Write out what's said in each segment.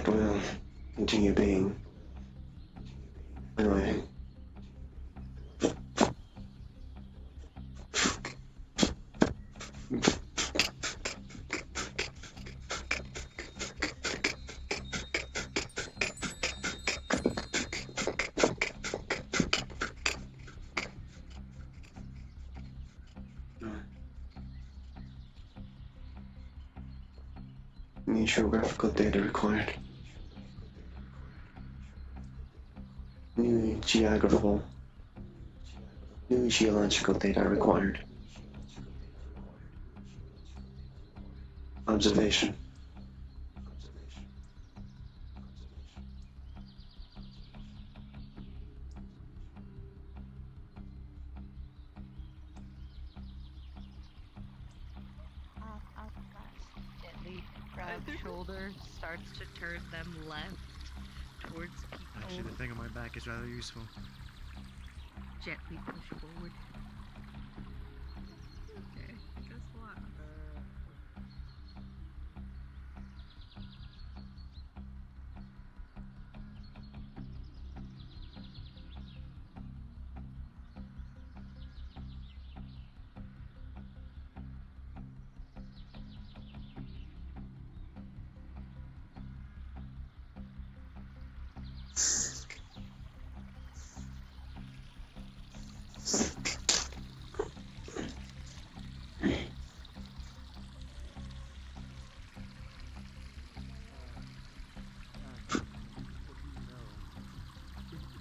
heck will continue being. Anyway. New geographical data required. New geological data required. Observation. Gently grab shoulder, starts to turn them left towards people. Actually, the thing on my back is rather useful. Gently push forward. Okay, guess what?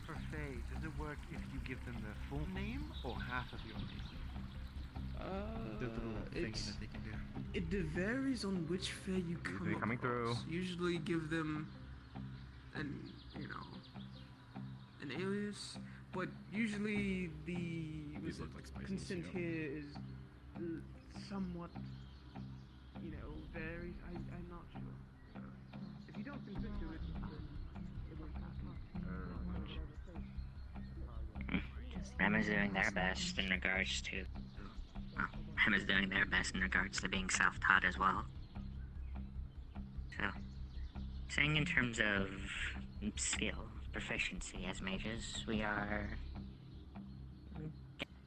For Faye, does it work if you give them the full name or half of your name? The little thingy that they can do. It varies on which fair you come coming through. Usually give them an alias, but usually the consent here is somewhat, varies. I'm not sure. If you don't consent to it, then it won't happen. Emma's doing their best in regards to... Emma's doing their best in regards to being self-taught as well. So, saying in terms of skill, proficiency as mages, we are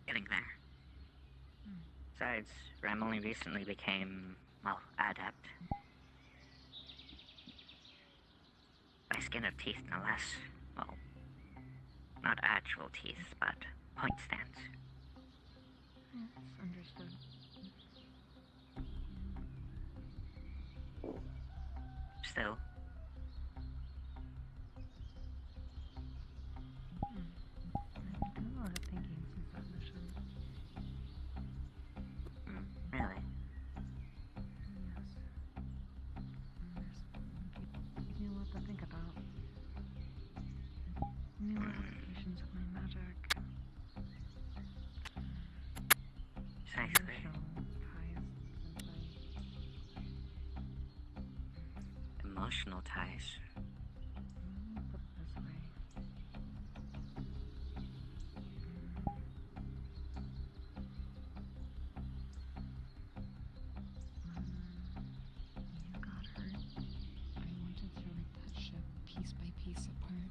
getting there. Besides, Rem only recently became, adept. By skin of teeth, no less. Well, not actual teeth, but point stance. Yes, understood. Still. I've done a lot of thinking since that mission. Really? Yes. Gives me a lot to think about. New applications of my magic. Precisely. Emotional ties since Emotional ties. put it this way. You got hurt. I wanted to rip that ship piece by piece apart.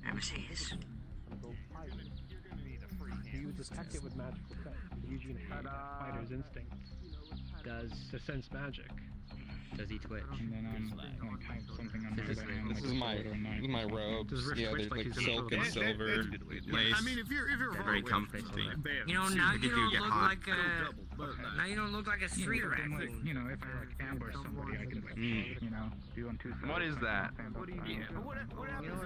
Ramses. You detect it with magical touch. You usually inherit that fighter's instincts. Does to sense magic. Does he twitch? And then like type something on Physically. my This is my robes. Does Rift Yeah, twitch there's like like he's in a silk and Pokemon? silver lace. I mean, if you're Very comfortable. You know, now you don't look like a. Now you don't look like a street rat. If I like ambush somebody, I can like do on two sides. What is that? What do you mean? You know what a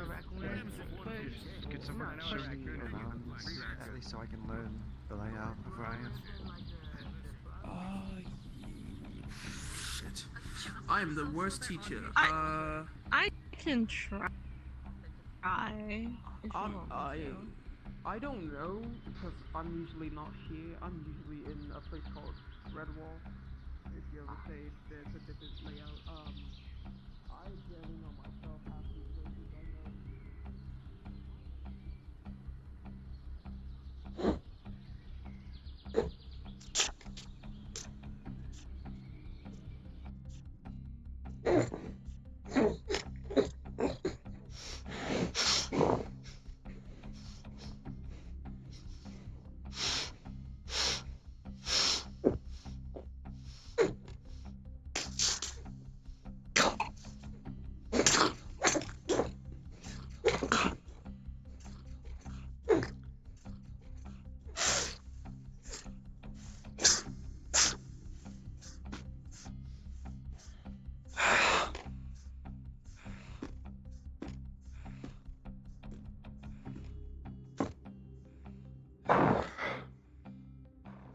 raccoon is? Get some At least so I can learn the layout of where I am. Shit. I am the worst teacher. I can try. If you want me to. I don't know, because I'm usually not here. I'm usually in a place called Redwall. If you ever say there's a different layout. I barely know myself half these places I know.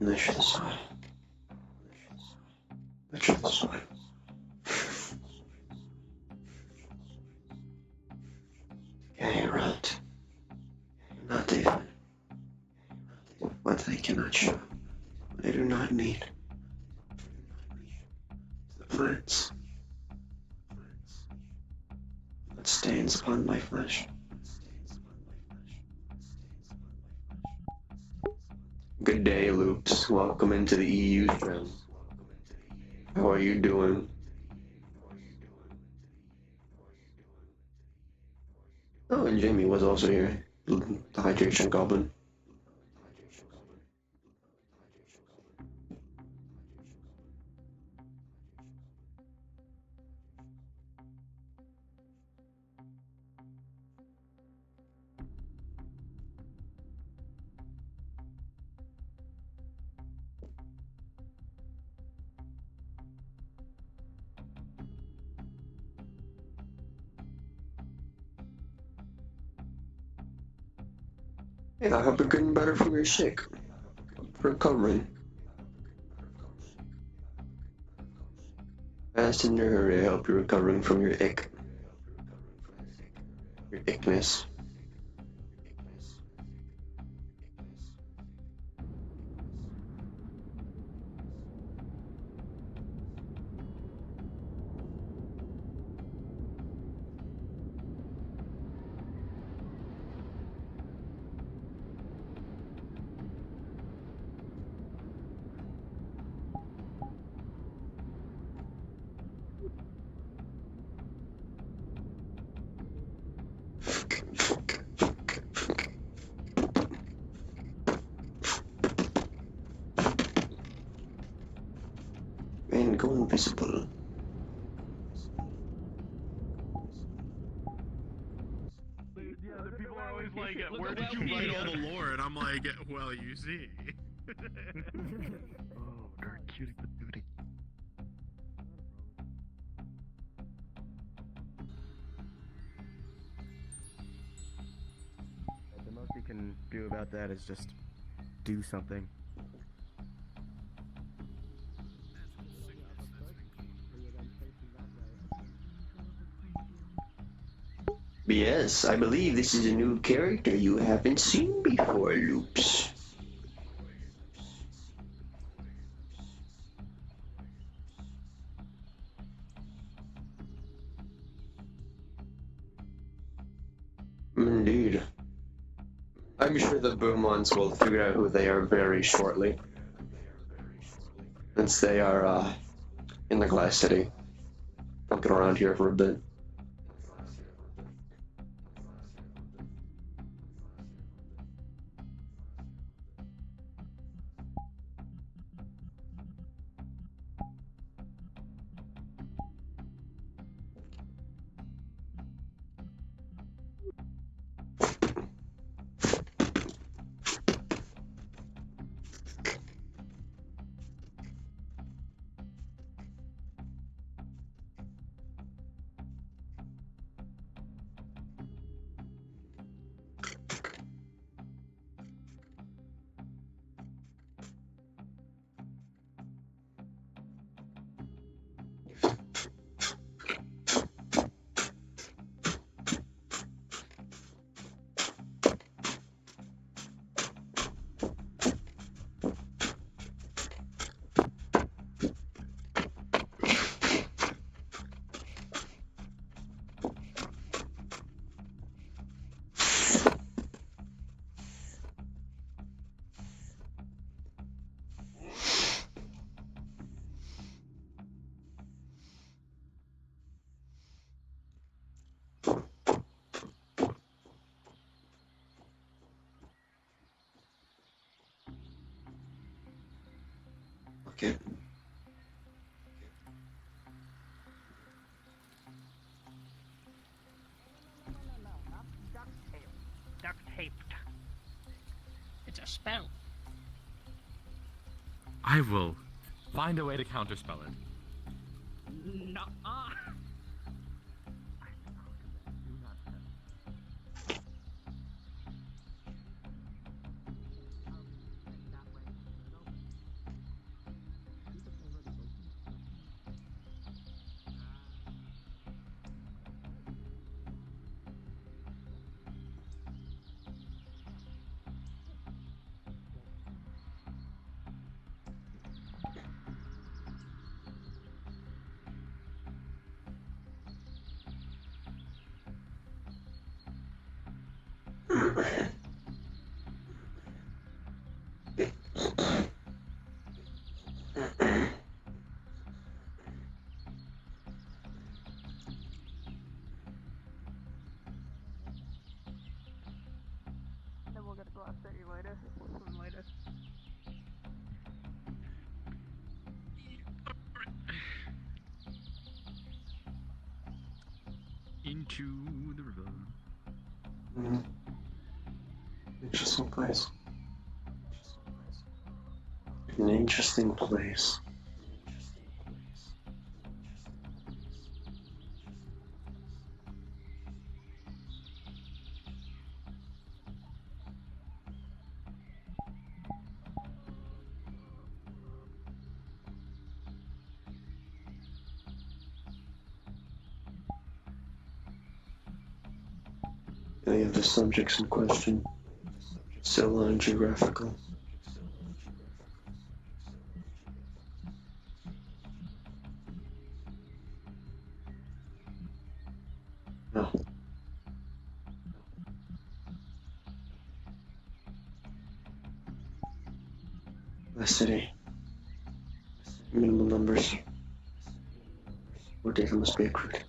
Measure the soil. Measure the soil. Okay, right. Not David. What they cannot show. They do not need. The plants. That stains upon my flesh. Good day, Loops. Welcome into the EU stream. How are you doing? Oh, and Jamie was also here. The hydration goblin. Yeah, I hope you're getting better from your sick. Recovering. Fast in your hurry, I hope you're recovering from your ick. Your ickness. Man, go invisible. Yeah, the people are always like, Look, where did you read read all the lore? And I'm like, well, you see. Oh, dark cutie patootie. The most you can do about that is just do something. Yes, I believe this is a new character you haven't seen before, Loops. Indeed. I'm sure the Boomons will figure out who they are very shortly. Since they are, in the Glass City. Fucking around here for a bit. Okay. Duct taped. It's a spell. I will find a way to counterspell it. Nuh-uh. into the river. Interesting place. An interesting place. Any of the subjects in question still non-geographical? No. The city. Minimal numbers. Or data must be accurate.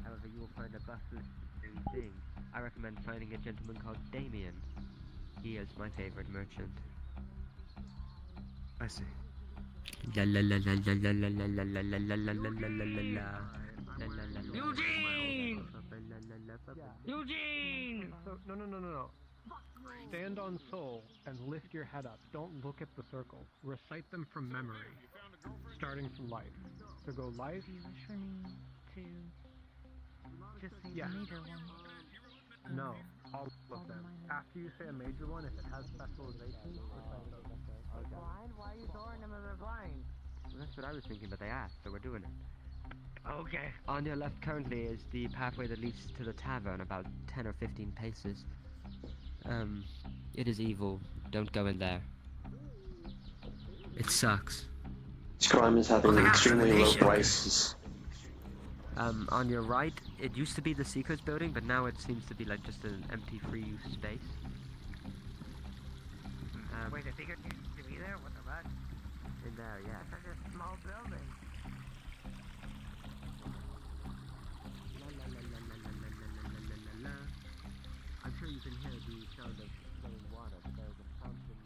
However, you will find a bustling thing. I recommend finding a gentleman called Damien. He is my favorite merchant. I see. La la la la la la la la la la la la la la la la. Eugene! Eugene! So, no. Stand on soul and lift your head up. Don't look at the circles. Recite them from memory, starting from life. So go life. Do you wish for me to just say Yeah. the major one? No, all of them. After you say a major one, if it has specialization, recite those. Blind? Why are you throwing them if they're blind? Well, that's what I was thinking, but they asked, so we're doing it. Okay. On your left currently is the pathway that leads to the tavern, about 10 or 15 paces. It is evil. Don't go in there. It sucks. This crime is having extremely low prices. On your right, it used to be the Secrets building, but now it seems to be like just an empty free use space. Wait, the secret used to be there? What the fuck? In there, yeah. That's such a small building. I'm sure you can hear the sound of flowing water, but there's a fountain.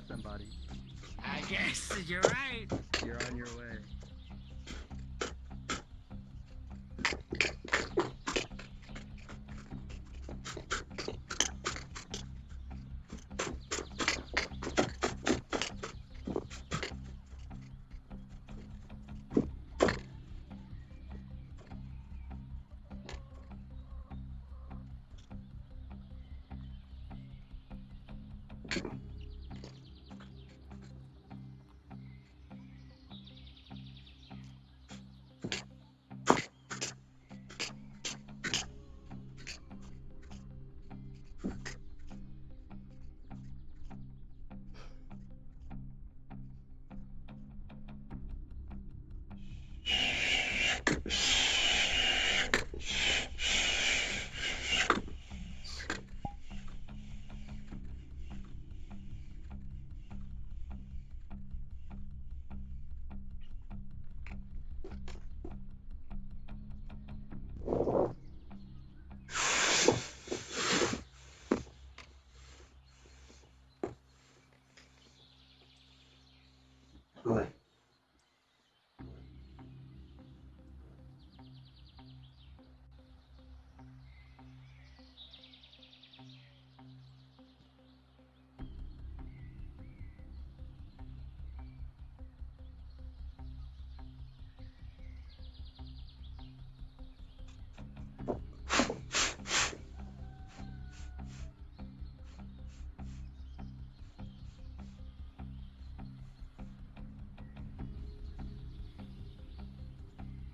Somebody. I guess you're right. You're on your way. What?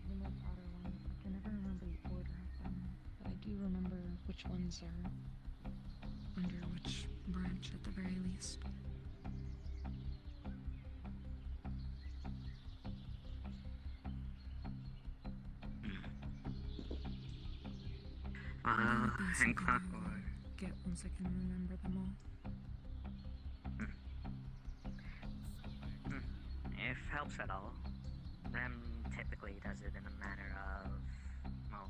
The more Potter ones, I can never remember the order of them, but I do remember which ones are under which branch at the very least. And clockwork. Get once I can remember them all. If helps at all, Rem typically does it in a manner of, well,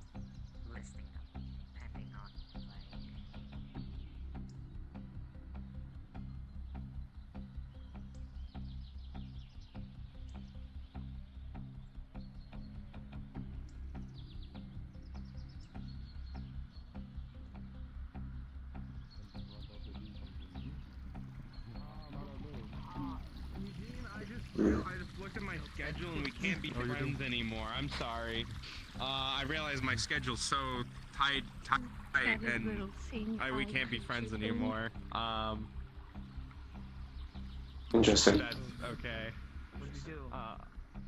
listing them, depending on, like, I just looked at my schedule and we can't be friends anymore. I'm sorry. I realize my schedule's so tight and we can't be friends anymore. Interesting. That's okay. What'd you do? I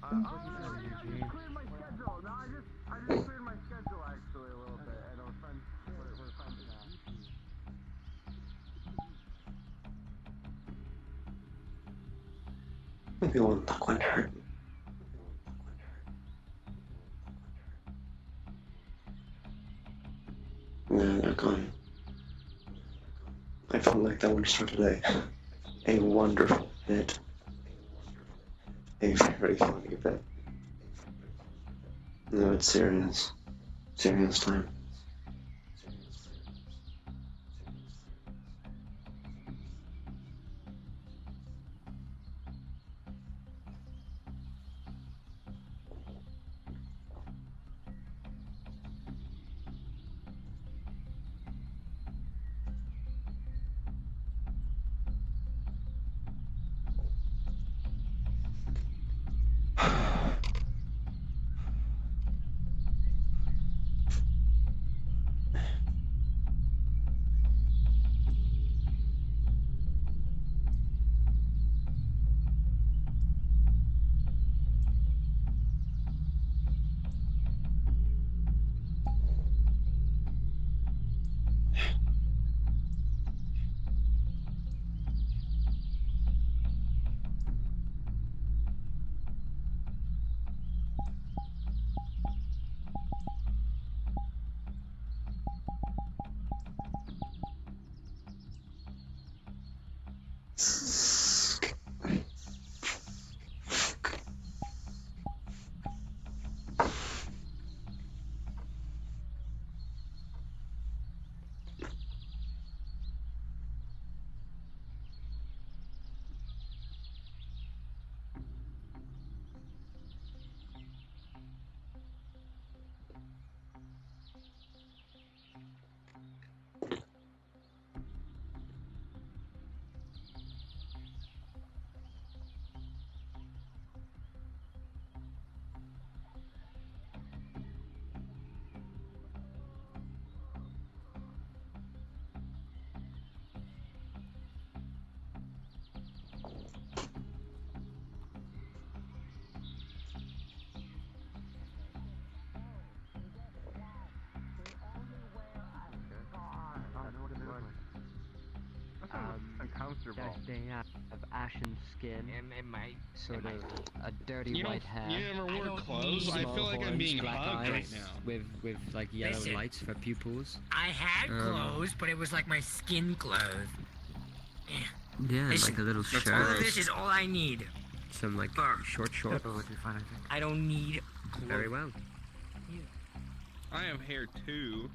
just cleared my schedule. No, I just cleared my schedule actually a little bit, and we're friends. We're friends now. Maybe one that one hurt. Yeah, they're gone. I felt like that one started a wonderful bit. A very funny bit. No, it's serious. Serious time. uncomfortable. They have ashen skin, It might. sort of a dirty You white hair. never wore clothes? I feel like I'm being black hugged eyes right now. with like yellow Listen. lights for pupils. I had clothes, but it was like my skin clothes. Yeah, Listen, like a little that's shirt. All of this is all I need. Some like short shorts. Would be fine, I think. I don't need clothes. Very well. I have hair too.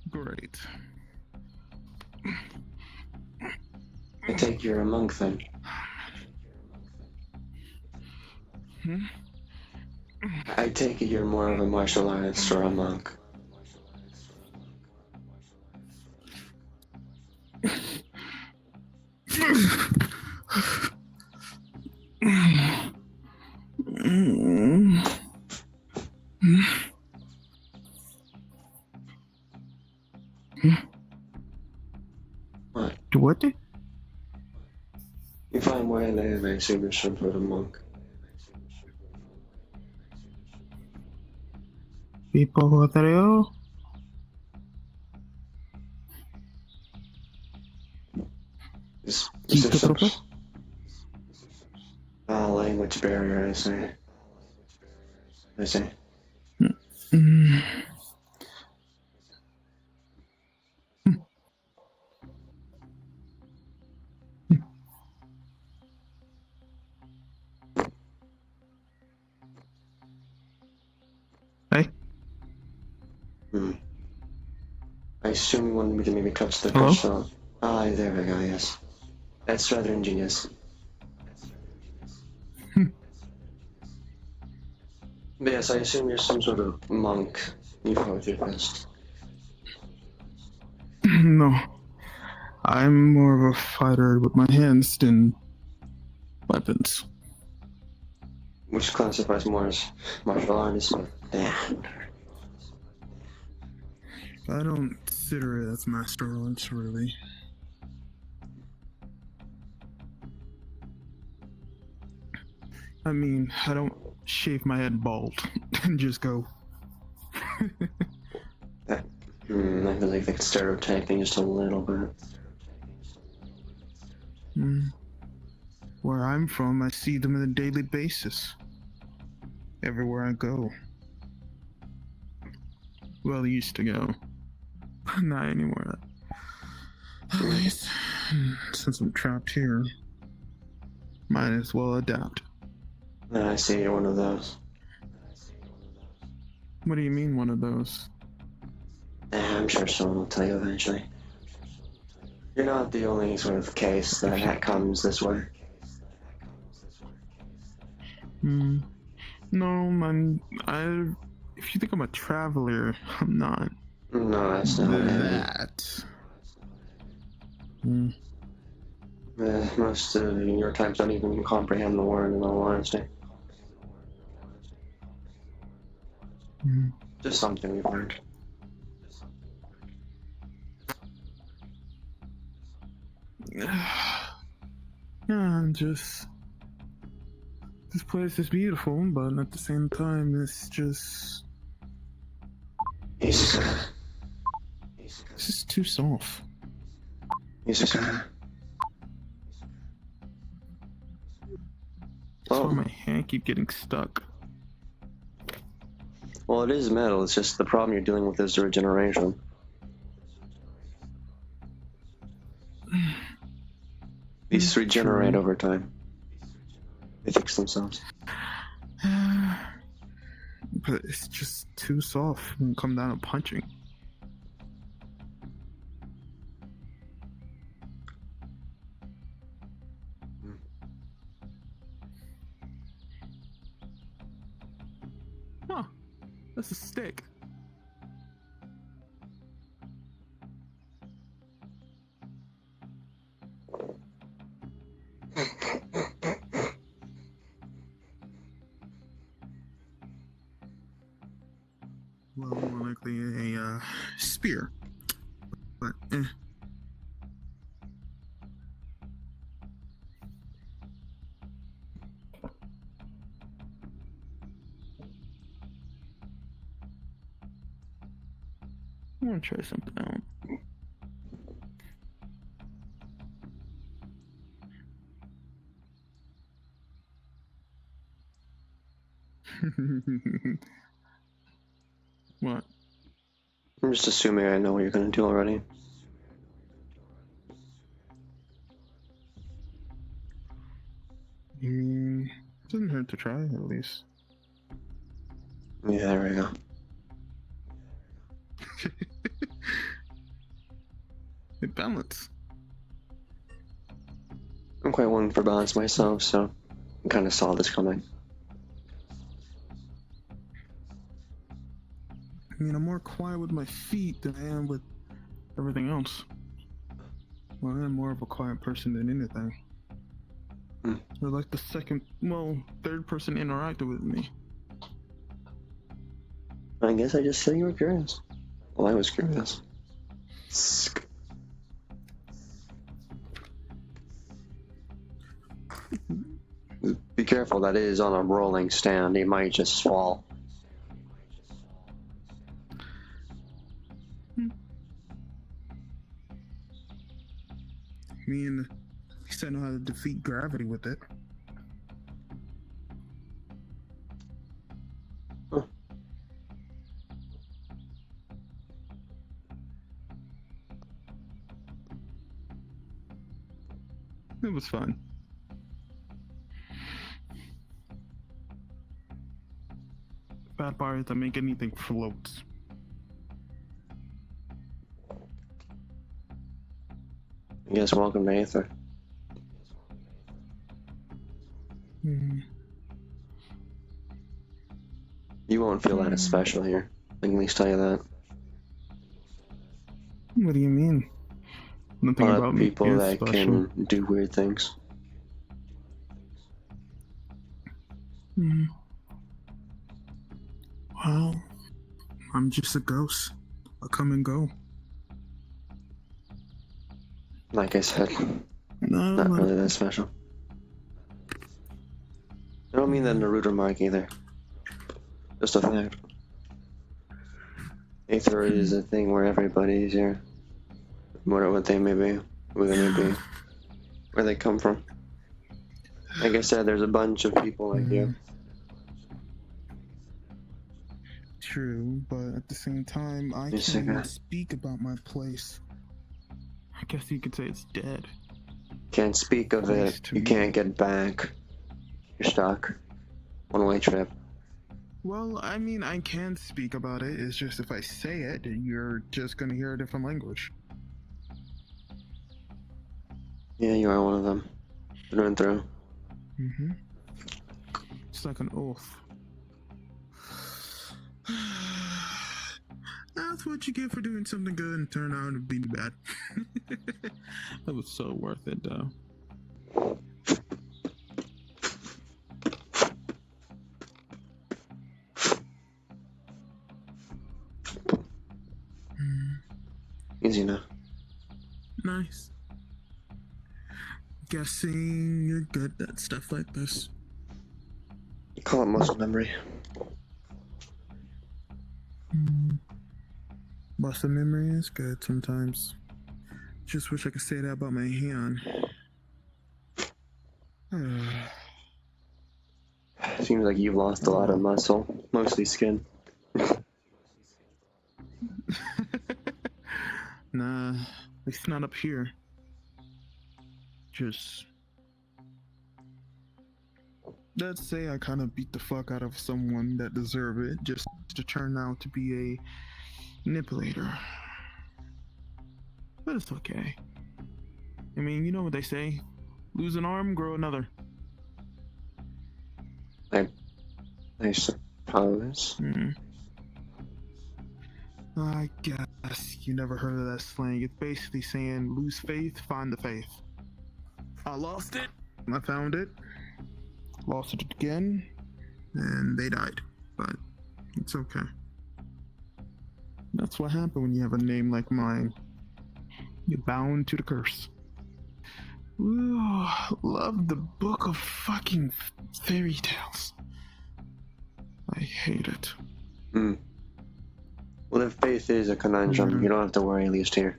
Great. I take you're a monk then. Hmm? I take it you're more of a martial artist or a monk. What? What? If I'm where I live, I assume you're some sort of monk. People what are you? Is there some language barrier, I say. Hey? I assume you wanted me to maybe touch the Hello? crystal. Ah, there we go, yes. That's rather ingenious. But yes, I assume you're some sort of monk. You fought with your fist. No. I'm more of a fighter with my hands than weapons. Which classifies more as martial artist, but damn. I don't consider it as master arts, really. I mean, I don't shave my head bald and just go. I believe that's stereotyping just a little bit. Where I'm from, I see them on a daily basis. Everywhere I go. Well, I used to go. Not anymore. At least, since I'm trapped here, might as well adapt. I see you're one of those. What do you mean, one of those? I'm sure someone will tell you eventually. You're not the only sort of case that comes this way. No, if you think I'm a traveler, I'm not. No, that's not that. Most of your types don't even comprehend the word, in all honesty. Just something we've learned. Yeah, just this place is beautiful, but at the same time, it's just He's this is too soft. That's why my hand keep getting stuck. Well, it is metal. It's just the problem you're dealing with is the regeneration. These regenerate over time. They fix themselves. But it's just too soft when it comes down to punching. Huh. That's a stick. Well, more likely a spear. But, I want to try something out. What? I'm just assuming I know what you're gonna do already. Doesn't hurt to try, at least. Yeah, there we go. It balance. I'm quite willing for balance myself, so I kind of saw this coming. I mean, I'm more quiet with my feet than I am with everything else. Well, I'm more of a quiet person than anything. They're like the third person interacted with me. I guess I just said you were curious. Well, I was curious. Be careful, that is on a rolling stand. He might just fall. Me and at least I know how to defeat gravity with it. It was fun. Bad part is I make anything float. I guess welcome to Aether. You won't feel that as special here. I can at least tell you that. What do you mean? Nothing A lot about of me people is that special. can do weird things. Well, I'm just a ghost. I come and go. Like I said, not really that special. I don't mean that in a rude remark either. Just a fact. Aether is a thing where everybody's here. What they may be, who they may be, where they come from. Like I said, there's a bunch of people like you. True, but at the same time, I Yes, can't I even got- speak about my place. I guess you could say it's dead. Can't speak of it. You can't get back. You're stuck. One-way trip. Well, I mean, I can speak about it. It's just if I say it, you're just gonna hear a different language. Yeah, you are one of them. Through and through. It's like an oath. That's what you get for doing something good and turn out to be bad. That was so worth it, though. Easy enough. Nice. guessing you're good at stuff like this. You call it muscle memory. Muscle memory is good sometimes. Just wish I could say that about my hand. Seems like you've lost a lot of muscle, mostly skin. Nah, it's not up here. Just... let's say I kind of beat the fuck out of someone that deserved it just to turn out to be a manipulator. But it's okay. I mean, you know what they say. Lose an arm, grow another. I suppose. I guess you never heard of that slang. It's basically saying lose faith, find the faith. I lost it. I found it. Lost it again. And they died. But it's okay. That's what happened when you have a name like mine. You're bound to the curse. Ooh, love the book of fucking fairy tales. I hate it. Well, if faith is a conundrum, you don't have to worry, at least here.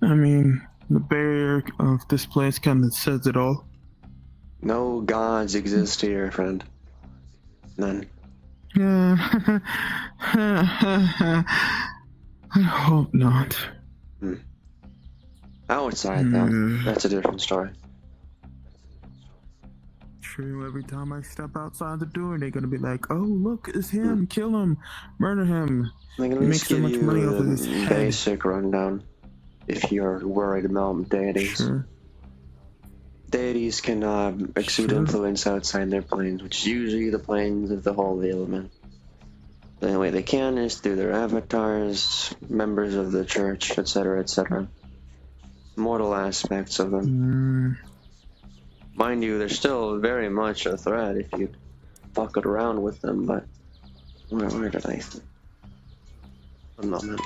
I mean, the barrier of this place kind of says it all. No gods exist here, friend. None. I hope not. Outside, though, that's a different story. True, every time I step outside the door, they're gonna be like, oh, look, it's him, kill him, murder him. They can at least give you the basic rundown if you're worried about deities. Sure. Deities can exude influence outside their planes, which is usually the planes of the holy element. The only way they can is through their avatars, members of the church, etc., etc. Mortal aspects of them. Mind you, they're still very much a threat if you fuck it around with them, but... Where did I... A moment.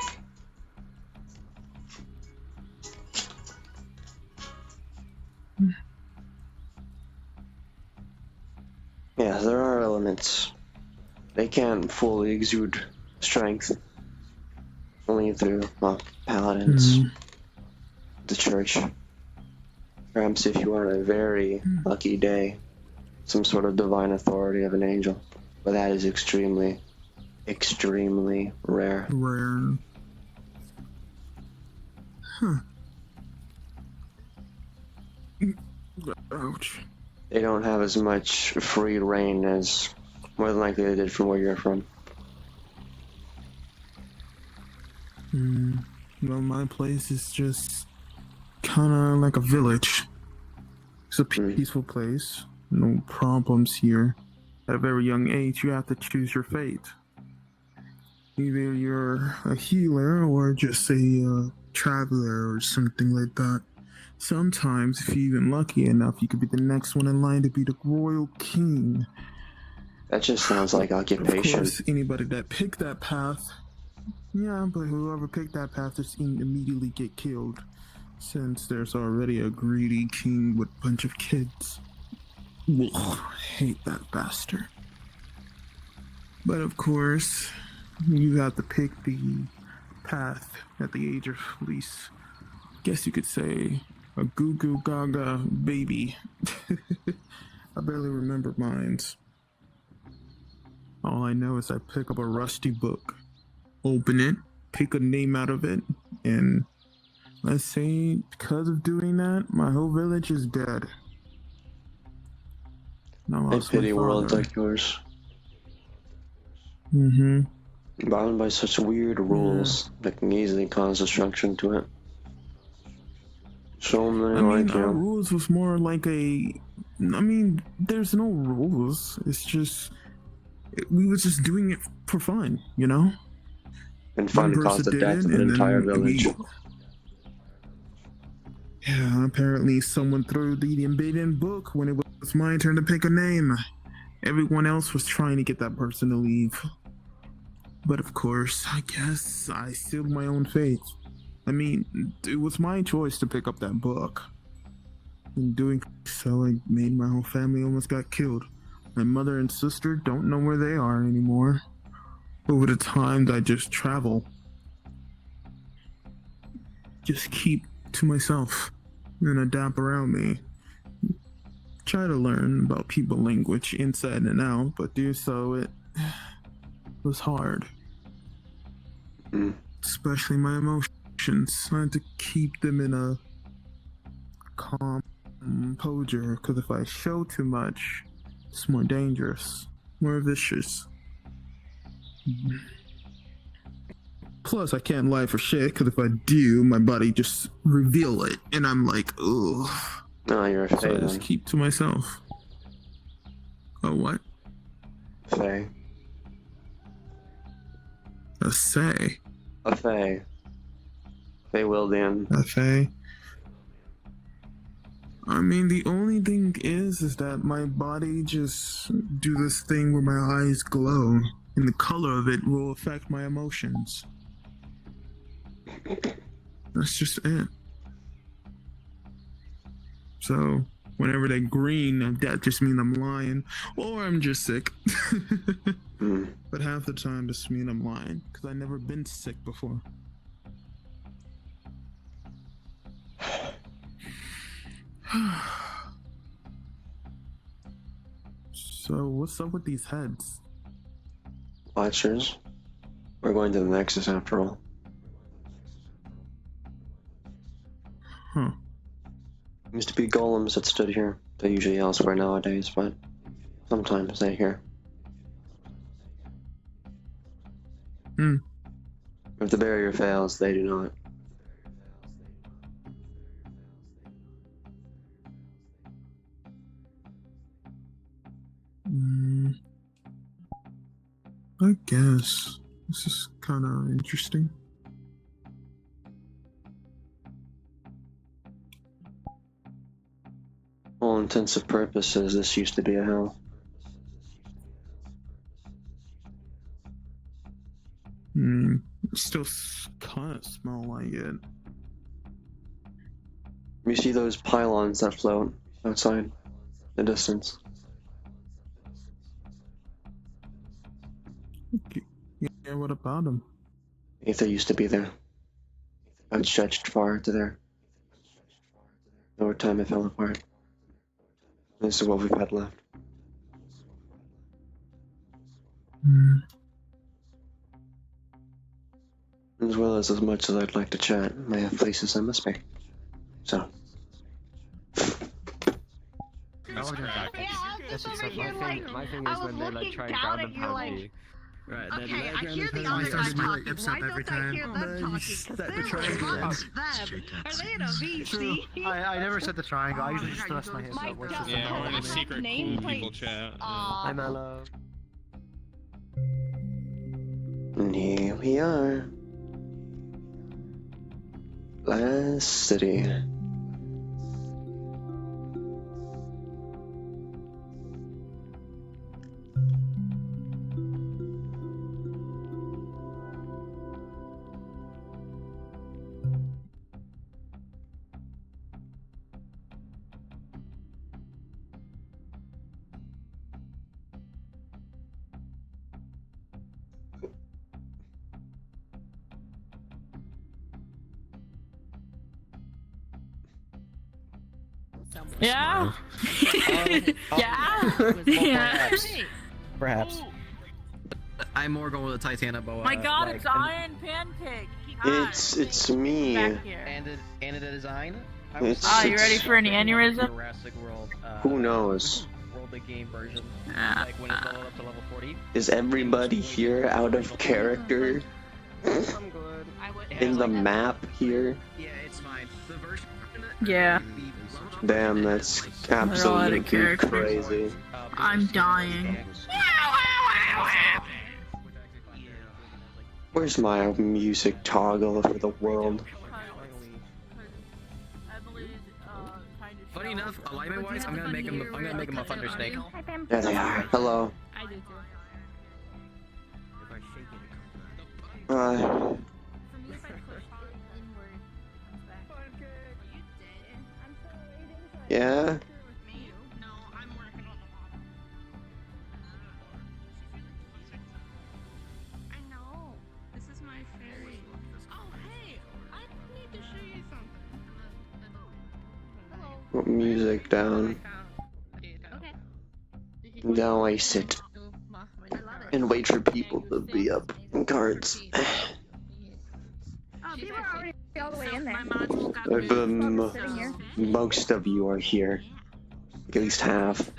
Yeah, there are elements. They can't fully exude strength. Only through, well, paladins. The church. Perhaps if you are on a very lucky day, some sort of divine authority of an angel. But that is extremely, extremely rare. Ouch. They don't have as much free reign as more than likely they did from where you're from. Well, my place is just kind of like a village. It's a peaceful place. No problems here. At a very young age, you have to choose your fate. Either you're a healer or just a traveler or something like that. Sometimes, if you're even lucky enough, you could be the next one in line to be the royal king. That just sounds like occupation. Of course, anybody that picked that path, yeah, but whoever picked that path just immediately get killed, since there's already a greedy king with a bunch of kids. Ugh, hate that bastard. But of course, you have to pick the path at the age of at least, guess you could say, a goo goo gaga baby. I barely remember mines. All I know is I pick up a rusty book, open it, pick a name out of it, and let's say because of doing that, my whole village is dead. I pity worlds like yours. Bound by such weird rules that can easily cause destruction to it. So many our rules was more like there's no rules. It's just we was just doing it for fun, you know. And fun caused the death of an entire village. Yeah, apparently someone threw the embedding book when it was my turn to pick a name. Everyone else was trying to get that person to leave. But of course, I guess I sealed my own fate. I mean, it was my choice to pick up that book. In doing so, I made my whole family almost got killed. My mother and sister don't know where they are anymore. Over the times I just travel. Just keep to myself and adapt around me. Try to learn about people language inside and out, but do so it was hard. Especially my emotions. I had to keep them in a calm composure, because if I show too much, it's more dangerous, more vicious. Plus, I can't lie for shit, because if I do, my body just reveal it, and I'm like, ugh. No, you're a So fae I just then. keep to myself. Oh, what? Fae. A say? A fae. Fae Wildian. A fae? I mean, the only thing is that my body just do this thing where my eyes glow, and the color of it will affect my emotions. That's just it. So, whenever they're green, that just means I'm lying, or I'm just sick. But half the time, just mean I'm lying, because I've never been sick before. So, what's up with these heads? Watchers. We're going to the Nexus after all. Huh. Used to be golems that stood here. They're usually elsewhere nowadays, but sometimes they're here. If the barrier fails, they do not. I guess. This is kind of interesting. All intensive purposes, this used to be a hell. It still kind of smell like it. You see those pylons that float outside in the distance? Yeah, what about them? Aether used to be there. Outstretched far to there. Over time it fell apart. This is what we've had left. As well as much as I'd like to chat, I have places I must be. So. My thing is when they like try and ground and pound you. Right, okay, I hear the other guy talking. Why don't I hear them talking? Because they're amongst them. Are they in a VC? I never said the triangle. I usually just thrust my hands up. Yeah, we're in a secret cool people chat. Hi, Mello. And here we are. Last city. Yeah. Yeah. Yeah. Yeah. Perhaps. I'm more going with a Titanic boa. My God, it's Iron Pancake. It's me. Back here. And the design. You ready for an aneurysm? Jurassic World. Who knows? World the game version. Like when it's leveled up to level 40. Is everybody here out of character? I'm good. In the map here? Yeah, it's fine. The version. Yeah. Damn, that's They're all out of absolutely character. crazy. I'm dying. Where's my music toggle for the world? Funny enough, alignment wise, I'm gonna make him a thunder snake. There they are. Hello. I do too. Uh, For me, if I push inward, Yeah? I know. This is my fairy. Oh, hey! I need to show you something. Hello. Put music down. Okay. Now I sit and wait for people to be up in cards. Oh, people are already all the way in there. Most of you are here. At least half.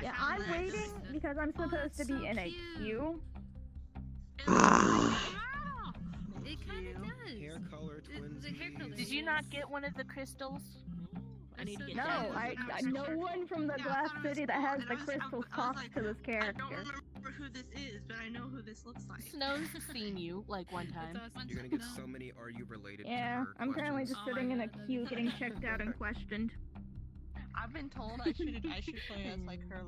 Yeah, I'm waiting because I'm supposed to be in a queue. It kind of does. Hair color, twins. Did you not get one of the crystals? I need to get No, no one from the Glass City that has the crystals talks to this character. I don't remember who this is, but I know who this looks like. Snow's seen you like one time. You're gonna get so many "Are you related?" Yeah, to her I'm currently just questions. sitting in a queue getting checked out and questioned. I've been told I should play as like her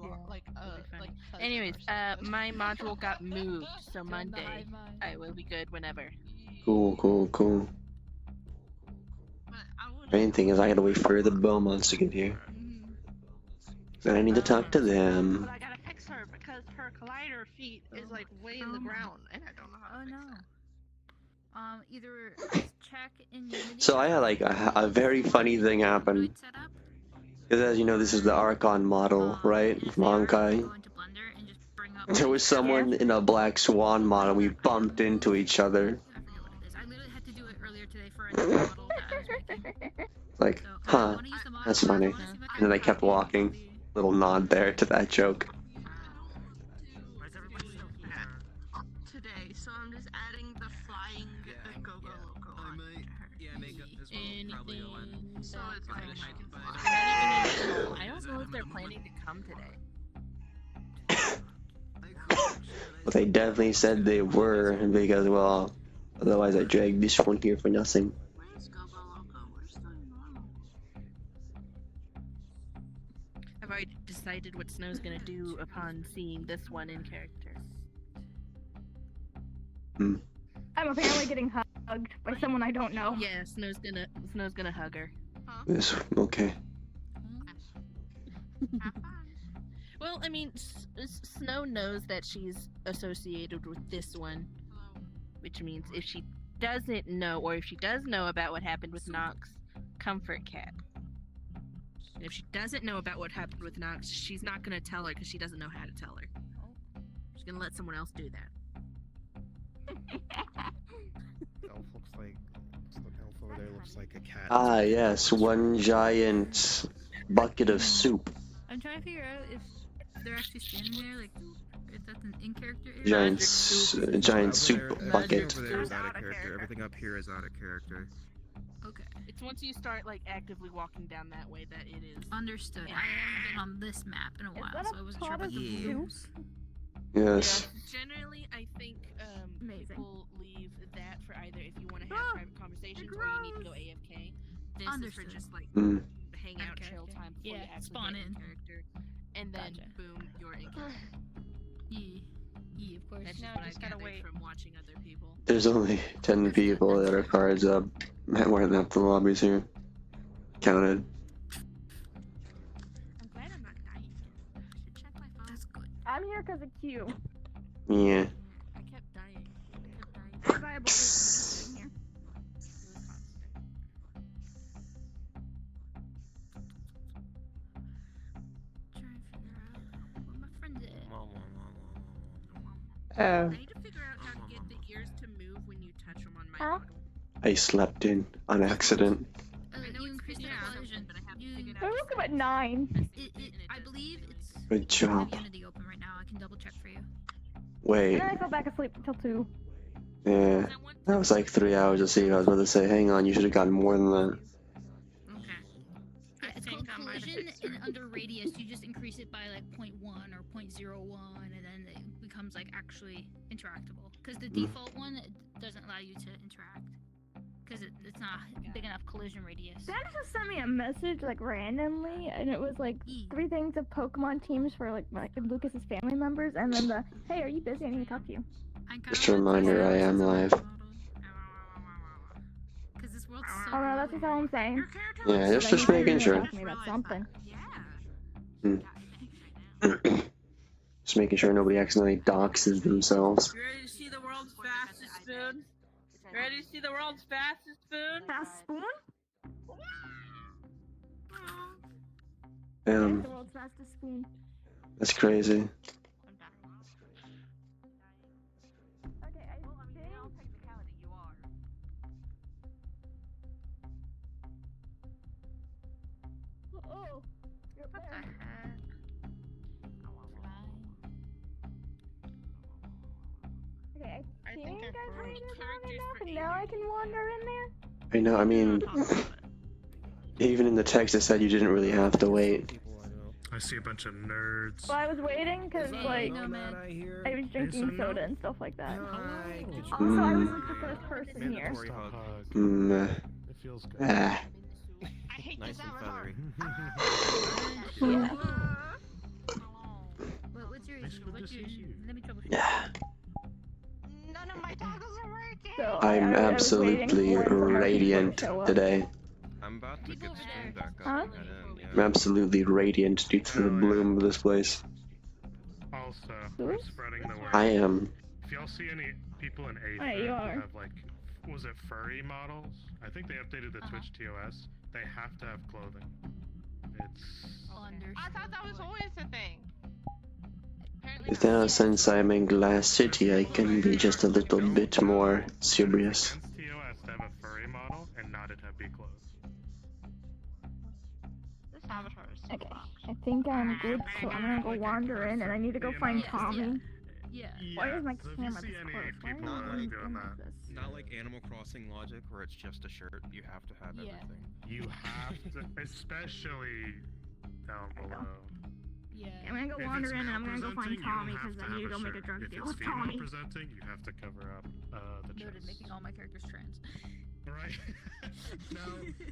cousin Anyways, or something. my module got moved, so Monday I will be good whenever. Cool. Main thing is I gotta wait for the Beaumonts to get here. Then I need to talk to them. But I gotta fix her because her collider feet is like way in the ground, and I don't know how to fix that. Either check in Unity. So I had like a very funny thing happen. Because as you know, this is the Archon model, right? From Honkai. There was someone in a Black Swan model. We bumped into each other. I literally had to do it earlier today for another model that I was making. Like, huh, that's funny. And then I kept walking. Little nod there to that joke. Today, so I'm just adding the flying go-go logo on her. Yeah, makeup as well. Probably a one. So it's like I can fly. I don't know if they're planning to come today. But they definitely said they were, because, well, otherwise I dragged this one here for nothing. Where's go-go logo? Where's the normal? I've already decided what Snow's gonna do upon seeing this one in character. I'm apparently getting hugged by someone I don't know. Yeah, Snow's gonna hug her. This, okay. Well, I mean, Snow knows that she's associated with this one, which means if she doesn't know, or if she does know about what happened with Nox, comfort Cat. And if she doesn't know about what happened with Nox, she's not gonna tell her because she doesn't know how to tell her. She's gonna let someone else do that. Elf looks like the elf over there looks like a cat. Ah, yes, one giant bucket of soup. I'm trying to figure out if they're actually standing there, like if that's an in-character area. Giant soup bucket. Over there is out of character. Everything up here is out of character. Okay. It's once you start like actively walking down that way that it is. Understood. I haven't been on this map in a while, that so a I wasn't sure pot about of the soup? rules. Yes. Generally, I think people leave that for either if you want to have private conversations or you need to go AFK. This Understood. is for just like hang out, chill time before you actually spawn get in. character, and then boom, you're in character. Yeah, of course. That's just what I've gathered from watching other people. There's only 10 people that are cards up. More than half the lobbies here. Counted. I'm glad I'm not dying. I should check my phone. That's good. I'm here because of Q. Yeah. I kept dying. Very viable reason here. Trying to figure out where my friend's at. Oh. I need to figure out how to get the ears to move when you touch them on my model. I slept in on accident. You increase the collision. I woke up at 9. I believe it's. Good I job. have Unity open right now. I can double check for you. Wait. And then I fell back asleep until 2. Yeah. That was like 3 hours of sleep. I was about to say, hang on, you should have gotten more than that. Yeah, it's called collision, and under radius, you just increase it by like 0.1 or 0.01, and then it becomes like actually interactable. Because the default one doesn't allow you to interact. Because it's not big enough collision radius. Dan just sent me a message like randomly, and it was like 3 things of Pokemon teams for like Lucas's family members, and then the hey, are you busy? I need to talk to you. Just a reminder, I am live. Because this world's Oh no, that's just all I'm saying. Yeah, So just then making you sure. ask me about something. Just making sure nobody accidentally doxes themselves. You ready to see the world's fastest spoon? You ready to see the world's fastest spoon? Fast spoon? Damn, The world's fastest spoon. that's crazy. Okay, I think... Oh, you're What the there. heck? Okay, I think I've I've waited long characters enough, for and now I can wander in there. I know, I mean, even in the text it said you didn't really have to wait. I see a bunch of nerds. Well, I was waiting because, like, I was drinking soda and stuff like that. Also, I was like the first person here. It feels good. I hate Nice this and avatar. feathery. Yeah. What's your issue? What's your issue? Let me troubleshoot. Yeah. None of my toggles are working. So I'm I was waiting absolutely for some more people to radiant show up. today. I'm about to get stream back up. Huh? I'm absolutely radiant due to the bloom of this place. Also, I'm spreading the word. I am. If y'all see any people in Aether Hey, you who are. have like, was it furry models? I think they updated the Twitch TOS. They have to have clothing. It's. I thought that was always a thing. Is now since I'm in Glass City, I can be just a little bit more serious. Against TOS to have a furry model and not it have be clothes. This avatar is so Okay, I think I'm good, so I'm gonna go wander in, and I need to go find Tommy. Yeah. Why is my So if you camera see this any close? Why people am I doing doing that, this? Not like Animal Crossing logic where it's just a shirt. You have to have everything. You have to, especially down below. Yeah. I'm gonna go If wander it's in, and I'm gonna go male find presenting, Tommy you don't because have I need to have go make a shirt. drug If deal it's with female Tommy. presenting, you have to cover up the Noted, chest. making all my characters trans. Right? No,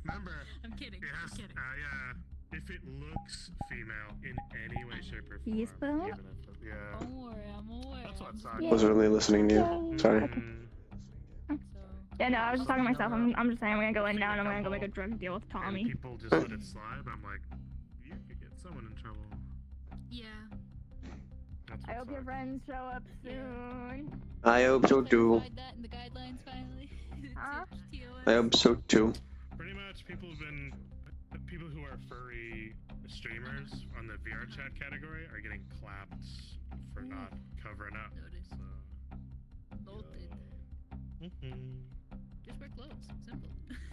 remember. I'm kidding. It has, I'm kidding. yeah. If it looks female in any way, shape, or form. He's the- even if it- yeah. Don't worry, I'm aware. That's what sucks. Wasn't really listening to you. Sorry. Yeah, no, I was just talking to myself. I'm just saying I'm gonna go in now, and I'm gonna go make a drug deal with And Tommy. people just let it slide. I'm like, you could get someone in trouble. Yeah. That's I hope your friends show up soon. I hope so too. Clarified that in the guidelines finally. Huh? I hope so too. Pretty much, people who are furry streamers on the VRChat category are getting clapped for not covering up. Noticed. So, Noted. Just wear clothes. Simple.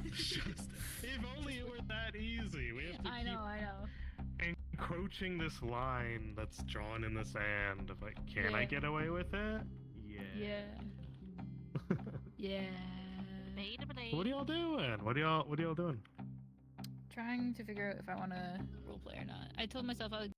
just, if only it were that easy. We have to I know. encroaching this line that's drawn in the sand of like, can I Yeah. get away with it? Yeah. Yeah. What are y'all doing? What are y'all doing? Trying to figure out if I want to roleplay or not. I told myself I would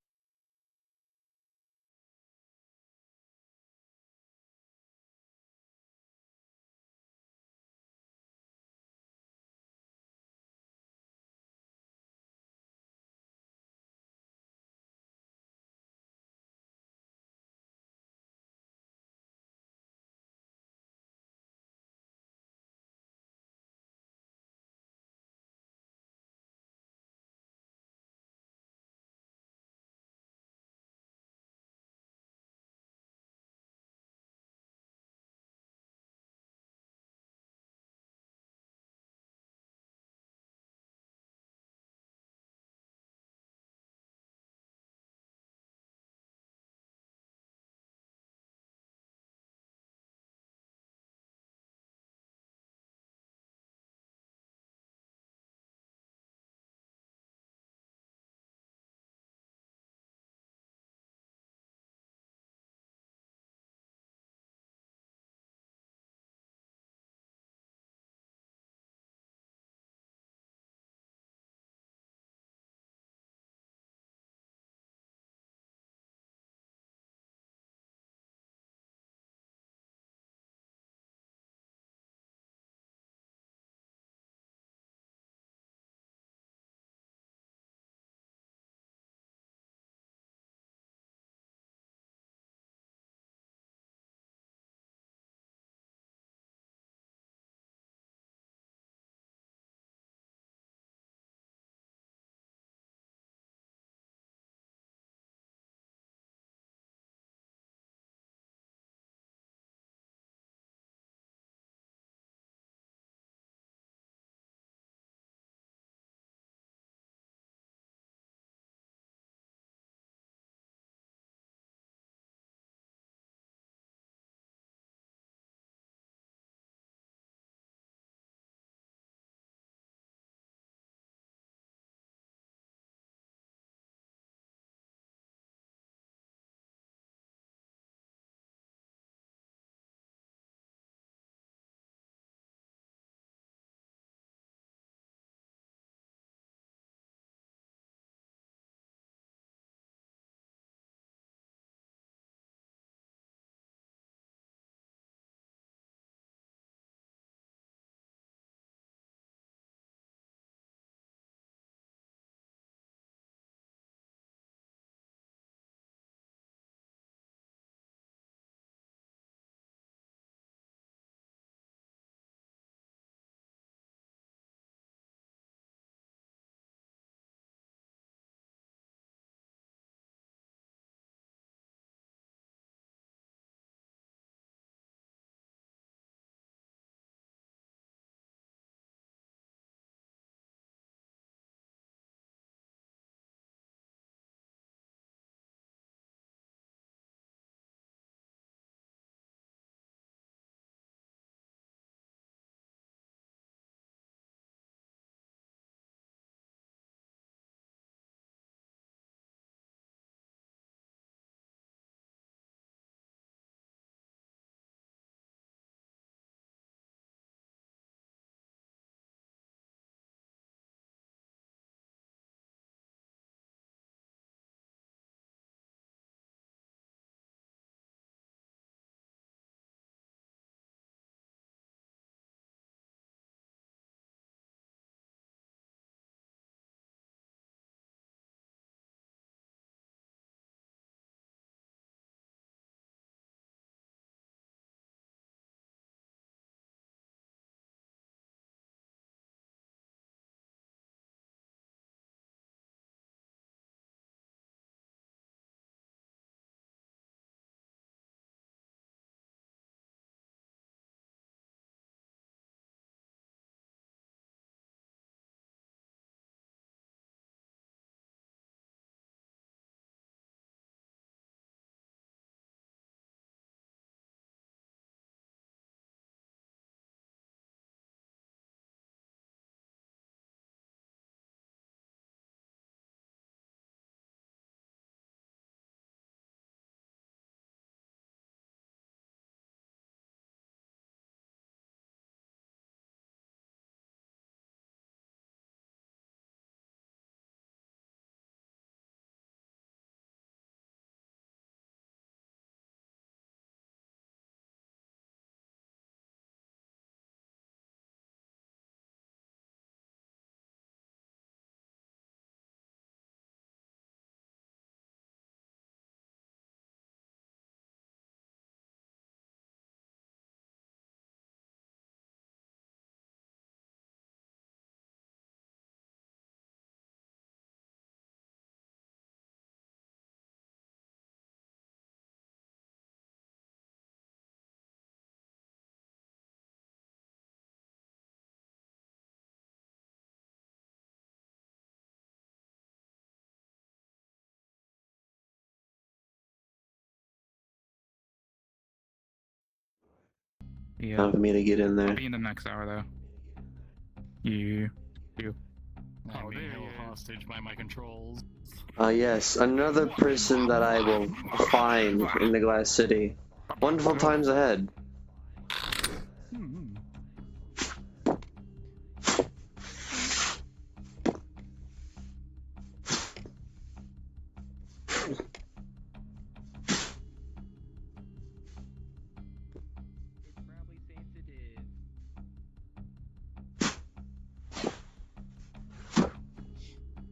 Yeah. Time for me to get in I'll there. be in the next hour though. You. I'm being held hostage by my controls. Yes, another person that I will find in the Glass City. Wonderful times ahead.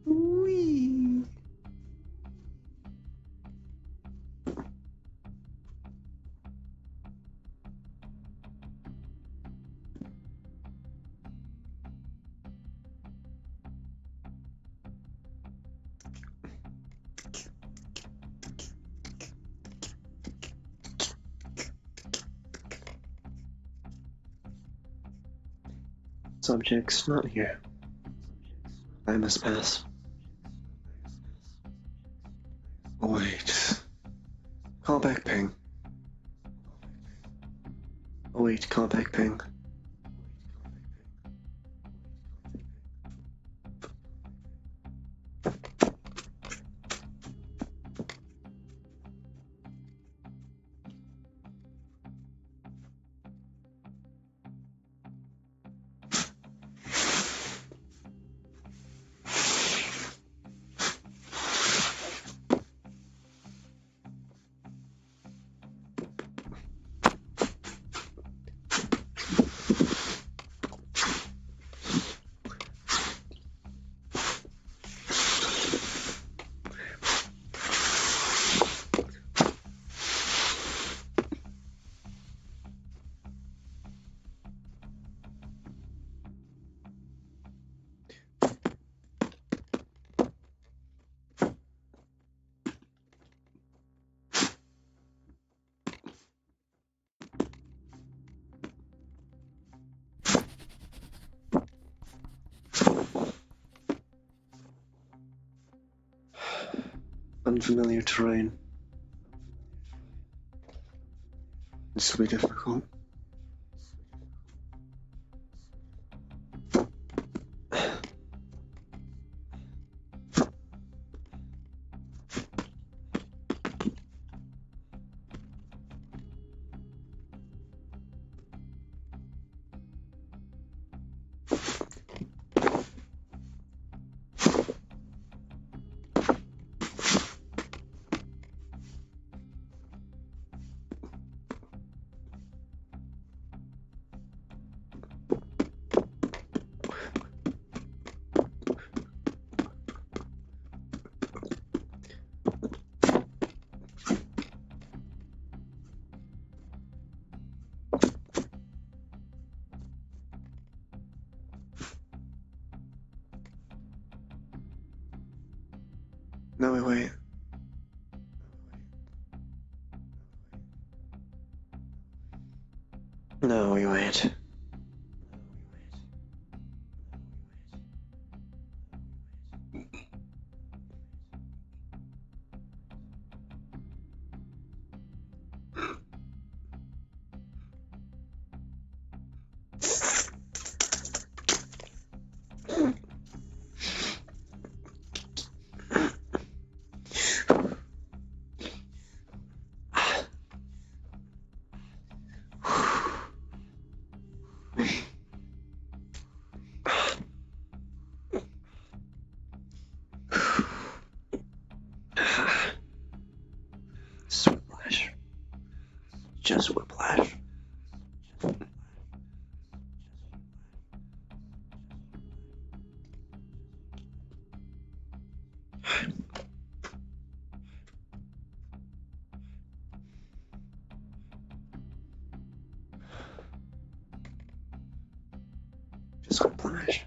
Whee! Subjects not here. I must pass. Wait. Callback ping. Wait, callback ping. Unfamiliar terrain. This will be difficult. No, wait. No, wait. Whiplash. Just whiplash. Just whiplash.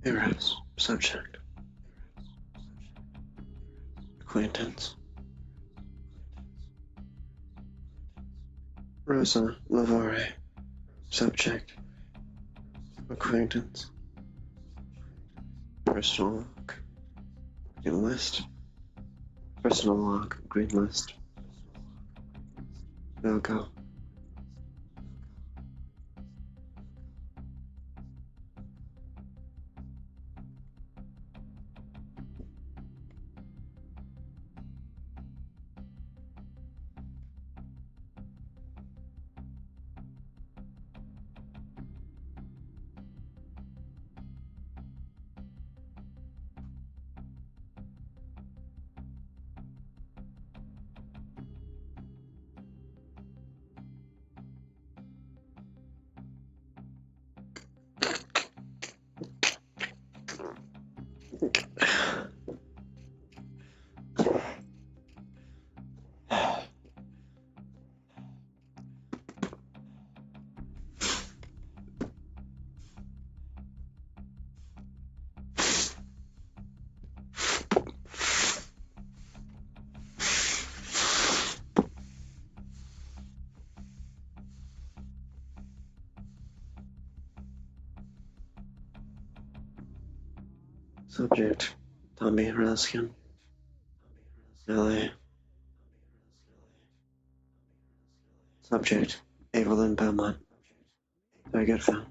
Eros. Subject. Acquaintance. Rosa Lavare. Subject. Acquaintance. Personal log. Green list. Personal log. Green list. No go. Subject. Tommy Raskin. LA. Subject. Evelyn Belmont. Target found.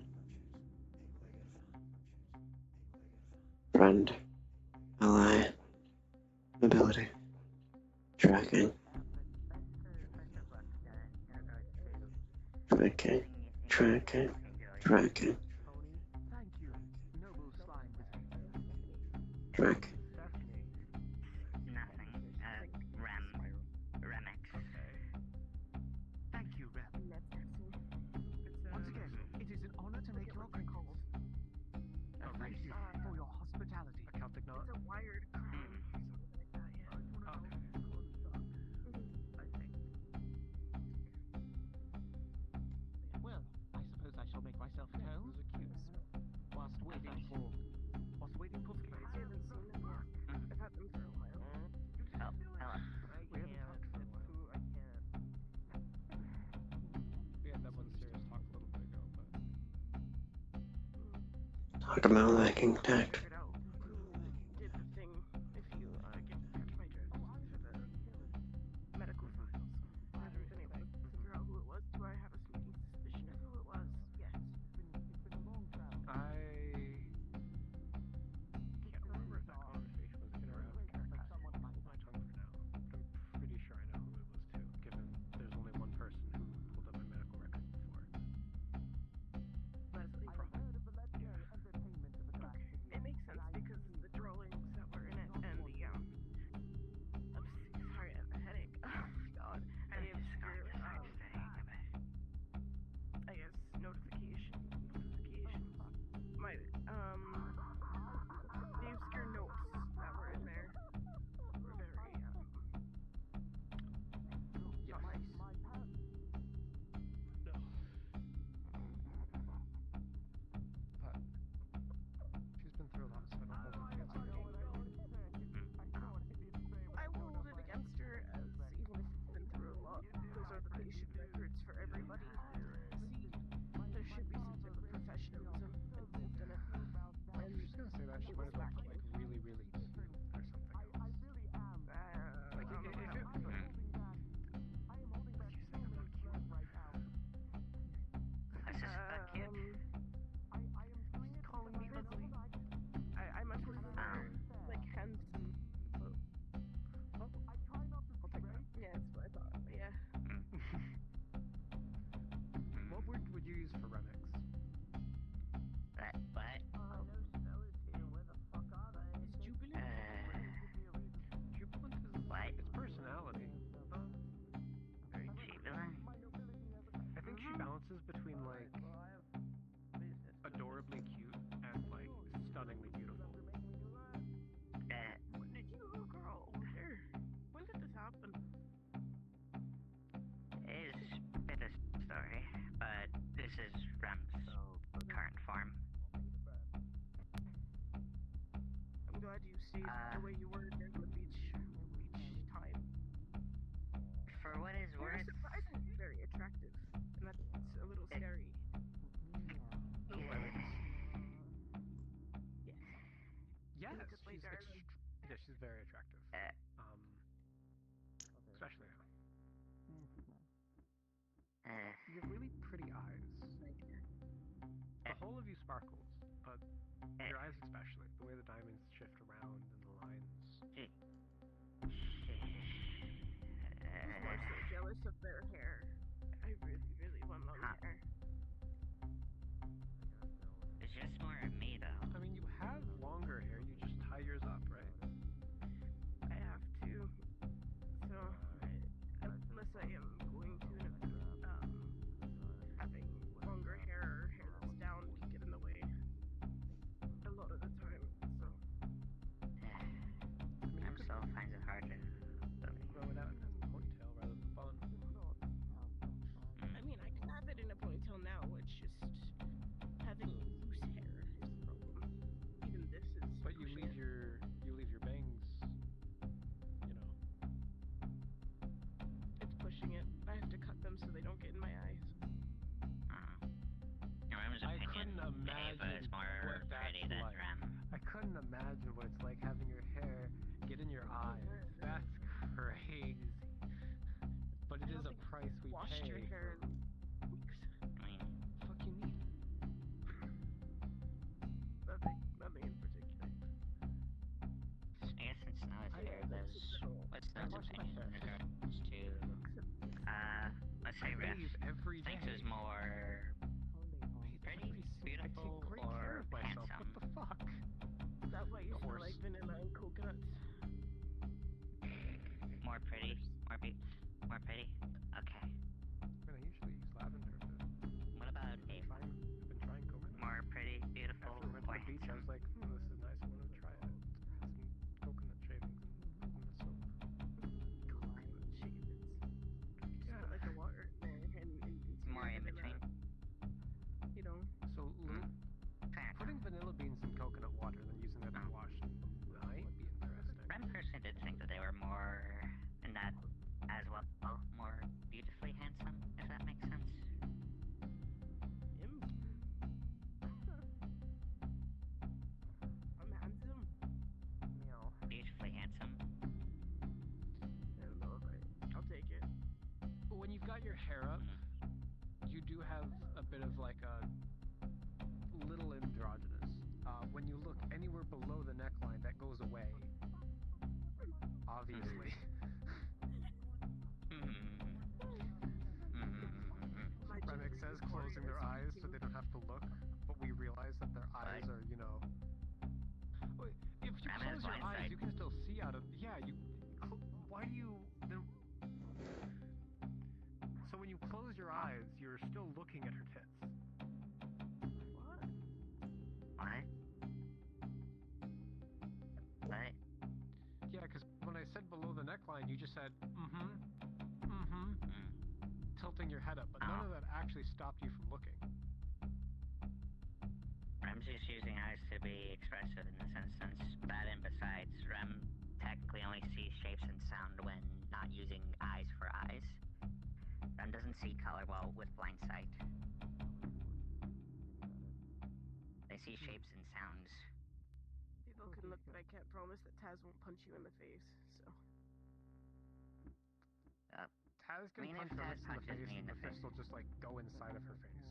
Friend. LA. Ability. Tracking. Tracking. Tracking. Tracking. Track. Nothing. Remix. Thank you, Rep. Once again, it is an honor to make your acquaintance. Thank you for your hospitality. A Celtic knot? It's a wired crown. Well, I suppose I shall make myself known. Whilst waiting for... Whilst waiting for... I haven't seen them yet. I've had them for a while. We had that one serious talk a little bit ago, but Talk about lacking tact. Did the thing if you get psychiatrist for the medical files. I haven't been able to figure out who it was. Do I have a sneaking suspicion of who it was? Yes. It's been a long time. I can't remember if that conversation was in or out of character. Someone might hold my tongue for now. I'm pretty sure I know who it was too, given there's only one person who pulled up my medical records before. Leslie from... Okay, it makes sense. stayed the way you were during the beach time. For what is You're worth, surprisingly very attractive, and that's a little scary. Yes, Look at she's later. yeah, she's very attractive. Especially now. You have really pretty eyes. The whole of you sparkles, but your eyes especially. The way the diamonds shift around and the lines. I'm more so jealous of their hair. I really, really want long hair. it's just more of me though. I mean, you have longer hair, you just tie yours up, right? I have to. So, unless I am going to having longer hair or hair that's down can get in the way a lot of the time. So, I'm still finds it hard to grow it out as a ponytail rather than bun. I mean, I can have it in a ponytail now. It's just having loose hair is the problem. Even this is. But you leave your bangs, you know. It's pushing it. I have to cut them so they don't get in my eyes. In Rem's I opinion, couldn't imagine Ava is more what that's pretty than like. Rem. I couldn't imagine what it's like having your hair get in your eyes. That's crazy. But it is a price we washed pay. your hair in weeks. I mean, Fuck you need. Nothing in particular. I guess since now it's fair, what's Snow's opinion in regards to, let's say Ref thinks is more pretty, beautiful, or handsome? What the fuck? Is that why you smell like vanilla and coconuts? More pretty? More pretty? Okay. I mean, I usually use lavender, but What about Ava? I've been trying coconut. More pretty, beautiful, After we went to or the beach, I handsome? was like, this is nice, I want to try it. Have some coconut shavings and coconut soap. Coconut shavings. Just put like the water in there and More in between? You know. So, putting vanilla beans in coconut water and then using that to wash might be interesting. Rem personally did think that they were more, in that as well, more beautifully handsome, if that makes sense. Him? I'm handsome. Meow. Beautifully handsome. I don't know if I'll take it. But when you've got your hair up, you do have a bit of like a little androgynous. When you look anywhere below the neckline, that goes away. Obviously. Remick says closing their eyes so they don't have to look, but we realize that their eyes are, you know... If you close your eyes, you can still see out of... Yeah, you... Why do you... So when you close your eyes, you're still looking at her tits. What? What? What? Yeah, because when I said below the neckline, you just said, tilting your head up, but none of that actually stopped you from looking. Rem's just using eyes to be expressive in this instance. That and besides, Rem technically only sees shapes and sound when not using eyes for eyes. Rem doesn't see color well with blind sight. They see shapes and sounds. People can look, but I can't promise that Taz won't punch you in the face, so... Taz can punch her lips in the face and the fist will just like go inside of her face.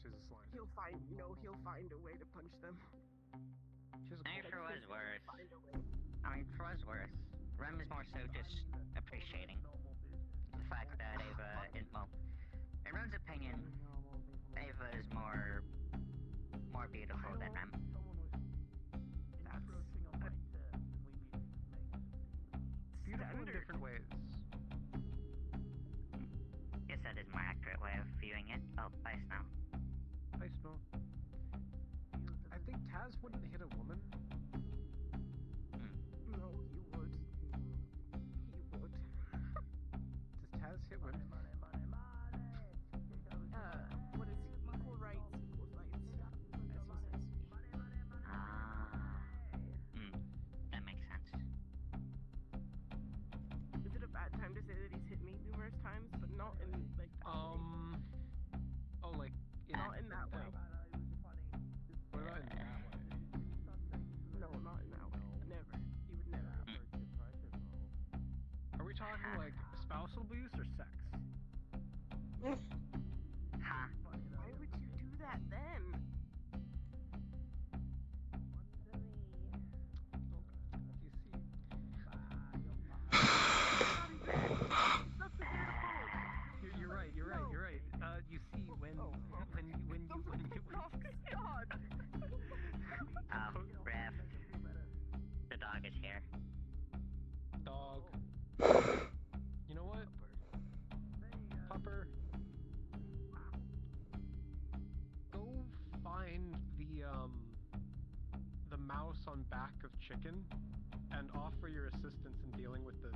She's a slime. He'll find a way to punch them. She's I mean, for what it's worth, Rem is more so just appreciating the fact that Ava, in Rem's opinion, Ava is more beautiful than Rem. Beautiful in different ways. Guess that is my accurate way of viewing it. Oh, bye, Snow. Bye, Snow. I think Taz wouldn't hit a woman. No, he would. He would. Does Taz hit women? What is it? Equal rights, equal rights. As he says. talking like spousal abuse or sex? Huh? Why would you do that then? You see, you're right. You're right. You're right. You see, when you. Ref. The dog is here. Dog. You know what? Pupper. Go find the mouse on back of chicken and offer your assistance in dealing with the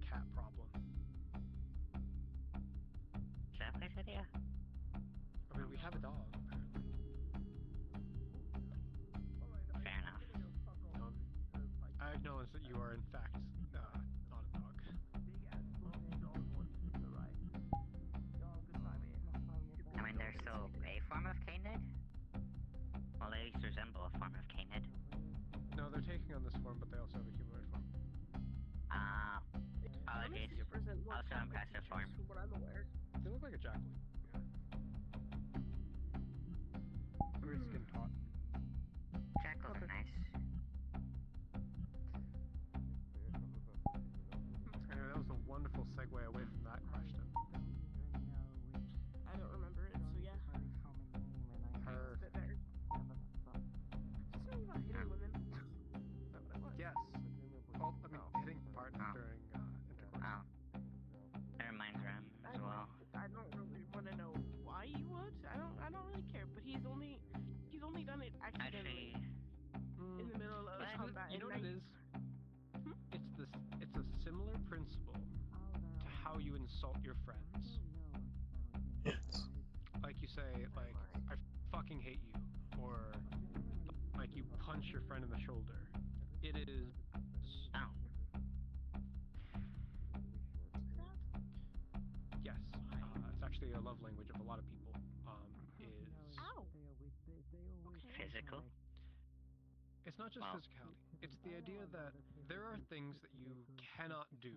cat problem. Should I play with you? I mean, we have a dog, apparently. Fair enough. I acknowledge that you are, in fact, not a dog. I mean, they're still a form of canid? Well, they at least resemble a form of canid. No, they're taking on this form, but they also have a humanoid form. Ah. Apologies. Also impressive form. From what I'm aware. They look like a jackal. Yeah. Very skin taut. Jackals are nice. Anyway, that was a wonderful segue away from that question. I don't remember it, so yeah. Her. Just something about hitting women. Yes. Well, I mean, hitting your partner during intercourse. Oh. That reminds Rem as well. I don't really want to know why you would. I don't really care. But he's only done it accidentally in the middle of combat. You know what it is? It's a similar principle to how you insult your friends. Yes. Like you say, like, I fucking hate you, or like you punch your friend in the shoulder. It is. Oh. Yes, it's actually a love language of a lot of people. Is physical? It's not just physicality. It's the idea that there are things that you cannot do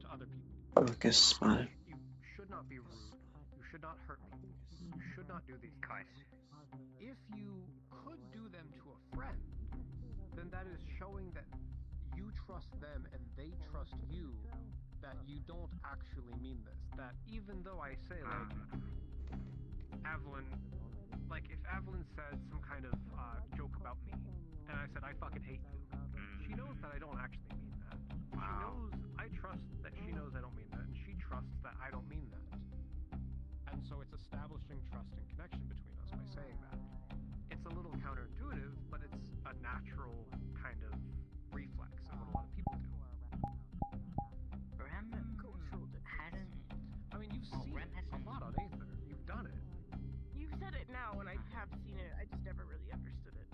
to other people. Focus spot. You should not be rude. You should not hurt people. You should not do these things. If you could do them to a friend, then that is showing that you trust them and they trust you, that you don't actually mean this. That even though I say, like, Evelyn, like, if Evelyn said some kind of joke about me, and I said, I fucking hate you, she knows that I don't actually mean that. She knows, I trust that she knows I don't mean that, and she trusts that I don't mean that. And so it's establishing trust and connection between us by saying that. It's a little counterintuitive, but it's a natural kind of reflex of what a lot of people do. Rem hasn't... I mean, you've seen it a lot on Aether. You've done it. You've said it now, and I have seen it. I just never really understood it.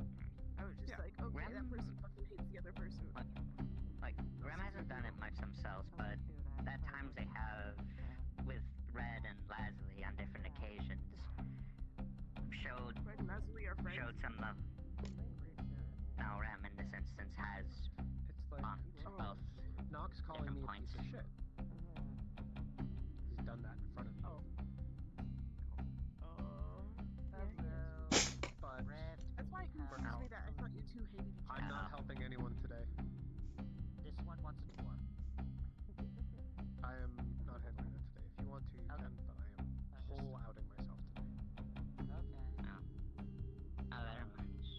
I was just like, okay, that person fucking hates the other person. Like, Rem hasn't done it much themselves, but at times they have, with Red and Lazuli on different occasions, showed some love. Now Rem, in this instance, has both Nox calling me a points. piece of shit. He's done that in front of you. But that's why it confused me that I thought you two hated each other. I'm not helping anyone today. This one wants a dwarf. I am not handling that today. If you want to, you can, but I am whole outing myself today. Okay. Oh, that reminds.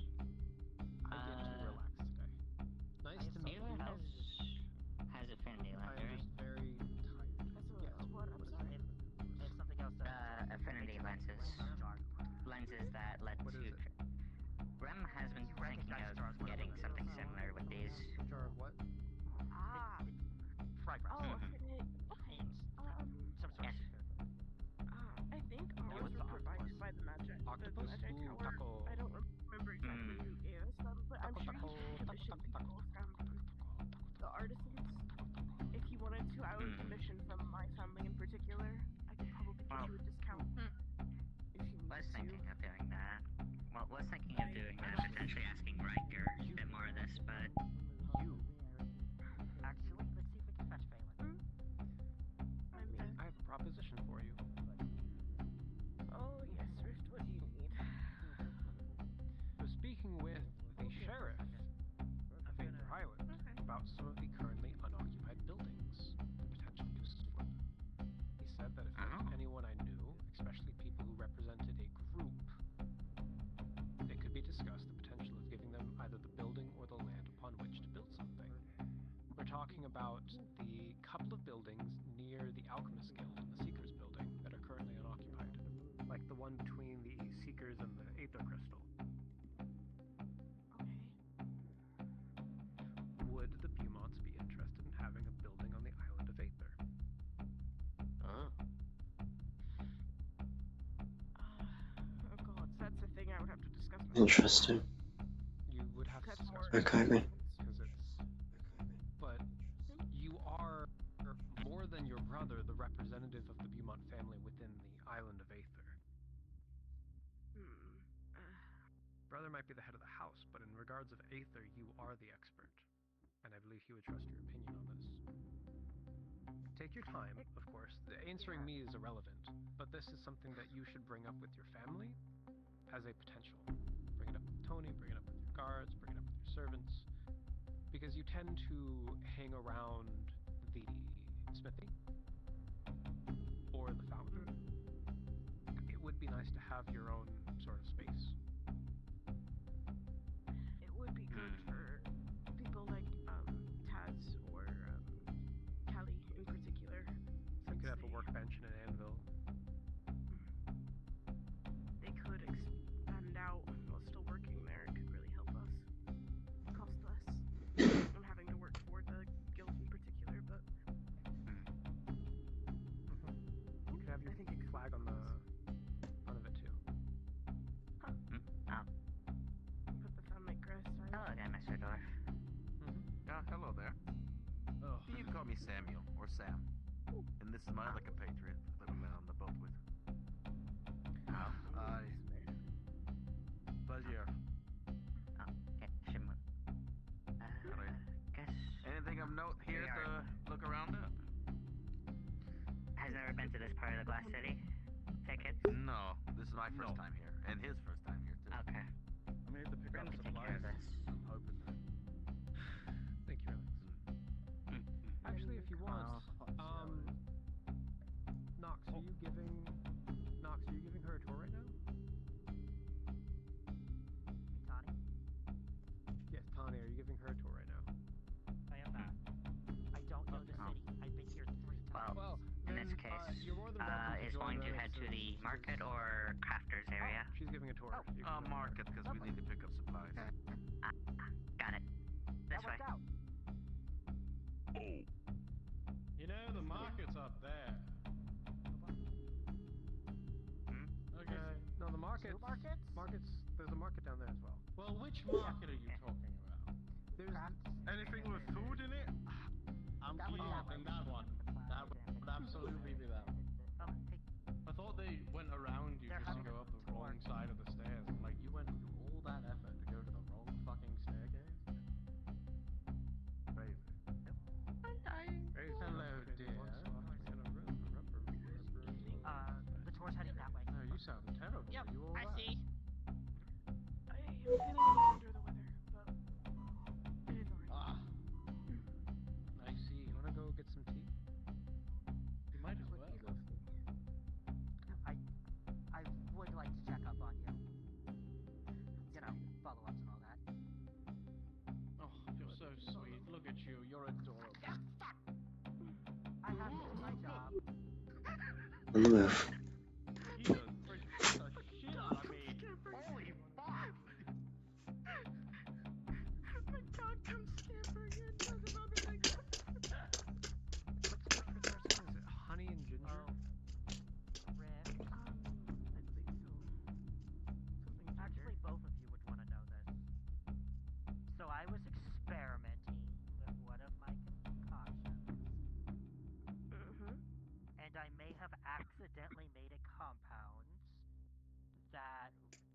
about some of the currently unoccupied buildings and potential uses for them. He said that if there was anyone I knew, especially people who represented a group, it could be discussed the potential of giving them either the building or the land upon which to build something. We're talking about the couple of buildings near the Alchemist Guild and the Seekers building that are currently unoccupied, like the one between the Seekers and the Aether Crystal. Would the Beaumonts be interested in having a building on the island of Aether? Oh. Oh god, that's a thing I would have to discuss. Interesting. You would have to discuss Archiving. because but you are more than your brother, the representative of the Beaumont family within the island of Aether. Brother might be the head of the house, but in regards of Aether, you are the expert, and I believe he would trust your opinion on this. Take your time, of course. Answering me is irrelevant, but this is something that you should bring up with your family as a potential. Bring it up with Tony, bring it up with your guards, bring it up with your servants, because you tend to hang around the smithy or the fountain. It would be nice to have your own sort of space. It would be good for people like Taz or Callie in particular. You could have a workbench and an anvil. They could expand out while still working there. It could really help us. Cost less. I'm having to work for the guild in particular, but You could have your flag on the front of it too. put the family crest. Hello again, Mr. Dwarf. Hello there. Oh, you can call me Samuel, or Sam. And this is my other compatriot that I'm on the boat with. Pleasure. Anything of note here to look around at? Has never been to this part of the Glass City? Tickets? No, this is my first time here, and his first time here too. Okay. I'm here to pick We're up gonna take care supplies. of this. I'm hoping that. Thank you, Alex. Actually, if you want, Nox, are you giving her a tour right now? Tani? Yes, Tani, are you giving her a tour right now? I am not. I don't know the city. I've been here 3 times. Well, In this case, is going to head to the market or crafters area. She's giving a tour. Market, because we need to pick up supplies. Got it. This way. You know, the market's up there. Okay. No, the market. Two markets? There's a market down there as well. Well, which market are you talking about? There's anything with food in it? I'm keen on that one. That would absolutely be that one. I thought they went around you just to go up the wrong side of the stairs. I'm like, you went through all that effort to go to the wrong fucking staircase? Crazy. Hello, dear. The tour's heading that way. No, you sound terrible. Yep, Are you all I right? see. I am feeling a little under the weather, but it is alright. I see. You wanna go get some tea? You might as well. I would like to check up on you. You know, follow-ups and all that. Oh, you're so sweet. Look at you. You're adorable. I have to do my job. On the move. He does pretty the shit out of me. Holy fuck! My dog comes scampering in, does it not be like that? What's your first name? Is it Honey and Ginger? Rick. I believe so. Something Actually, both of you would want to know this. So I was experimenting with one of my concoctions. And I may have accidentally made a compound that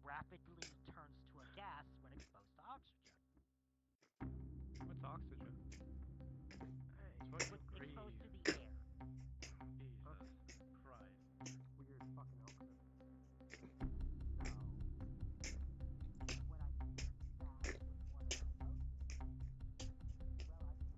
rapidly turns to a gas when exposed to oxygen. What's oxygen? When exposed to the air. Jesus Christ. Weird fucking alchemist. So, when I mixed that with one of my potions, well, I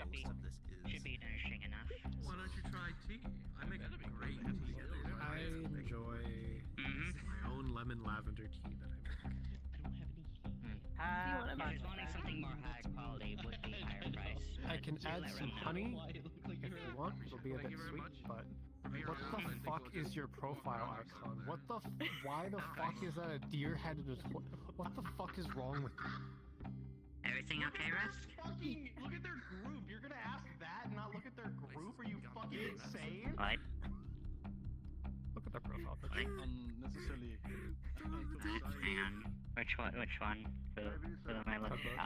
Should be nourishing enough. Why don't you try tea? I make a great tea. I enjoy my own lemon lavender tea that I make. If there's wanting something more high quality, would be higher price. I can add some honey if you want. It'll be a bit sweet, but what the fuck is your profile icon? Why the fuck is that a deer headed as what the fuck is wrong with you? Everything okay, Rust? Fucking look at their group. You're gonna ask that and not look at their group? Are you fucking insane? What? Look at their profile picture. Unnecessarily. Hang on. Which one? Who am I looking? Oh,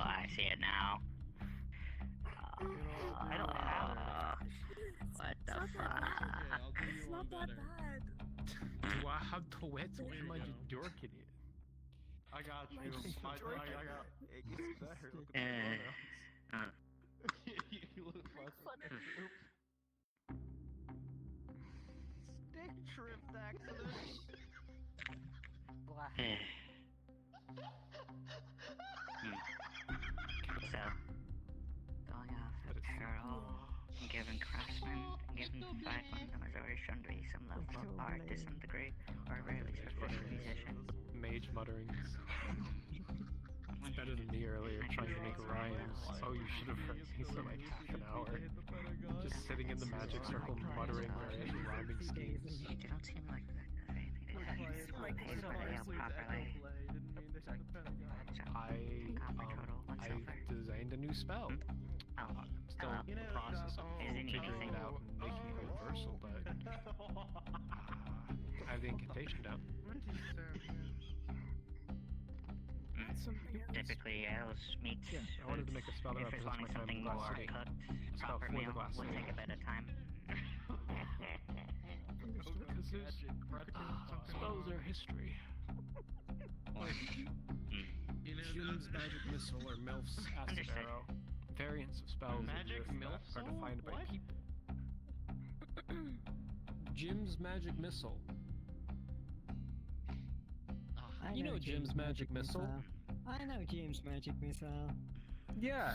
I see it now. What the fuck? It's not that bad. Do I have Tourette's or am I just dorking it? I got you. It gets better. Look at the photos. You look fucking stick tripped accident. So, going off apparel, given craftsmen, given 5 fundamentals already shown to be some level of art to some degree, or rarely proficient musicians. Mage mutterings. It's better than me earlier trying to make rhymes. Oh, you should have heard me for like half an hour. Just sitting in the magic circle muttering various rhyming schemes. They don't seem like paid for the ale properly. I designed a new spell. I'm still in the process of figuring it out and making it universal, but I have the incantation down. Typically, ales, meats, I wanted to make a spell that if it's represents wanting my time something in the more Glass City. cooked, Spell proper for the meal Glass will City. take a bit of time. Spells are history. Jim's magic missile or Milf's acid arrow. Variants of spells Magic are defined by people. Jim's magic missile. You know Jim's magic missile? I know Jim's magic missile. Yeah,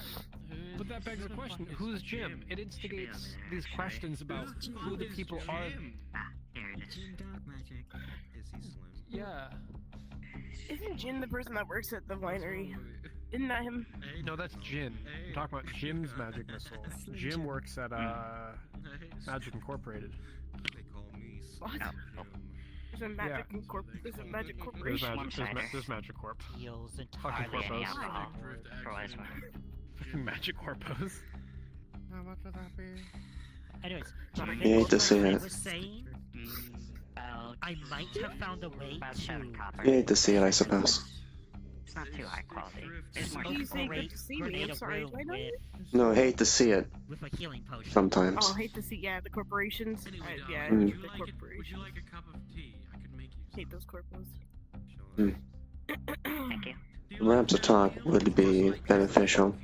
but that begs the question, who's Jim? It instigates these questions about who the people are. Here it is. Jim Dark Magic. Is he slim? Yeah. Isn't Jin the person that works at the winery? Isn't that him? No, that's Jin. I'm talking about Jim's magic missile. Jim works at Magic Incorporated. They call me What? Jim. There's a magic there's a magic corporation. There's Magic Corp. Feels Fucking entirely any corpos. alcohol. For what it's worth. Fucking Magic Corpos. How much would that be? Anyways, You hate to see I it. was saying, I might have found a way About to 7 copper. You hate to see it, I suppose. It's not too high quality. It's more You say good great to see me. grenade I'm of sorry. room Do I know you? No, I hate to see it. with a healing potion. Sometimes. Oh, I hate to see. Yeah, the corporations. Yeah, Mm. the Would you corporations. like a cup of tea? I could make you. Hate those corpos. Mm. Thank you. Perhaps a talk would be beneficial,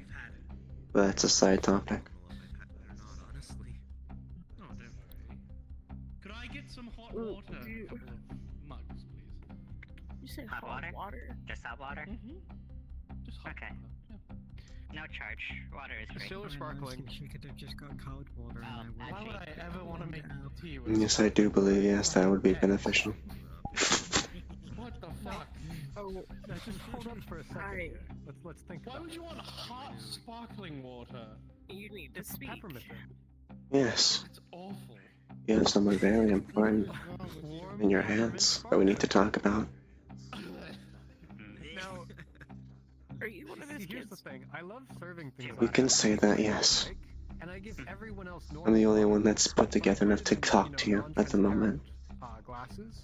but that's a side topic. Honestly. Oh, don't worry. Could I get some hot Ooh, water? do you- A couple of mugs, please. You said Hot water? Just hot water? Just hot Okay. No charge. Water is free. Still sparkling. She could have just got cold water and I Why would I ever want to make tea with Yes, I do believe, yes, that would be beneficial. What the fuck? Oh, Just hold on for a second Hi. here. Let's think Why about would it. you want hot sparkling water? you need to Put some speak. peppermint in. Yes, It's awful. you have someone very important in your hands that we need to talk about. Now, Are you one of his here's the kids? thing. I love serving things. We that can I say that, yes. like, and I give everyone else I'm the only normal one that's put together enough to talk to you at the moment. glasses.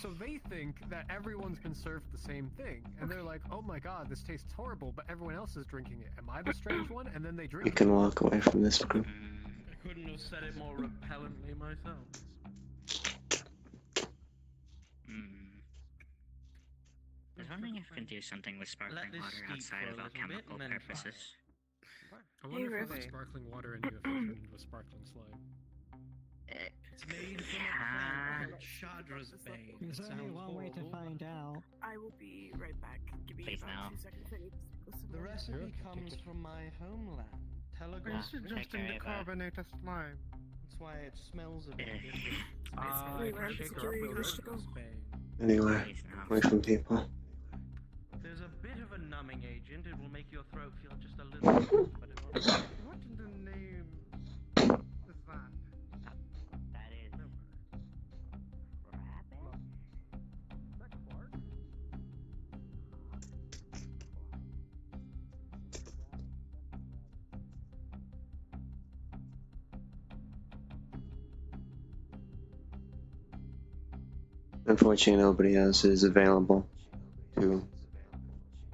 So they think that everyone's been served the same thing, and they're like, "Oh my god, this tastes horrible," but everyone else is drinking it. Am I the strange one? And then they drink You it. can walk away from this group. I couldn't have said it more repellently myself. I was wondering if we can do something with sparkling water outside of alchemical purposes. I wonder if Riff. sparkling water in you if it turned into a sparkling slime. It's made from a plant called Chadra's Bane. There's only one way to find out. I will be right back. Give me Please about no. 2 seconds. I need to speak with The someone. recipe comes from my homeland, Telegram. You're suggesting to carbonate a slime. That's why it smells a bit different. Really random security rush to go. Anyway, away from people. There's a bit of a numbing agent. It will make your throat feel just a little bit, but it won't. What in the name is that? That is rabbit. Unfortunately, nobody else is available to,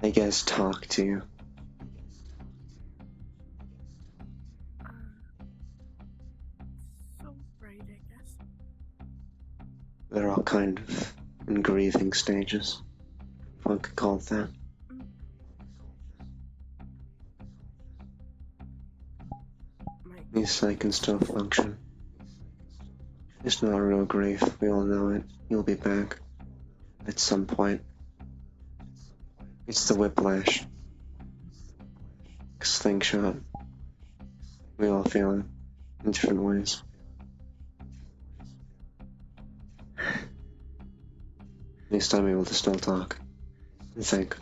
I guess, talk to you. So right, I guess. They're all kind of in grieving stages, if one could call it that. At least I can still function. It's not real grief, we all know it. You'll be back. At some point. It's the whiplash. Slingshot. We all feel it. In different ways. At least I'm able to still talk. And think.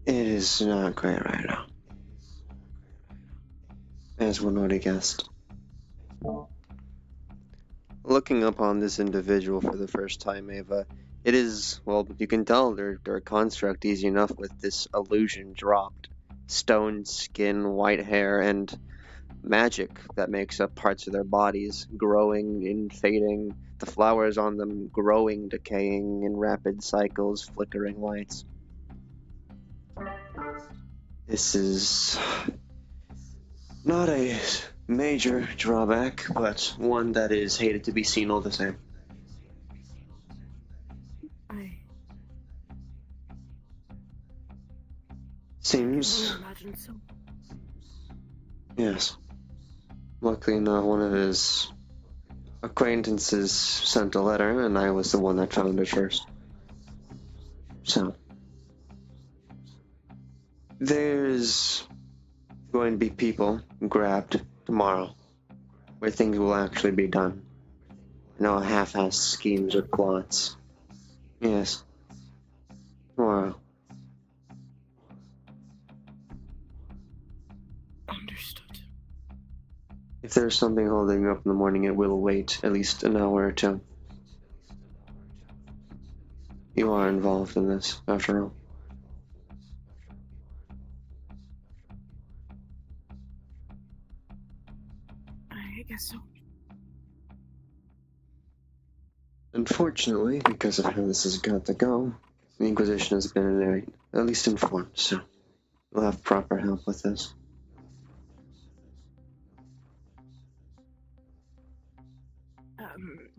It is not great right now. As one would have guessed. Looking upon this individual for the first time, Ava, it is, well, you can tell they're a construct easy enough with this illusion dropped. Stone skin, white hair, and magic that makes up parts of their bodies, growing and fading, the flowers on them growing, decaying in rapid cycles, flickering lights. This is not a major drawback, but one that is hated to be seen all the same. Seems. Imagine so. Yes. Luckily enough, one of his acquaintances sent a letter, and I was the one that found it first. So. There's going to be people grabbed tomorrow where things will actually be done. No half-assed schemes or plots. Yes. Tomorrow. Understood. If there's something holding you up in the morning, it will wait at least an hour or two. You are involved in this, after all. I guess so. Unfortunately, because of how this has got to go, the Inquisition has been at least informed, so we'll have proper help with this.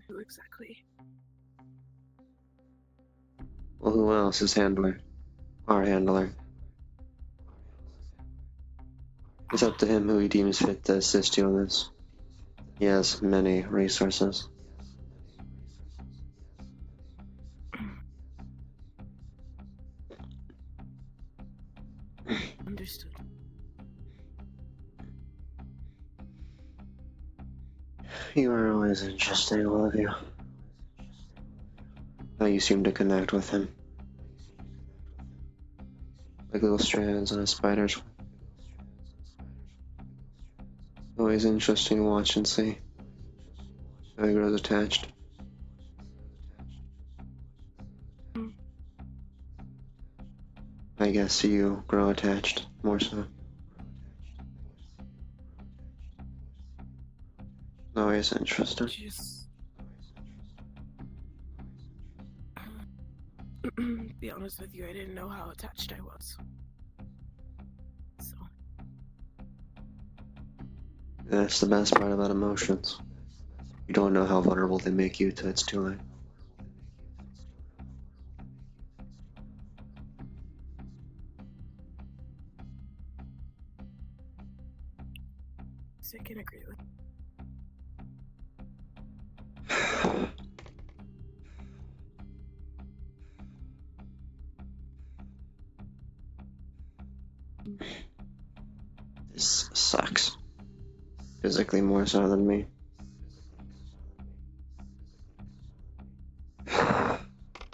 Who exactly? Well, who else is handler? Our handler. It's up to him who he deems fit to assist you in this. He has many resources. Understood. You are always interesting, all of you. How you seem to connect with him. Like little strands on a spider's web. Always interesting to watch and see how he grows attached. I guess you grow attached more so. Always interesting. Be honest with you, I didn't know how attached I was. So. That's the best part about emotions. You don't know how vulnerable they make you till it's too late. I can agree with. This sucks. Physically more so than me.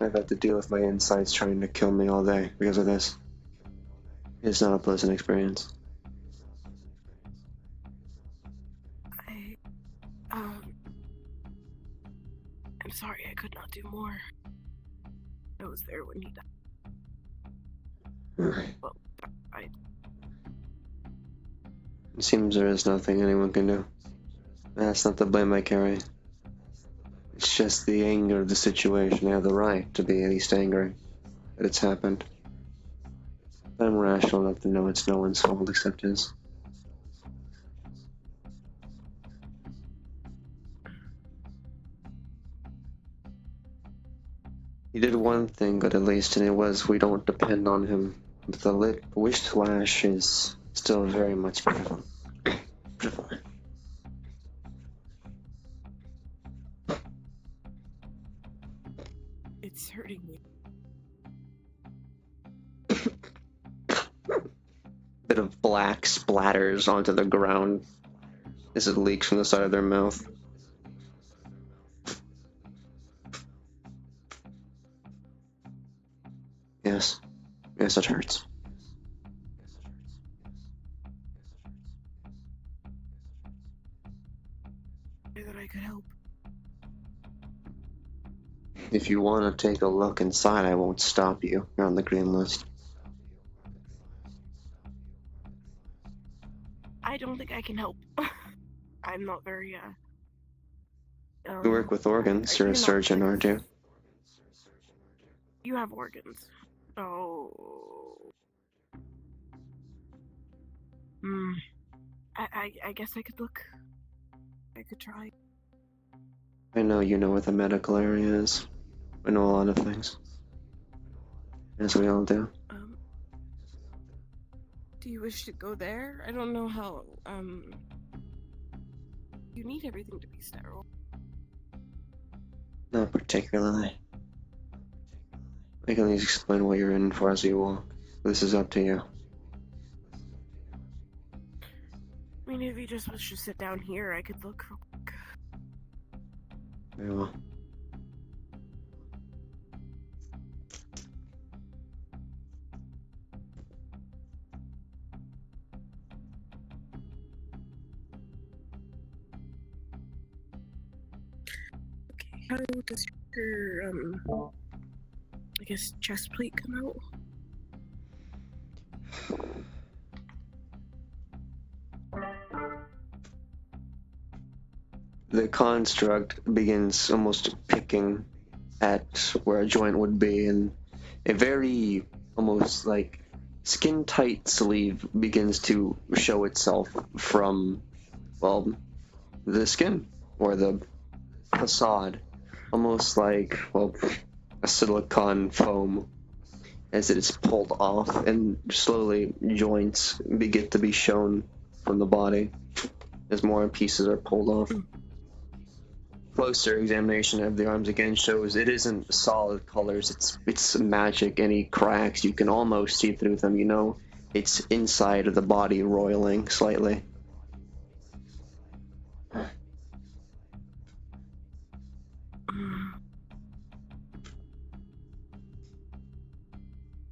I've had to deal with my insides trying to kill me all day because of this. It's not a pleasant experience. I'm sorry I could not do more. I was there when he died. Well, It seems there is nothing anyone can do. That's not the blame I carry. It's just the anger of the situation. I have the right to be at least angry that it's happened. But I'm rational enough to know it's no one's fault except his. He did one thing good at least, and it was we don't depend on him. But the wish flash is still very much prevalent. It's hurting me. Bit of black splatters onto the ground as it leaks from the side of their mouth. Yes. Yes, it hurts. That I could help. If you want to take a look inside, I won't stop you. You're on the green list. I don't think I can help. I'm not very, You work with organs. You're a surgeon, aren't you? You have organs. Oh. I guess I could look. I could try. I know you know what the medical area is. I know a lot of things. As we all do. Do you wish to go there? I don't know how, you need everything to be sterile. Not particularly. I can at least explain what you're in for as you walk. This is up to you. I mean, if you just wish to sit down here, I could look real quick. Very well. Okay, how does your, I guess chest plate come out? The construct begins almost picking at where a joint would be, and a very almost like skin tight sleeve begins to show itself from, well, the skin or the facade, almost like, well, a silicone foam as it is pulled off, and slowly joints begin to be shown from the body as more pieces are pulled off. Closer examination of the arms again shows it isn't solid colors, it's magic. Any cracks, you can almost see through them, you know, it's inside of the body roiling slightly.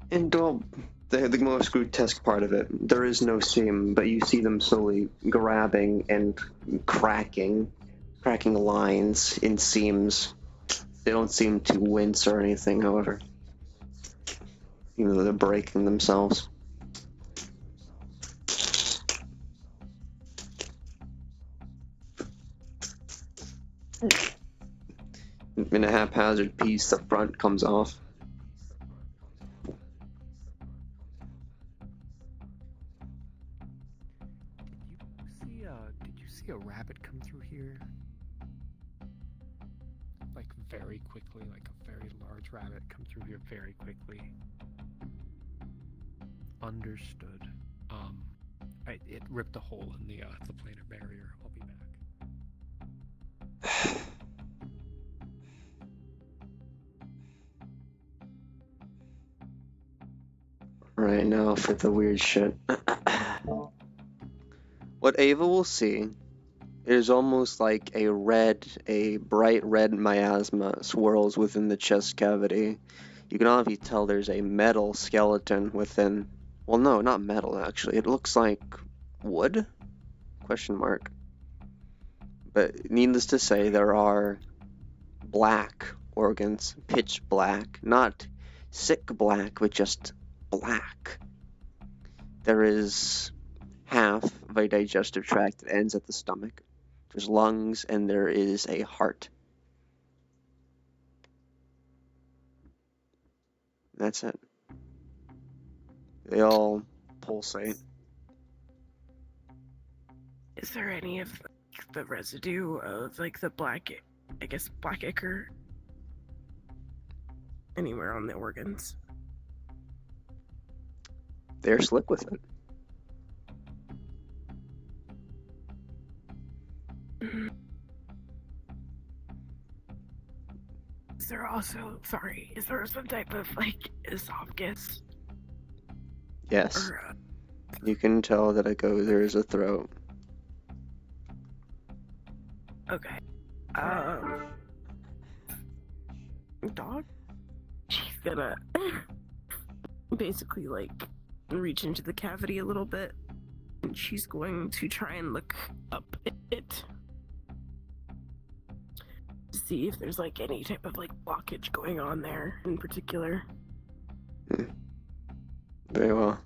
And the most grotesque part of it, there is no seam, but you see them slowly grabbing and cracking lines in seams. They don't seem to wince or anything, however. Even though they're breaking themselves. In a haphazard piece, the front comes off. Did you see a rabbit come through here? very quickly, like a very large rabbit come through here very quickly. Understood. It ripped a hole in the planar barrier. I'll be back. Right now for the weird shit. What Ava will see is almost like a bright red miasma swirls within the chest cavity. You can obviously tell there's a metal skeleton within. Well, no, not metal actually. It looks like wood? Question mark. But needless to say, there are black organs, pitch black, not sick black, but just black. There is half of a digestive tract that ends at the stomach. There's lungs, and there is a heart. That's it. They all pulsate. Is there any of the residue of like the black ichor anywhere on the organs? They're slick with it. Is there some type of like esophagus? Yes. Or, You can tell that there is a throat. okay. Dog? She's gonna basically like reach into the cavity a little bit, and she's going to try and look up it to see if there's like any type of like blockage going on there in particular. Very well.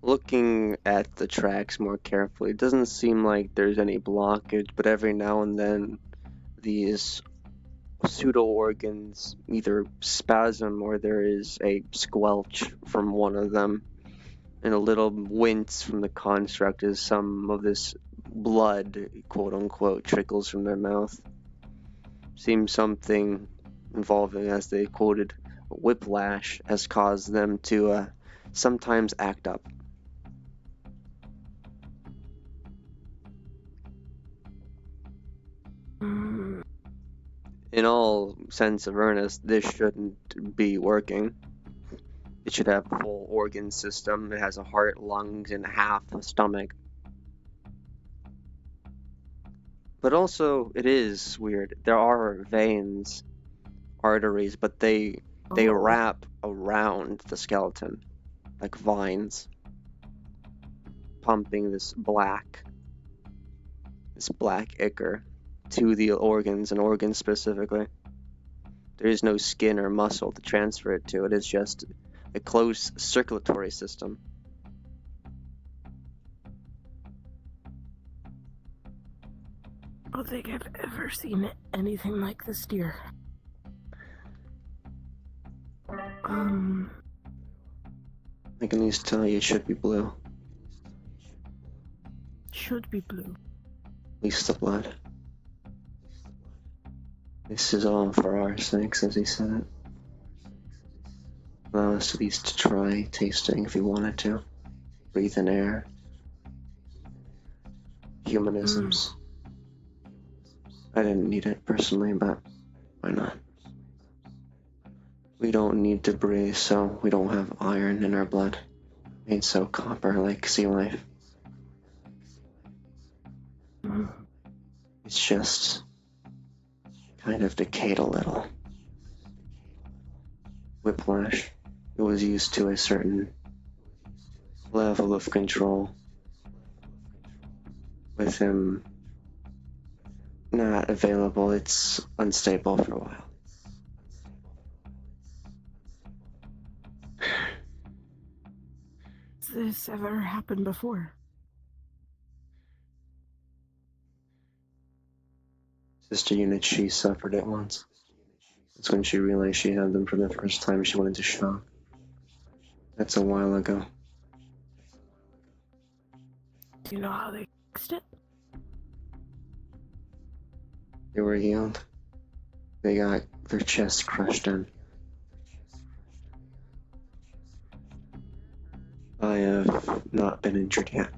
Looking at the tracks more carefully, it doesn't seem like there's any blockage, but every now and then these pseudo organs either spasm or there is a squelch from one of them, and a little wince from the construct as some of this blood, quote unquote, trickles from their mouth. Seems something involving, as they quoted, whiplash has caused them to sometimes act up. In all sense of earnest, this shouldn't be working. It should have a full organ system. It has a heart, lungs, and half a stomach. But also, it is weird. There are veins, arteries, but they wrap around the skeleton, like vines, pumping this black ichor to the organs, and organs specifically. There is no skin or muscle to transfer it to. It is just a closed circulatory system. I don't think I've ever seen anything like this, dear. I can at least tell you it should be blue. Should be blue. At least the blood. This is all for our sakes, as he said it. Allow us at least to try tasting if we wanted to. Breathe in air. Humanisms. I didn't need it personally, but why not? We don't need to breathe, so we don't have iron in our blood. Made so copper like sea life. It's just kind of decayed a little. Whiplash. It was used to a certain level of control. With him not available, it's unstable for a while. Has this ever happened before? Sister Unit, she suffered it once. That's when she realized she had them for the first time. She went into shock. That's a while ago. Do you know how they fixed it? They were healed. They got their chest crushed in. I have not been injured yet.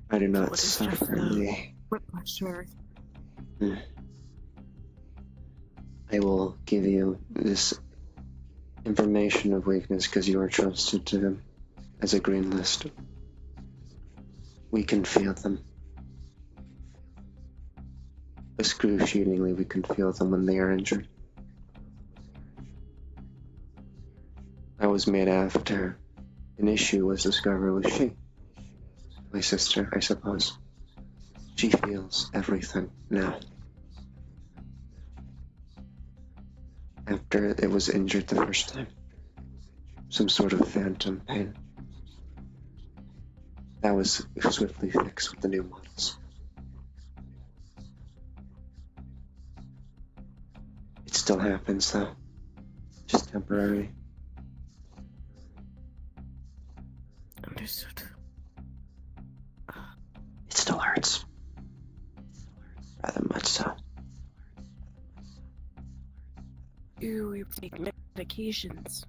I do not suffer the... whiplash to everything. I will give you this information of weakness because you are trusted to them as a green list. We can feel them. Excruciatingly, we can feel them when they are injured. I was made after an issue was discovered with she. My sister, I suppose. She feels everything now. After it was injured the first time. Some sort of phantom pain. That was swiftly fixed with the new models. It still happens though. Just temporary. Understood. It still hurts. Rather much so. Do we take medications?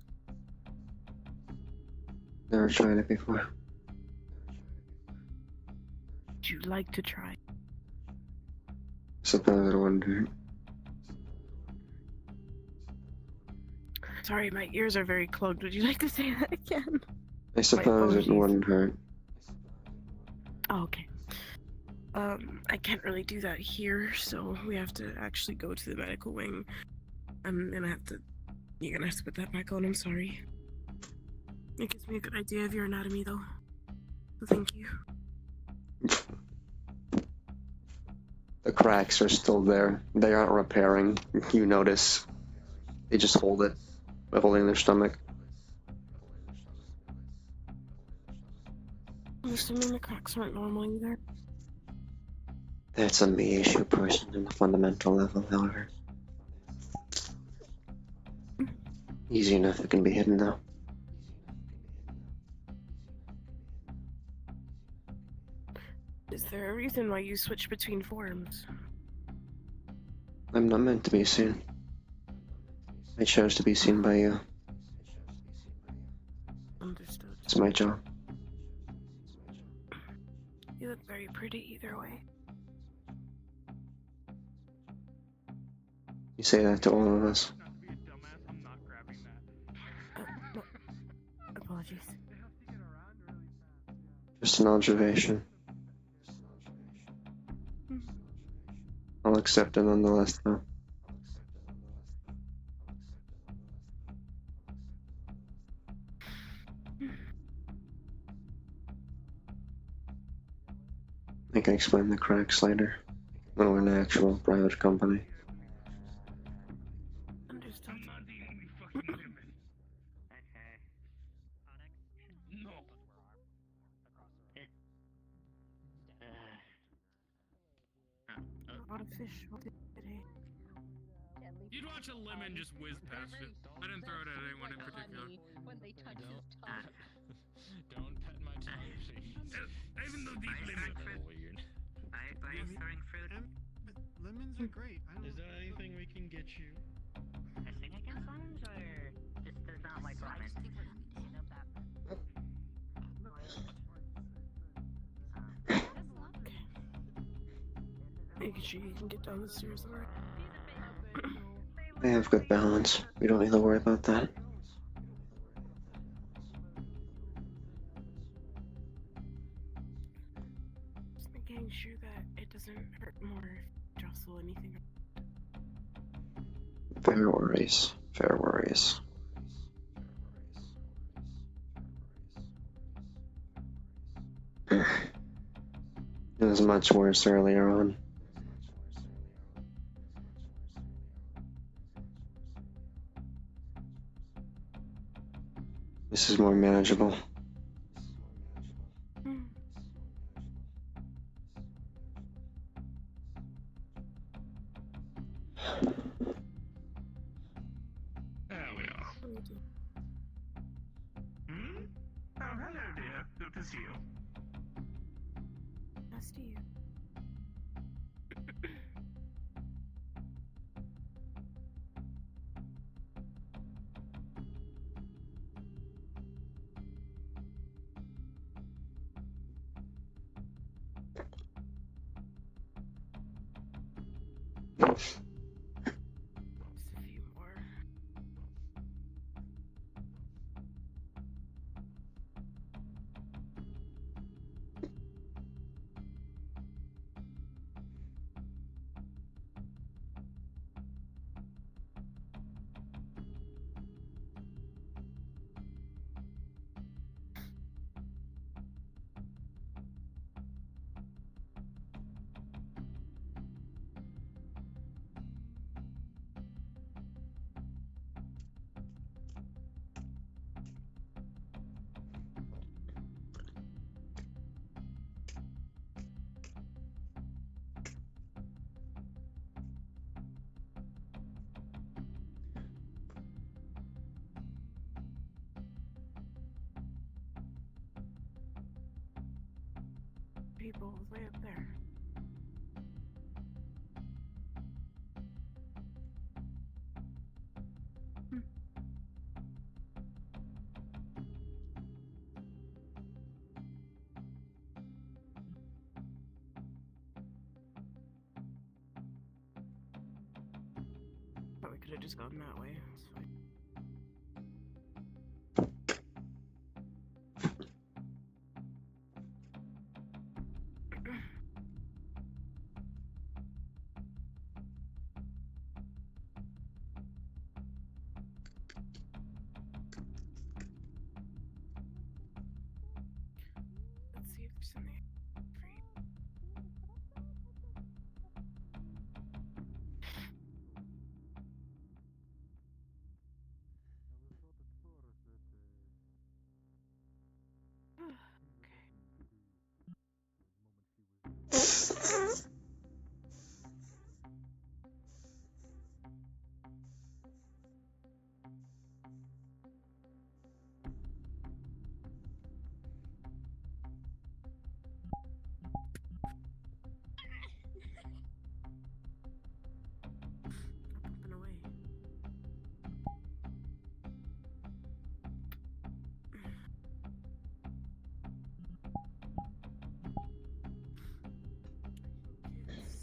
Never tried it before. Would you like to try? Suppose it wouldn't hurt. Sorry, my ears are very clogged. Would you like to say that again? I suppose it wouldn't hurt. Oh, okay. I can't really do that here, so we have to actually go to the medical wing. You're gonna have to put that back on, I'm sorry. It gives me a good idea of your anatomy, though. So thank you. The cracks are still there. They aren't repairing. You notice. They just hold it by holding their stomach. I'm assuming the cracks aren't normal either. That's a me issue person on the fundamental level, however. Easy enough it can be hidden though. Is there a reason why you switch between forms? I'm not meant to be seen. I chose to be seen by you. Understood. It's my job. You look very pretty either way. You say that to all of us. No. Apologies. Just an observation. I'll accept it nonetheless, though. I can explain the cracks later, when we're an actual private company. Understood. A lot of fish today. You'd watch a lemon just whiz past it. I didn't throw it at anyone in particular. When they touch his tongue. Don't pet my tongue, Even though deep lemon. Weird. By throwing fruit. Lemons are great. Is there anything we can get you? Testing against lemons, or just does not like lemons? Making sure you can get down the stairs alright. I have good balance. We don't need to worry about that. Just making sure that it doesn't hurt more if you jostle anything. Fair worries. Fair worries. It was much worse earlier on. This is more manageable. There we are. Hmm? Oh, hello, dear. Good to see you. Nice to you. Just a few more. People way up there. But we could have just gone that way. It's fine. Let's see if there's something free. Up and away. This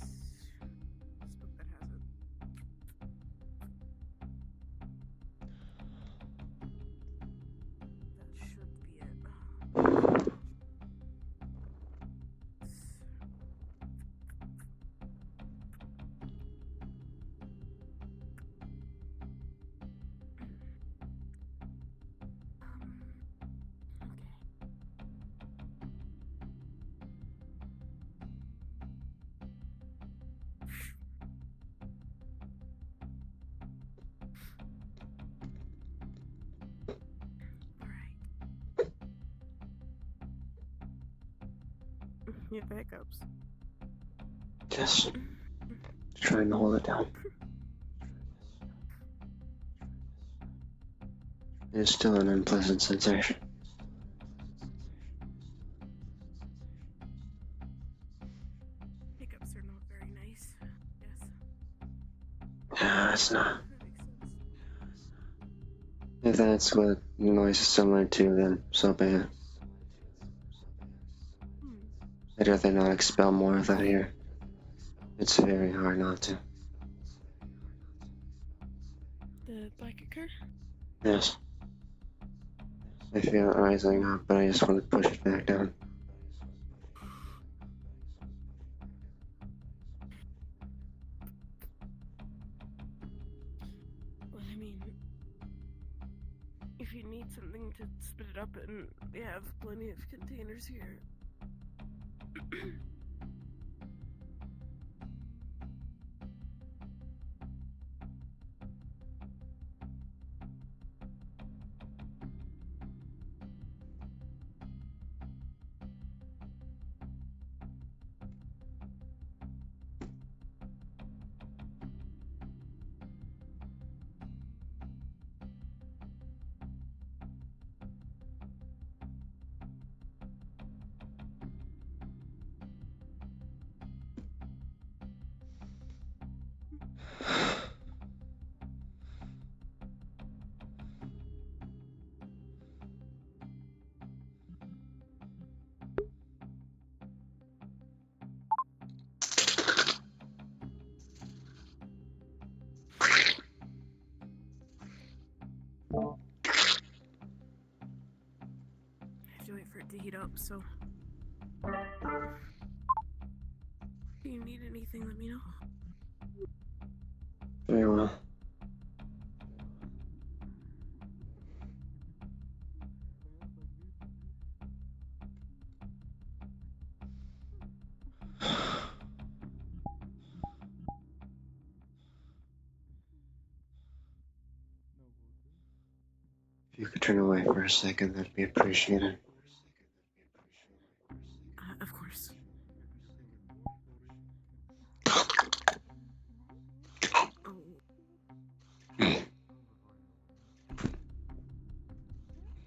book that has it. That should be it. You have hiccups. Just trying to hold it down. It's still an unpleasant sensation. Hiccups are not very nice. Yes. Yeah, it's not. If that's what the noise is similar to, then so be it. I'd rather not expel more of that here. It's very hard not to. The blanket card? Yes. I feel it rising up, but I just want to push it back down. Well, I mean, if you need something to spit it up in, we have plenty of containers here. for it to heat up, so. If you need anything, let me know. Very well. If you could turn away for a second, that'd be appreciated. Of course.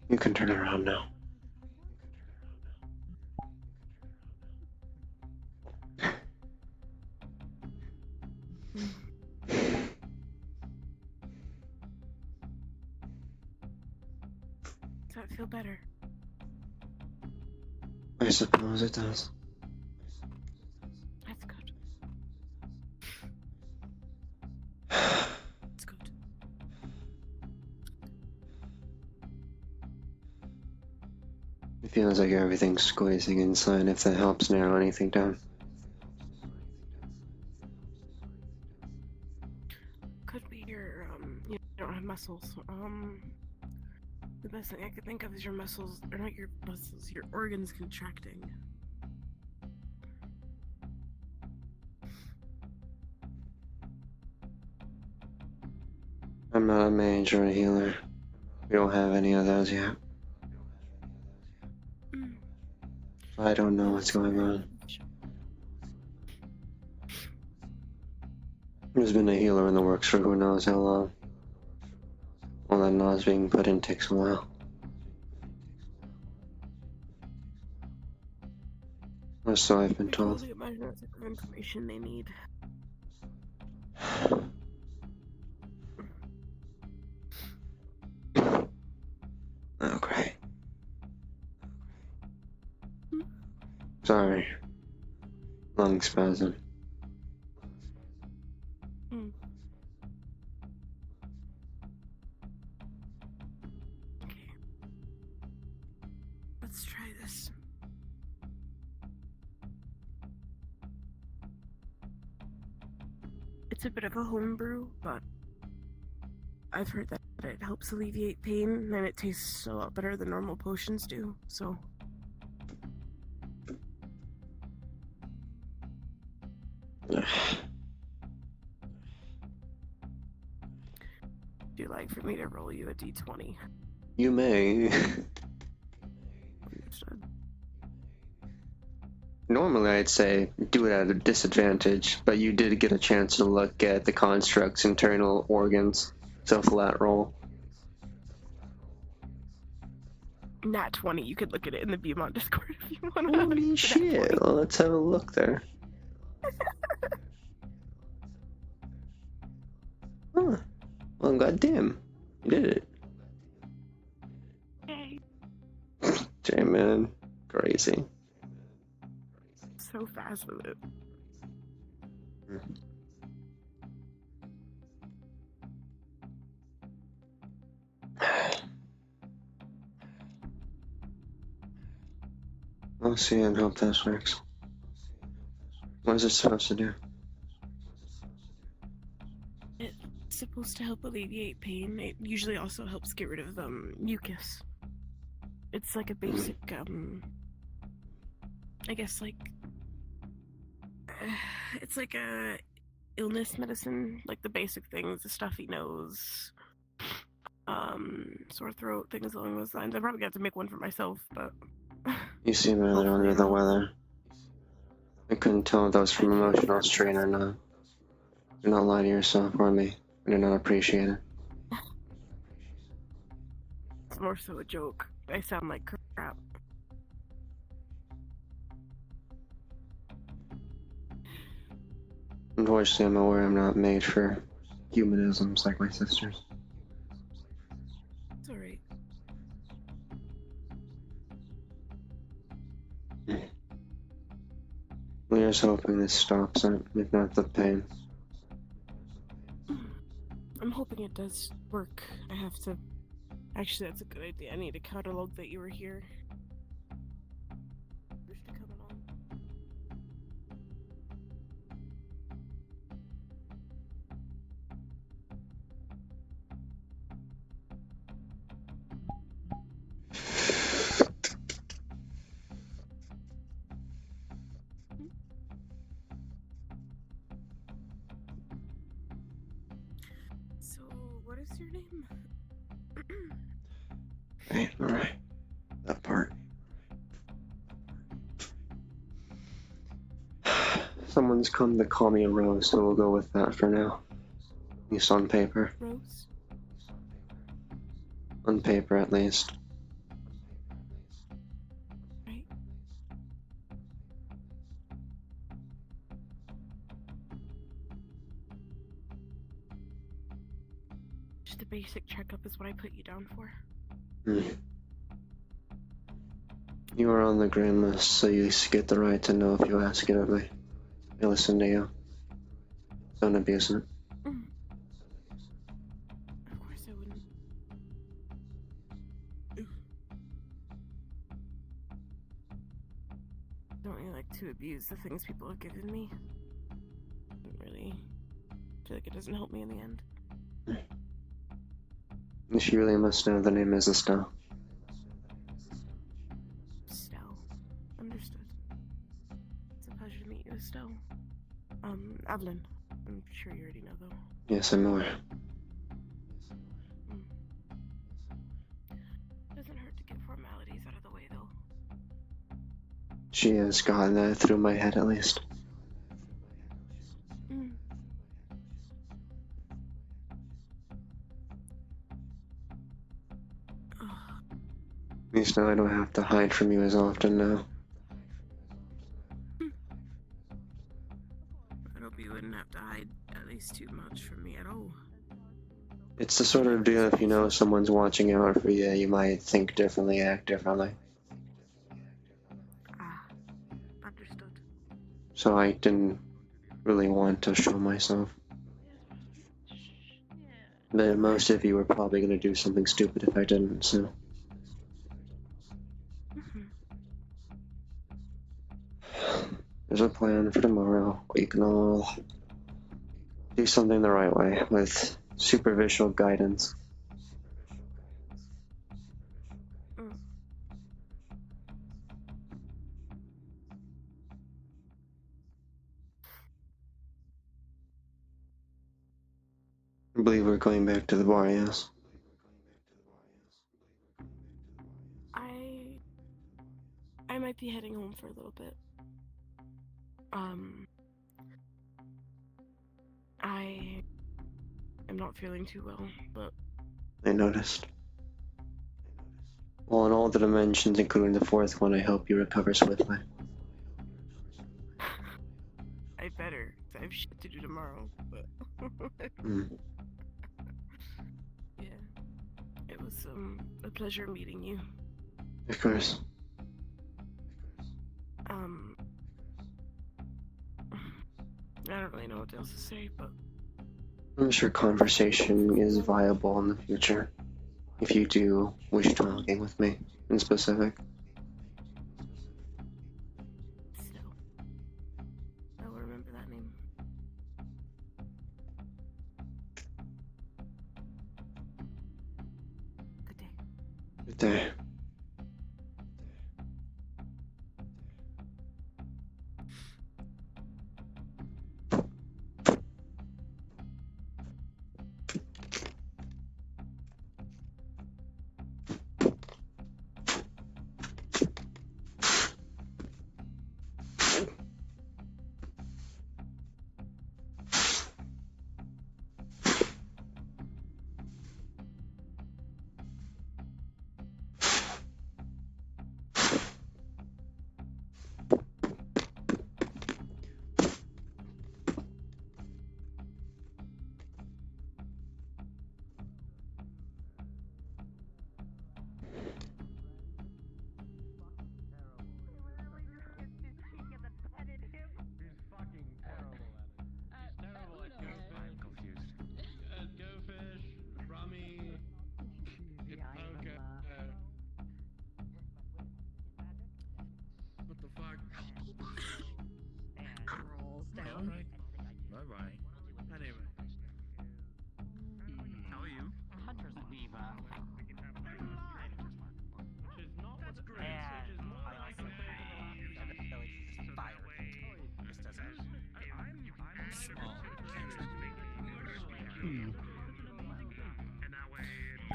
You can turn around now. Does that feel better? I suppose it does. That's good. It's good. It feels like everything's squeezing inside, if that helps narrow anything down. Could be your, you don't have muscles. The best thing I could think of is your muscles, or not your muscles, your organs contracting. I'm not a mage or a healer. We don't have any of those yet. I don't know what's going on. There's been a healer in the works for who knows how long. All that knowledge being put in takes a while. Or so I've been I can told. only imagine what type of information they need. Oh, great. Sorry. Lung spasm. Okay. Let's try this. It's a bit of a homebrew, but I've heard that it helps alleviate pain, and it tastes a lot better than normal potions do, so. Do you like for me to roll you a d20? You may. Understood. Normally I'd say do it at a disadvantage, but you did get a chance to look at the construct's internal organs. So flat roll. Nat 20, you could look at it in the Beaumont Discord if you want. Holy shit, well, let's have a look there. Huh. Well, goddamn. You did it. Yay. J-Man. Crazy. So fast with it. I'll see and hope this works. What is it supposed to do? It's supposed to help alleviate pain. It usually also helps get rid of mucus. It's like a basic I guess like it's like a illness medicine, like the basic things, the stuffy nose, sore throat, things along those lines. I probably got to make one for myself, but You seem rather under the weather. I couldn't tell if that was from emotional strain or not. Do not lie to yourself or me. I do not appreciate it. it's more so a joke. I sound like crap. Unfortunately, I'm aware I'm not made for humanisms like my sisters. It's alright. We're just hoping this stops it, if not the pain. I'm hoping it does work. I have to. Actually, that's a good idea. I need to catalog that you were here. What is your name? Alright. That part. Someone's come to call me a Rose, so we'll go with that for now. At least on paper. Rose? On paper, at least. Right. Just a basic checkup is what I put you down for. You are on the grand list, so you get the right to know if you ask it of me. I listen to you. Don't abuse it. Of course I wouldn't. Don't really like to abuse the things people have given me. Don't really feel like it doesn't help me in the end. She really must know the name is Estelle. Estelle. Understood. It's a pleasure to meet you, Estelle. Evelyn. I'm sure you already know, though. Yes, I'm aware. Doesn't hurt to get formalities out of the way, though. She has gotten that through my head, at least. At least now I don't have to hide from you as often now. I hope you wouldn't have to hide at least too much from me at all. It's the sort of deal if you know someone's watching out for you, you might think differently, act differently. Understood. So I didn't really want to show myself. But most of you were probably going to do something stupid if I didn't, so... There's a plan for tomorrow. We can all do something the right way, with superficial guidance. I believe we're going back to the bar, yes? I might be heading home for a little bit. I am not feeling too well, but... I noticed. Well, in all the dimensions, including the fourth one, I hope you recover swiftly. I better. I have shit to do tomorrow, but... Yeah. It was, a pleasure meeting you. Of course. I don't really know what else to say, but... I'm sure conversation is viable in the future. If you do wish talking with me, in specific. Still. I will remember that name. Good day. Good day.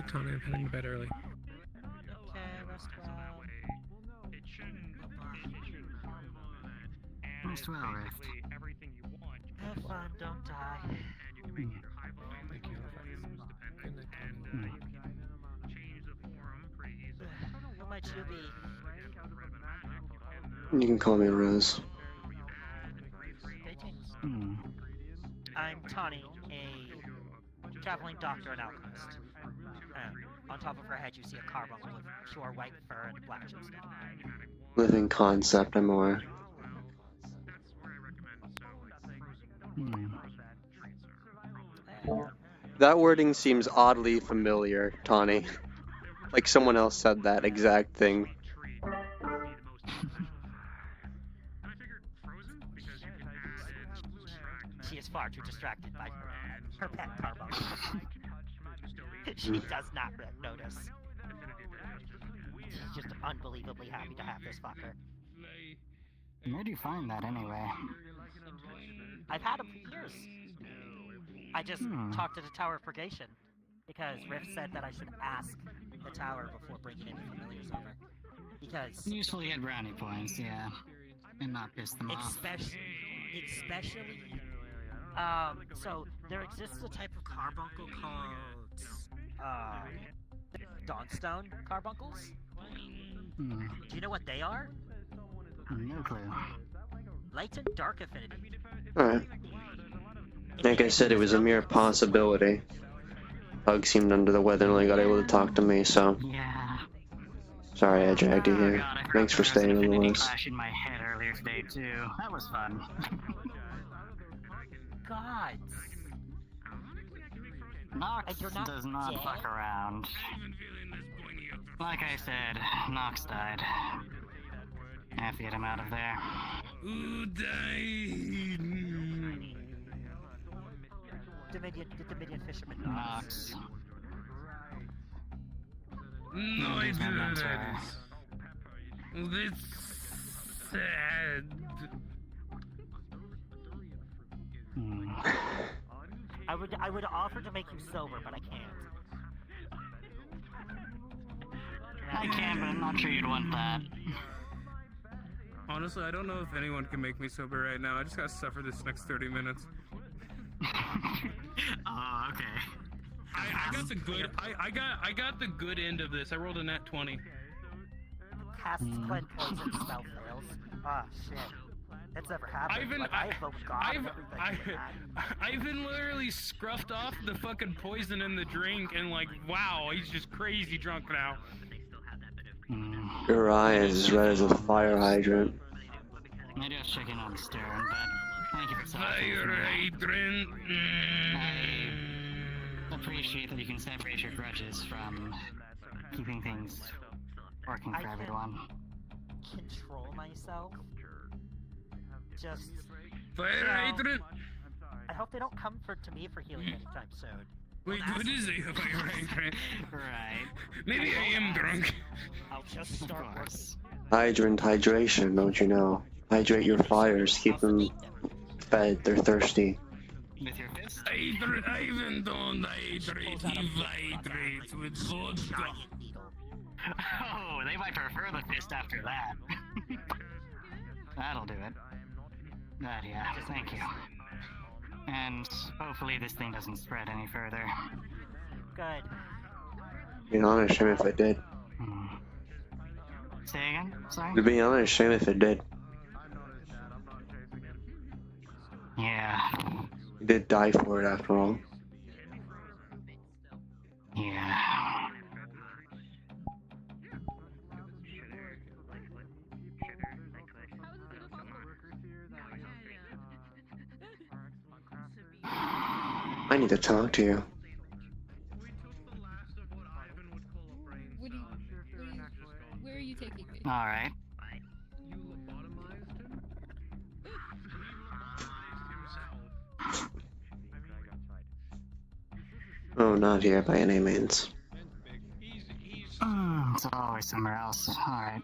Tony, I'm heading to bed early. Okay, rest well. Rest well, Rift. Have fun, don't die. Thank you. Good night. Who might you be? You can call me Rose. Greetings. I'm Tawny, a traveling doctor and alchemist. On top of her head, you see a carbuncle with pure white fur and a black gemstone. Living concept, I'm aware. That wording seems oddly familiar, Tawny. Like someone else said that exact thing. She is far too distracted by her pet carbuncle. She does not notice. She's just unbelievably happy to have this fucker. Where'd you find that anyway? I've had him for years. I just talked to the Tower of Purgation, because Rift said that I should ask the Tower before bringing any familiars over. Because... Usually get brownie points, yeah. And not piss them off. Especially... so, there exists a type of carbuncle called... Dawnstone carbuncles? Do you know what they are? No clue. Light and dark affinity. Alright. Like I said, it was a mere possibility. Pug seemed under the weather and only got able to talk to me, so... Yeah. Sorry I dragged you here. God, Thanks for staying on the list. Clash in my head earlier today, too. That was fun. God. Nox does not fuck around. Like I said, Nox died. I have to get him out of there. Who died? The Dominion fisherman Nox. No, I didn't. That's sad. I would offer to make you sober, but I can't. I can, but I'm not sure you'd want that. Honestly, I don't know if anyone can make me sober right now. I just gotta suffer this next 30 minutes. Oh, okay. I got the good. I got the good end of this. I rolled a nat 20. Cast cleanse poison spell fails. Ah, shit. That's never happened. Ivan literally scruffed off the fucking poison in the drink and like, wow, he's just crazy drunk now. Your eye is as red as a fire hydrant. I do have to check in on Stern, but thank you for talking. Fire hydrant. I appreciate that you can separate your grudges from keeping things working for everyone. Control myself. Just... Fire hydrant. I hope they don't come to me for healing anytime soon. Wait, what is a fire hydrant? Right. Maybe I am drunk. I'll just start working. Hydrant hydration, don't you know? Hydrate your fires, keep them fed, they're thirsty. With your fist? Ivan don't hydrate, he hydrates with vodka. Oh, they might prefer the fist after that. That'll do it. But yeah, thank you. And hopefully this thing doesn't spread any further. Good. To be honest, shame if it did. Say again? Sorry? To be honest, shame if it did. Yeah. You did die for it after all. Yeah. I need to talk to you. Where are you taking me? Alright. Oh, not here by any means. It's always somewhere else. Alright.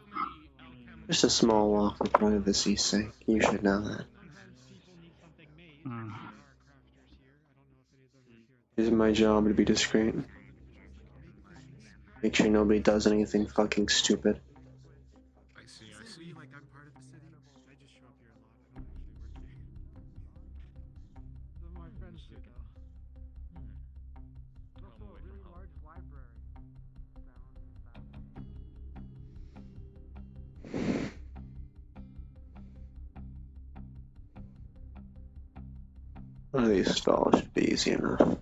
Just a small walk for privacy's sake. You should know that. It is my job to be discreet. Make sure nobody does anything fucking stupid. I see. Like I'm part of the city. I just show up here a lot. I don't actually work here. Some of my friends do though. There's also a really large library down that way. One of these stalls should be easy enough.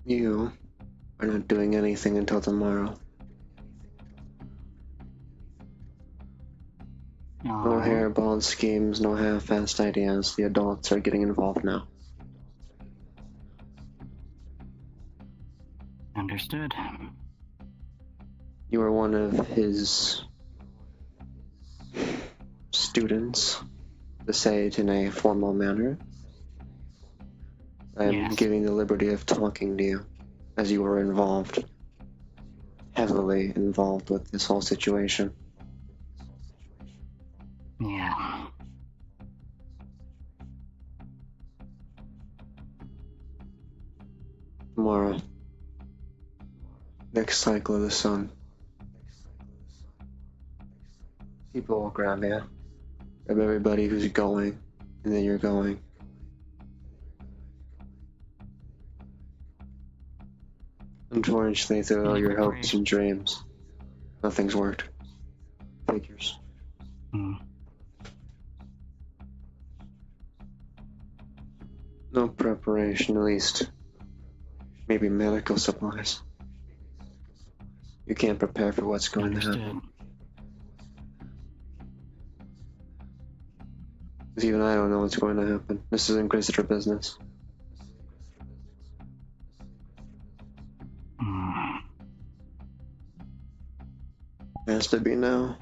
You are not doing anything until tomorrow. No hairball schemes, no half-assed ideas. The adults are getting involved now. Understood. You are one of his students, to say it in a formal manner. I am giving the liberty of talking to you, as you were involved, heavily involved with this whole situation. Yeah. Tomorrow. Next cycle of the sun. People will grab you. Grab everybody who's going, and then you're going. Unfortunately, through all your hopes and dreams, nothing's worked. Figures. No preparation, at least. Maybe medical supplies. You can't prepare for what's going to happen. Because even I don't know what's going to happen. This is Inquisitor business. Has to be now.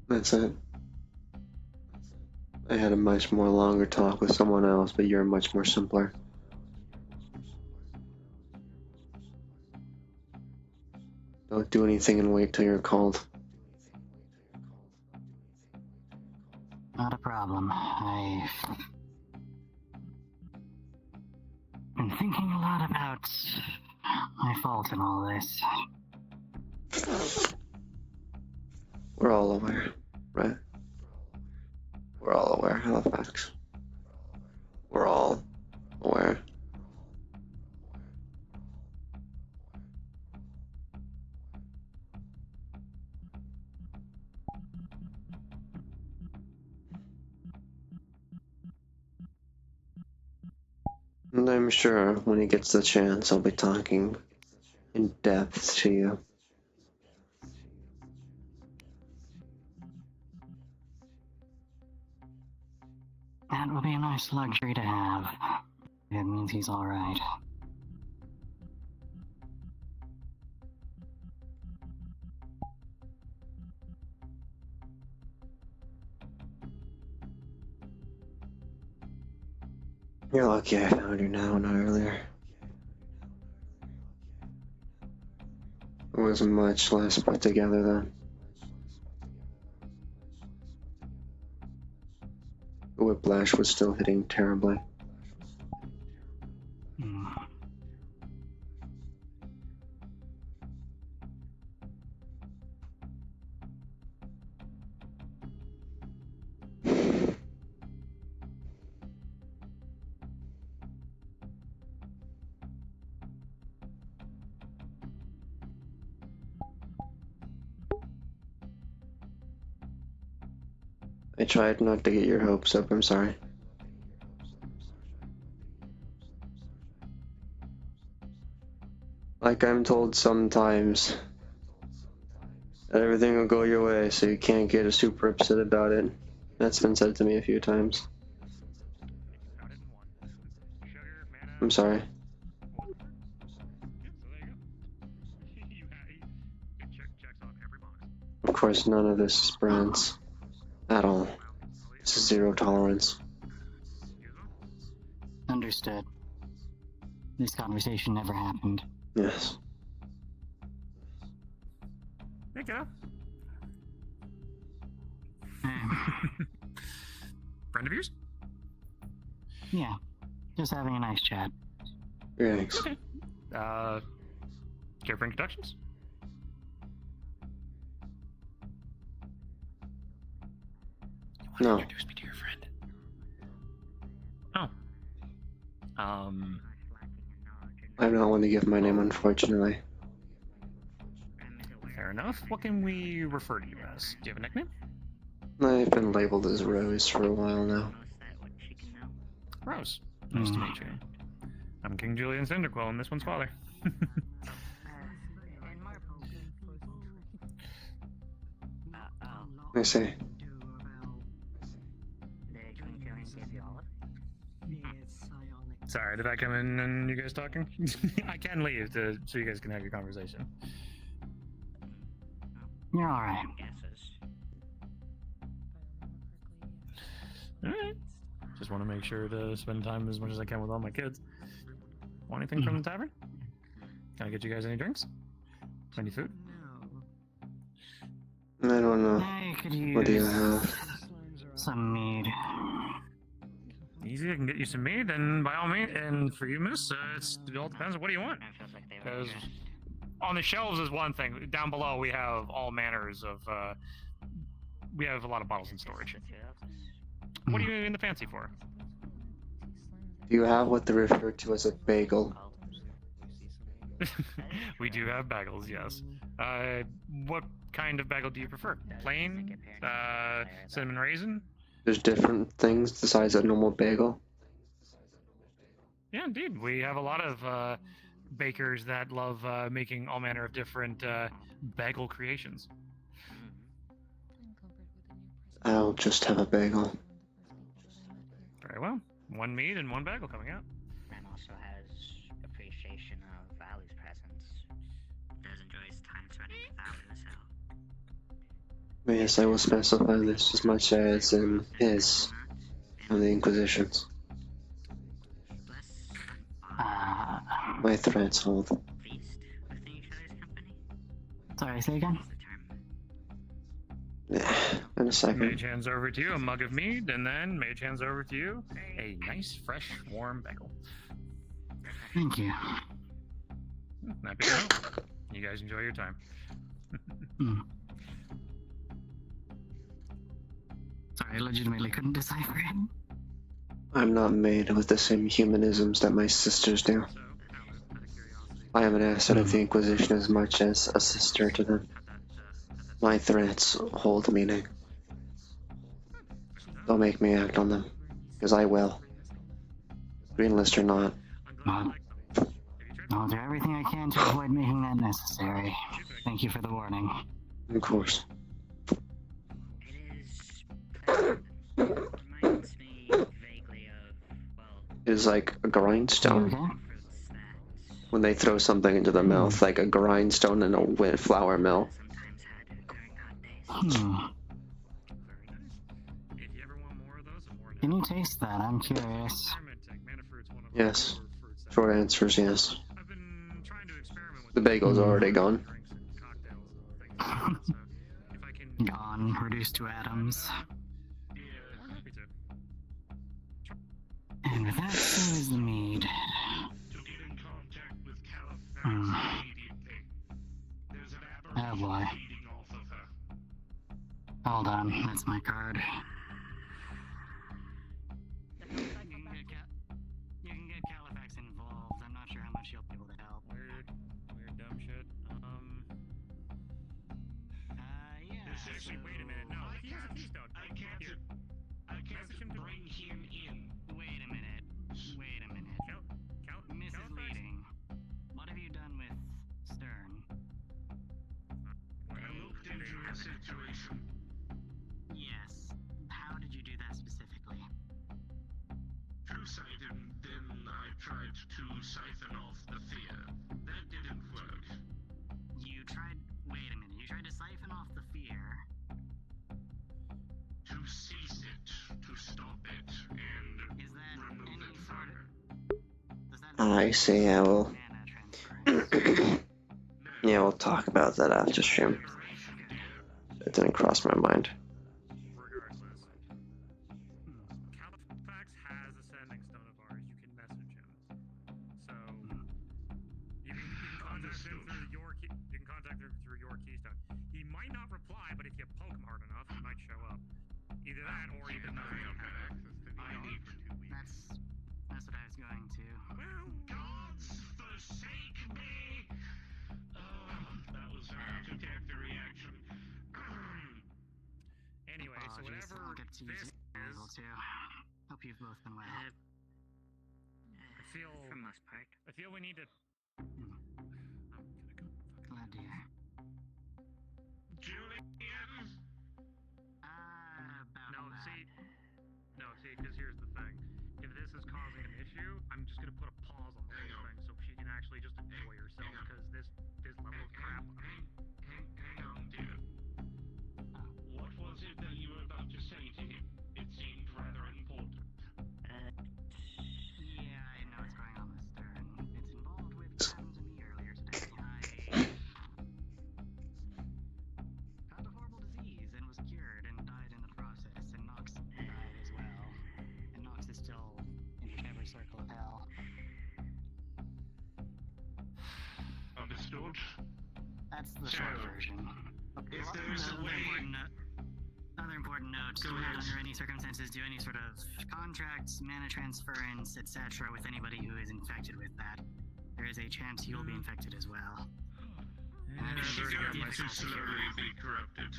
That's it. I had a much more longer talk with someone else, but you're much more simpler. Don't do anything and wait till you're called. Not a problem. I've been thinking a lot about my fault in all this. We're all aware, right? We're all aware of the facts. We're all aware. And I'm sure when he gets the chance, I'll be talking in depth to you. That will be a nice luxury to have. It means he's alright. You're lucky I found you now, not earlier. It was much less put together then. The whiplash was still hitting terribly. I tried not to get your hopes up, I'm sorry. Like I'm told sometimes, that everything will go your way, so you can't get super upset about it. That's been said to me a few times. I'm sorry. Of course, none of this is brands. At all. This is zero tolerance. Understood. This conversation never happened. Yes. Hey, kiddo. Friend of yours? Yeah. Just having a nice chat. Thanks. Okay. Care for introductions? No. Introduce me to your friend. Oh. I'm not one to give my name, unfortunately. Fair enough. What can we refer to you as? Do you have a nickname? I've been labeled as Rose for a while now. Rose. Nice to meet you. I'm King Julian Cyndaquil, and this one's father. I see. Sorry, did I come in and you guys talking? I can leave so you guys can have your conversation. You're alright. Alright. Just want to make sure to spend time as much as I can with all my kids. Want anything from the tavern? Can I get you guys any drinks? Any food? I don't know. I could use What do you have? some mead. Easy, I can get you some mead, and by all means, and for you, miss, it all depends on what do you want. Because on the shelves is one thing. Down below, we have all manners of, we have a lot of bottles in storage. What are you in the fancy for? Do you have what they refer to as a bagel? We do have bagels, yes. What kind of bagel do you prefer? Plain? Cinnamon raisin? There's different things besides a normal bagel. Yeah, indeed. We have a lot of bakers that love making all manner of different bagel creations. I'll just have a bagel. Very well. One meat and one bagel coming out. Ren also has appreciation of Valley's presence. Does enjoy his time spending without himself. Yes, I will specify this as much as in his on the Inquisitions. My threats hold. Sorry, say again? In a second. Mage hands over to you a mug of mead, and then Mage hands over to you a nice, fresh, warm bagel. Thank you. Happy to help. You guys enjoy your time. Sorry, I legitimately couldn't decipher it. I'm not made with the same humanisms that my sisters do. I am an asset of the Inquisition as much as a sister to them. My threats hold meaning. Don't make me act on them, because I will. Greenlist or not. I'll do everything I can to avoid making that necessary. Thank you for the warning. Of course. It is like a grindstone. When they throw something into the mouth, like a grindstone in a wet flour mill. Can you taste that? I'm curious. Yes. Short answer is yes. The bagel's already gone. Gone, reduced to atoms. And with that, so is the mead. Oh boy. Hold on, that's my card. You can get Califax involved. I'm not sure how much you'll be able to help. Weird dumb shit. Yeah. Actually, wait a minute. No, he has a keystone. I can't bring him in. Wait a minute. Misleading. What have you done with Stern? I looked into the situation. Yes. How did siphon off the fear. That didn't work. You tried. Wait a minute. You tried to siphon off the fear. To cease it, to stop it, and remove it from her. I see. I will. Yeah, we'll talk about that after stream. It didn't cross my mind. Regardless, Califax has a sending stone of ours. You can message him. So you can contact him through your key. You can contact him through your keystone. He might not reply, but if you poke him hard enough, he might show up. Either that, or you can message him. That's what I was going to. Well, gods forsake me! That was hard to get the reaction. Anyway, so Apologies, whatever I'll get to this use it is, too. Hope you've both been well. I feel. For the most part. I feel we need to. Glad to hear. Julian? No, see, because here's the thing. If this is causing an issue, I'm just gonna put a pause on the whole thing so she can actually just enjoy herself. Because this level of crap. Hang on, dear. What was it that you were about to say to him? It seemed rather important. Yeah, I know what's going on with Stern. It's involved with what happened to me earlier today. I had a horrible disease and was cured and died in the process, and Nox died as well. And Nox is still in whichever circle of hell. Understood? That's the short version. If there is a way... Other important note, do not under any circumstances do any sort of contracts, mana transference, etc. with anybody who is infected with that. There is a chance you'll be infected as well. I've already got myself slowly be corrupted.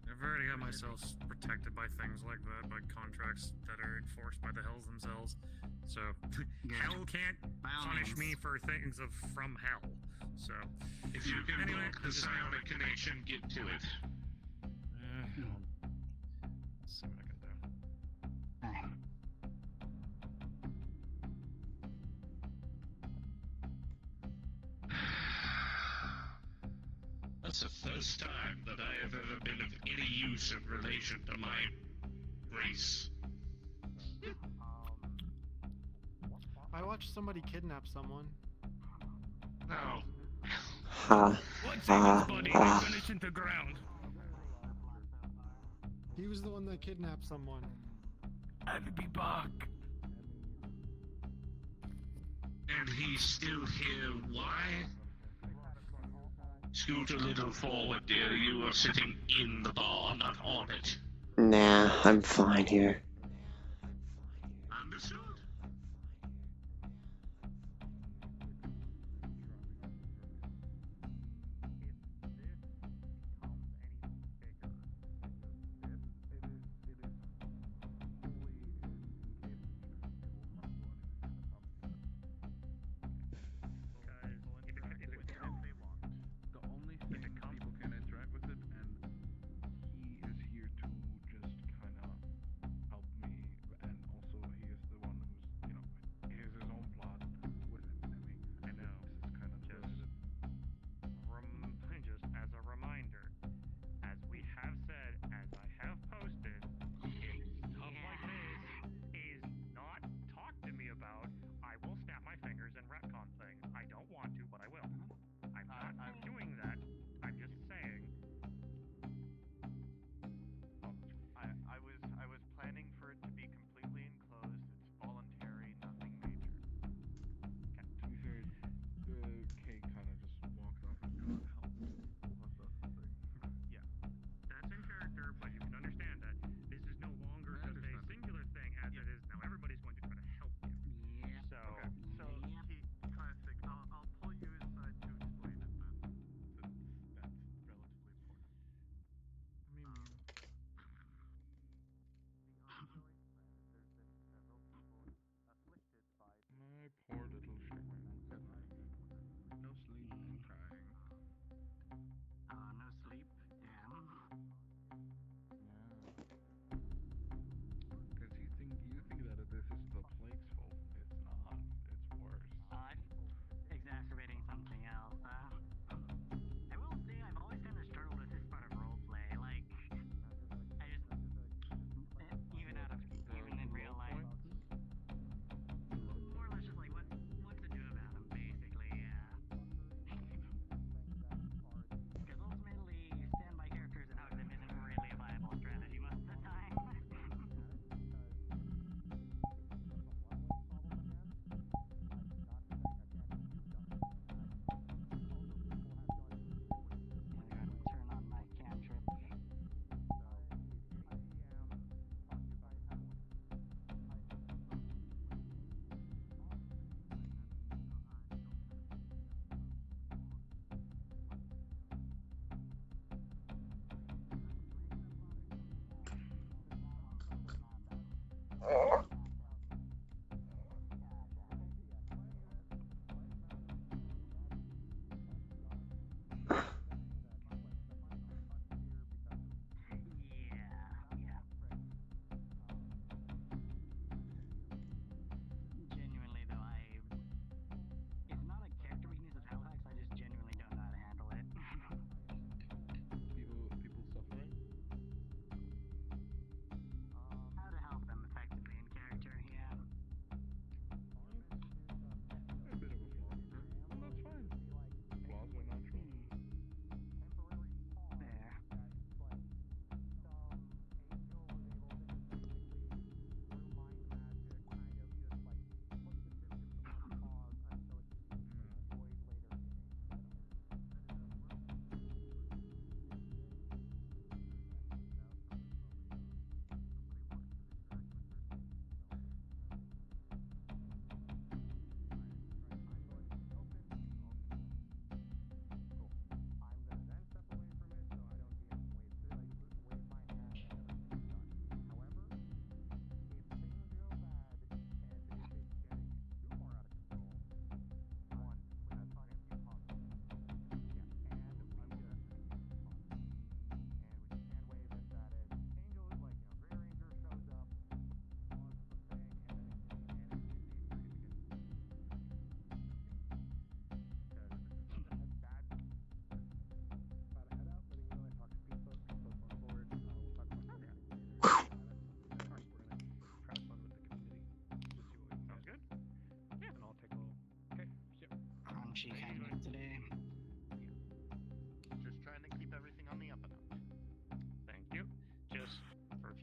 I've already got myself protected by things like that, by contracts that are enforced by the hells themselves. So, hell can't punish me for things from hell. So, if you can block the psionic connection, get to it. Let's see what I can do. That's the first time that I have ever been of any use in relation to my race. I watched somebody kidnap someone. No. Finish into ground. He was the one that kidnapped someone. I'll be back. And he's still here. Why? Scoot a little forward, dear. You are sitting in the bar, not on it. Nah, I'm fine here. Understood? People can interact with it, and he is here to just kind of help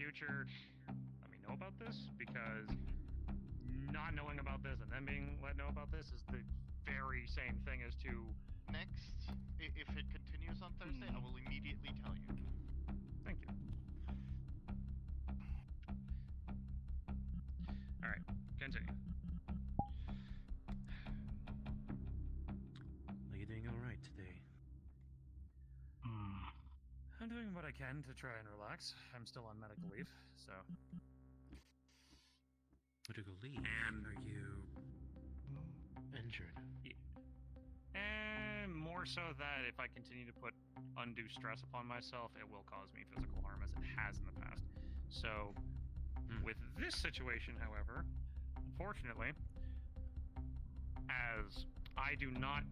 future, let me know about this, because not knowing about this and then being let know about this is the very same thing as to... Next, if it continues on Thursday, I will immediately tell you. Thank you. Alright, continue. Are you doing alright today? I'm doing what I can to try and relax. I'm still on medical leave, so... Medical leave? And are you... injured? And more so that if I continue to put undue stress upon myself, it will cause me physical harm, as it has in the past. So, with this situation, however, unfortunately, as I do not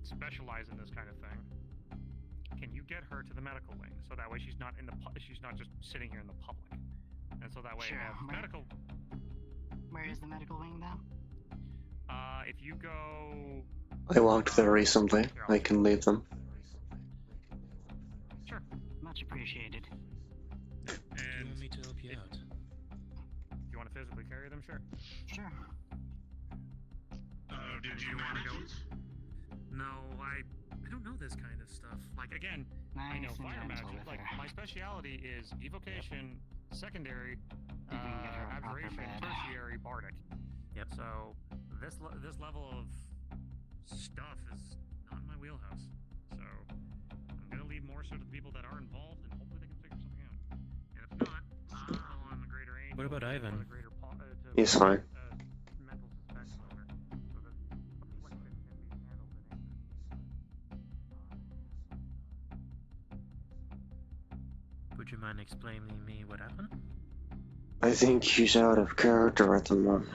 specialize in this kind of thing, can you get her to the medical wing so that way she's not in the she's not just sitting here in the public, and so that way Sure. if medical. Where is the medical wing, though? If you go. I walked there recently. I can lead them. Sure. Much appreciated. Do you want me to help you out? If you want to physically carry them, sure. Sure. Did you want to go? No, I don't know this kind of stuff. Like, again, I know fire magic. Like, my speciality is evocation, secondary, abjuration, tertiary, bardic. Yep. So this level of stuff is not in my wheelhouse. So I'm gonna leave more so to the people that are involved, and hopefully they can figure something out. And if not, I'll call on the greater angel. What about Ivan? He's fine. Mental suspension order, so that affliction can be handled in anger. Would you mind explaining me what happened? I think he's out of character at the moment.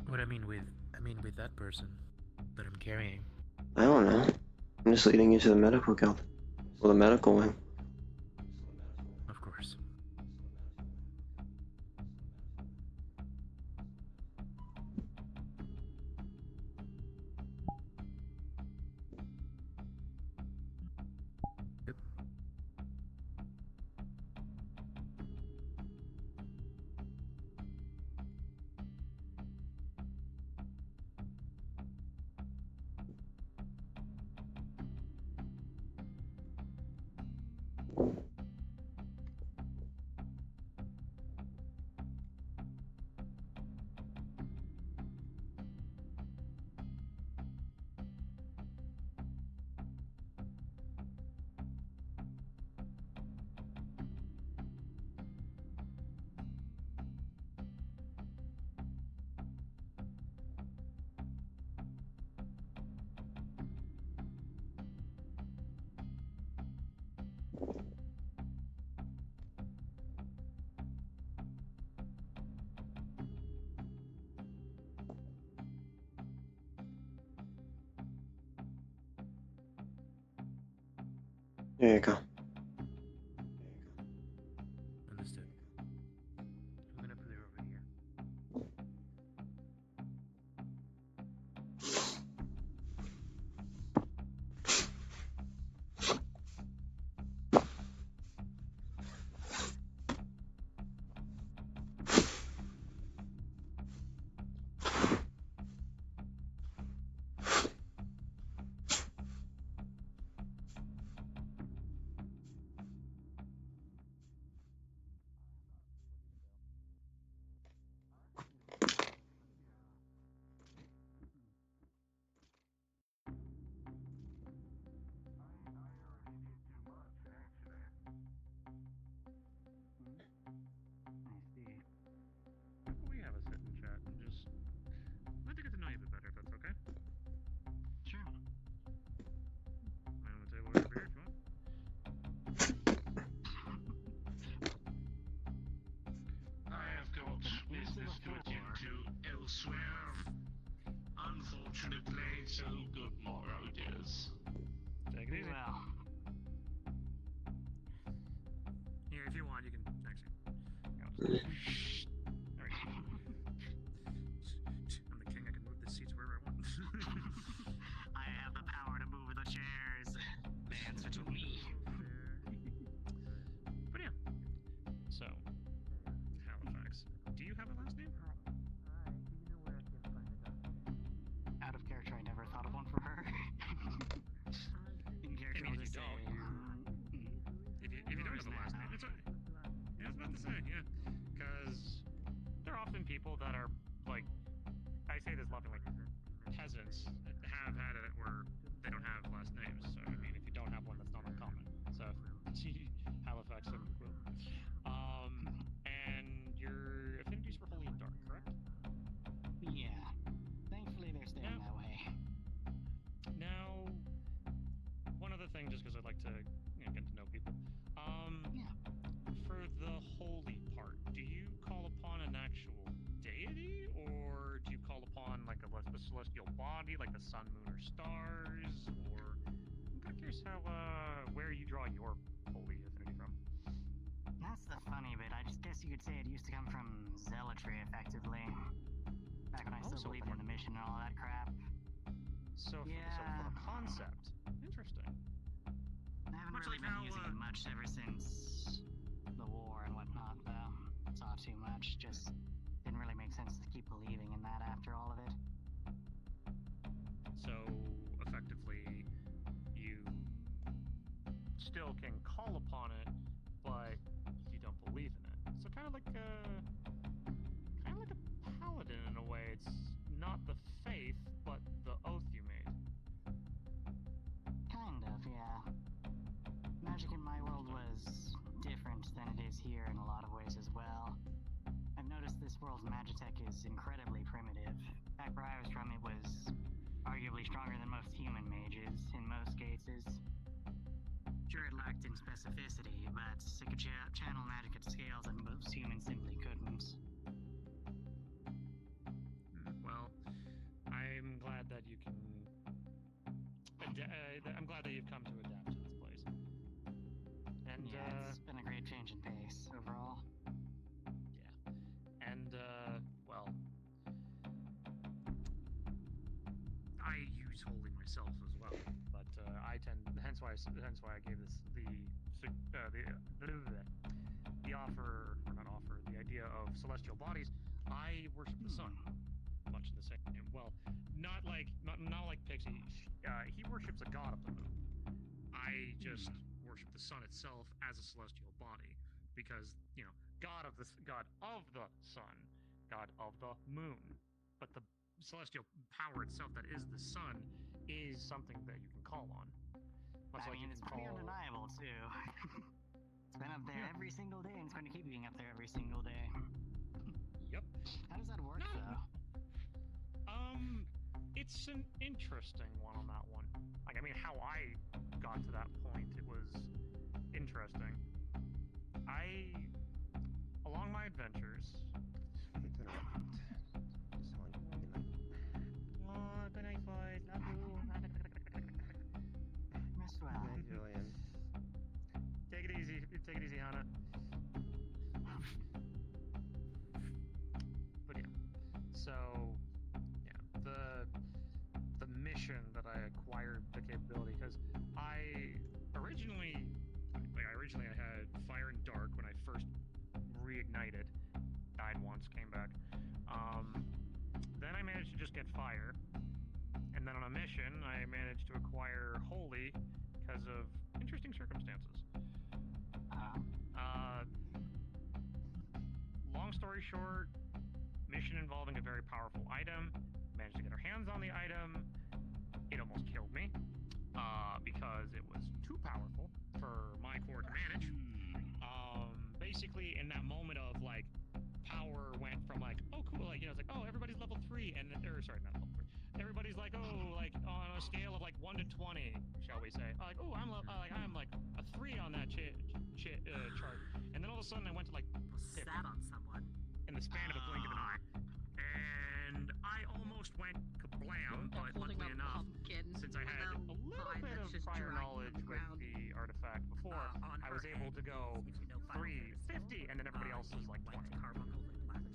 What I mean with that person that I'm carrying. I don't know. I'm just leading you to the medical guild. Well, the medical wing. Of course. Yep. There you go. Understood. I'm gonna put it over here. We have a sit and chat and just I'd like to get to know you a bit better, if that's okay. Sure. I'm on the table over here if you want. I have got business to attend to elsewhere. Unfortunately, so good morrow, dears. Take it easy. Well. Here, if you want, you can actually. Alright. I'm the king, I can move the seats wherever I want. ones have had it where they don't have last names. So I mean, if you don't have one, that's not uncommon. So Halifax and Quill. And your affinities for holy and dark, correct? Yeah. Thankfully, they're staying that way. Now, one other thing, just because I'd like to get to know people. For the holy part, do you call upon an actual deity, or do you call upon like a celestial body, like the sun, moon, or stars? Or I'm kind of curious how where you draw your holy affinity from. That's the funny bit. I just guess you could say it used to come from zealotry, effectively. Back when I still believed in the mission and all that crap. So for the concept, interesting. I haven't really been using it much ever since the war and whatnot, though. Saw too much. Just didn't really make sense to keep believing in that after all of it. So effectively, you still can call upon it, but you don't believe in it. So kind of like a paladin in a way. It's not the faith, but the oath you made. Kind of, yeah. Magic in my world was different than it is here in a lot of ways as well. I've noticed this world's magitech is incredibly primitive. Back where I was from, it was arguably stronger than most human mages, in most cases. Sure, it lacked in specificity, but it could channel magic at scales that most humans simply couldn't. Well, I'm glad that you can... I'm glad that you've come to adapt to this place. And, yeah, it's been a great change in pace, overall. Yeah. And, well... I use holy myself as well, but, hence why I gave this, the offer, or not offer, the idea of celestial bodies. I worship the sun, much in the same, well, not like Pixie, he worships a god of the moon. I just worship the sun itself as a celestial body, because, god of the sun, god of the moon, but the celestial power itself that is the sun is something that you can call on. Much I mean, it's pretty undeniable, too. It's been up there every single day, and it's going to keep being up there every single day. Yep. How does that work, though? It's an interesting one on that one. Like, I mean, how I got to that point, it was interesting. Along my adventures... Oh, good night, boys. Love you. Miss well. Hey, Julian. Take it easy, Hannah. But yeah, so the mission that I acquired the capability, because I originally I had fire and dark when I first reignited, died once, came back. Then I managed to just get fire, and then on a mission I managed to acquire holy because of interesting circumstances. Long story short, mission involving a very powerful item. Managed to get our hands on the item. It almost killed me because it was too powerful for my core to manage. Basically, in that moment of like, power went from like, oh cool, like, it's like, oh, everybody's level 3, and sorry, not level 3. Everybody's like, oh, like on a scale of like 1 to 20, shall we say? Like, oh, I'm like a 3 on that chart, and then all of a sudden I went to like sat on someone in the span of a blink of an eye, and I almost went kablam. But luckily enough, since I had a little bit of prior knowledge with the artifact before, I was able to go 350, and then everybody else was like 20.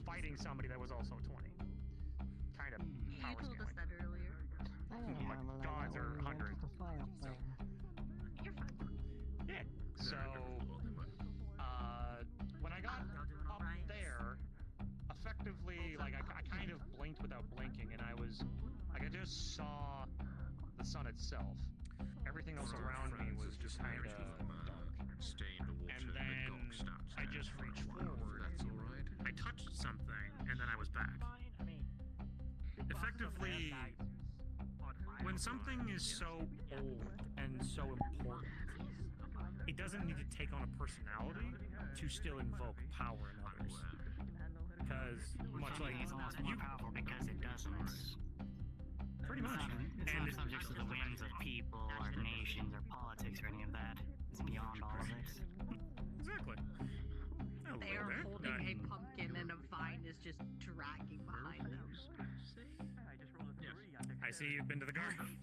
Fighting somebody that was also 20. Kind of power You told us scaling. that earlier. But gods are 100. You're fine. Yeah. So, when I got up there, effectively, like, I kind of blinked without blinking, and I was, like, I just saw the sun itself. Everything else around me was just kind of dark. And then I just reached forward. I touched something, and then I was back. Effectively, when something is so old and so important, it doesn't need to take on a personality to still invoke power in others. Because much like it's almost more powerful because it doesn't. Pretty much. It's not subject to the whims of people or nations or politics or any of that. It's beyond all of it. Exactly. They are holding a pumpkin and a vine is just dragging behind them. I see you've been to the garden.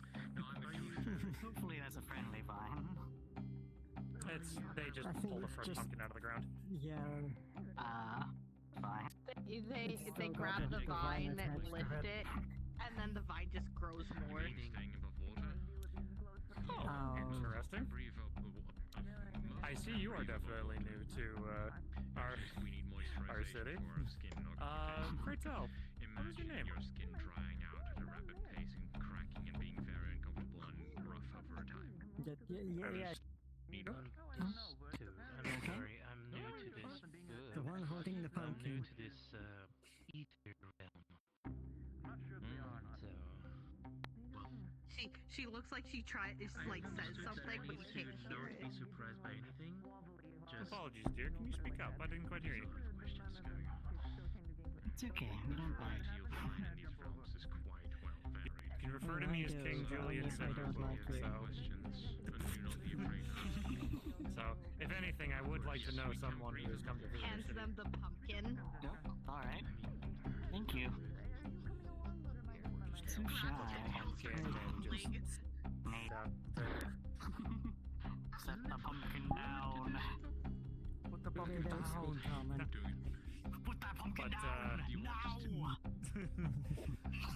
Hopefully that's a friendly vine. They just pulled the first pumpkin out of the ground. Yeah. Fine. They grab the vine and lift it, and then the vine just grows more. Oh, interesting. I see you are definitely new to our city. Pray tell, what is your name? Your skin drying out at a rapid pace and cracking and being very uncomfortable and rough over time. Yeah. I'm sorry, I'm new to this. The one holding the I'm new pumpkin. to this ether realm. She looks like she says something, but you can't hear Don't be it. surprised by anything. Just Apologies, dear. Can you speak up? I didn't quite hear you. It's okay, we don't bite. You'll find in these realms is quite well varied. You can refer to me as King Julian Cinder, so if anything, I would like to know someone who has come to visit Hands the city. them the pumpkin. Alright. Thank you. So shy. Set the pumpkin down. Put the pumpkin down. Put that pumpkin down now.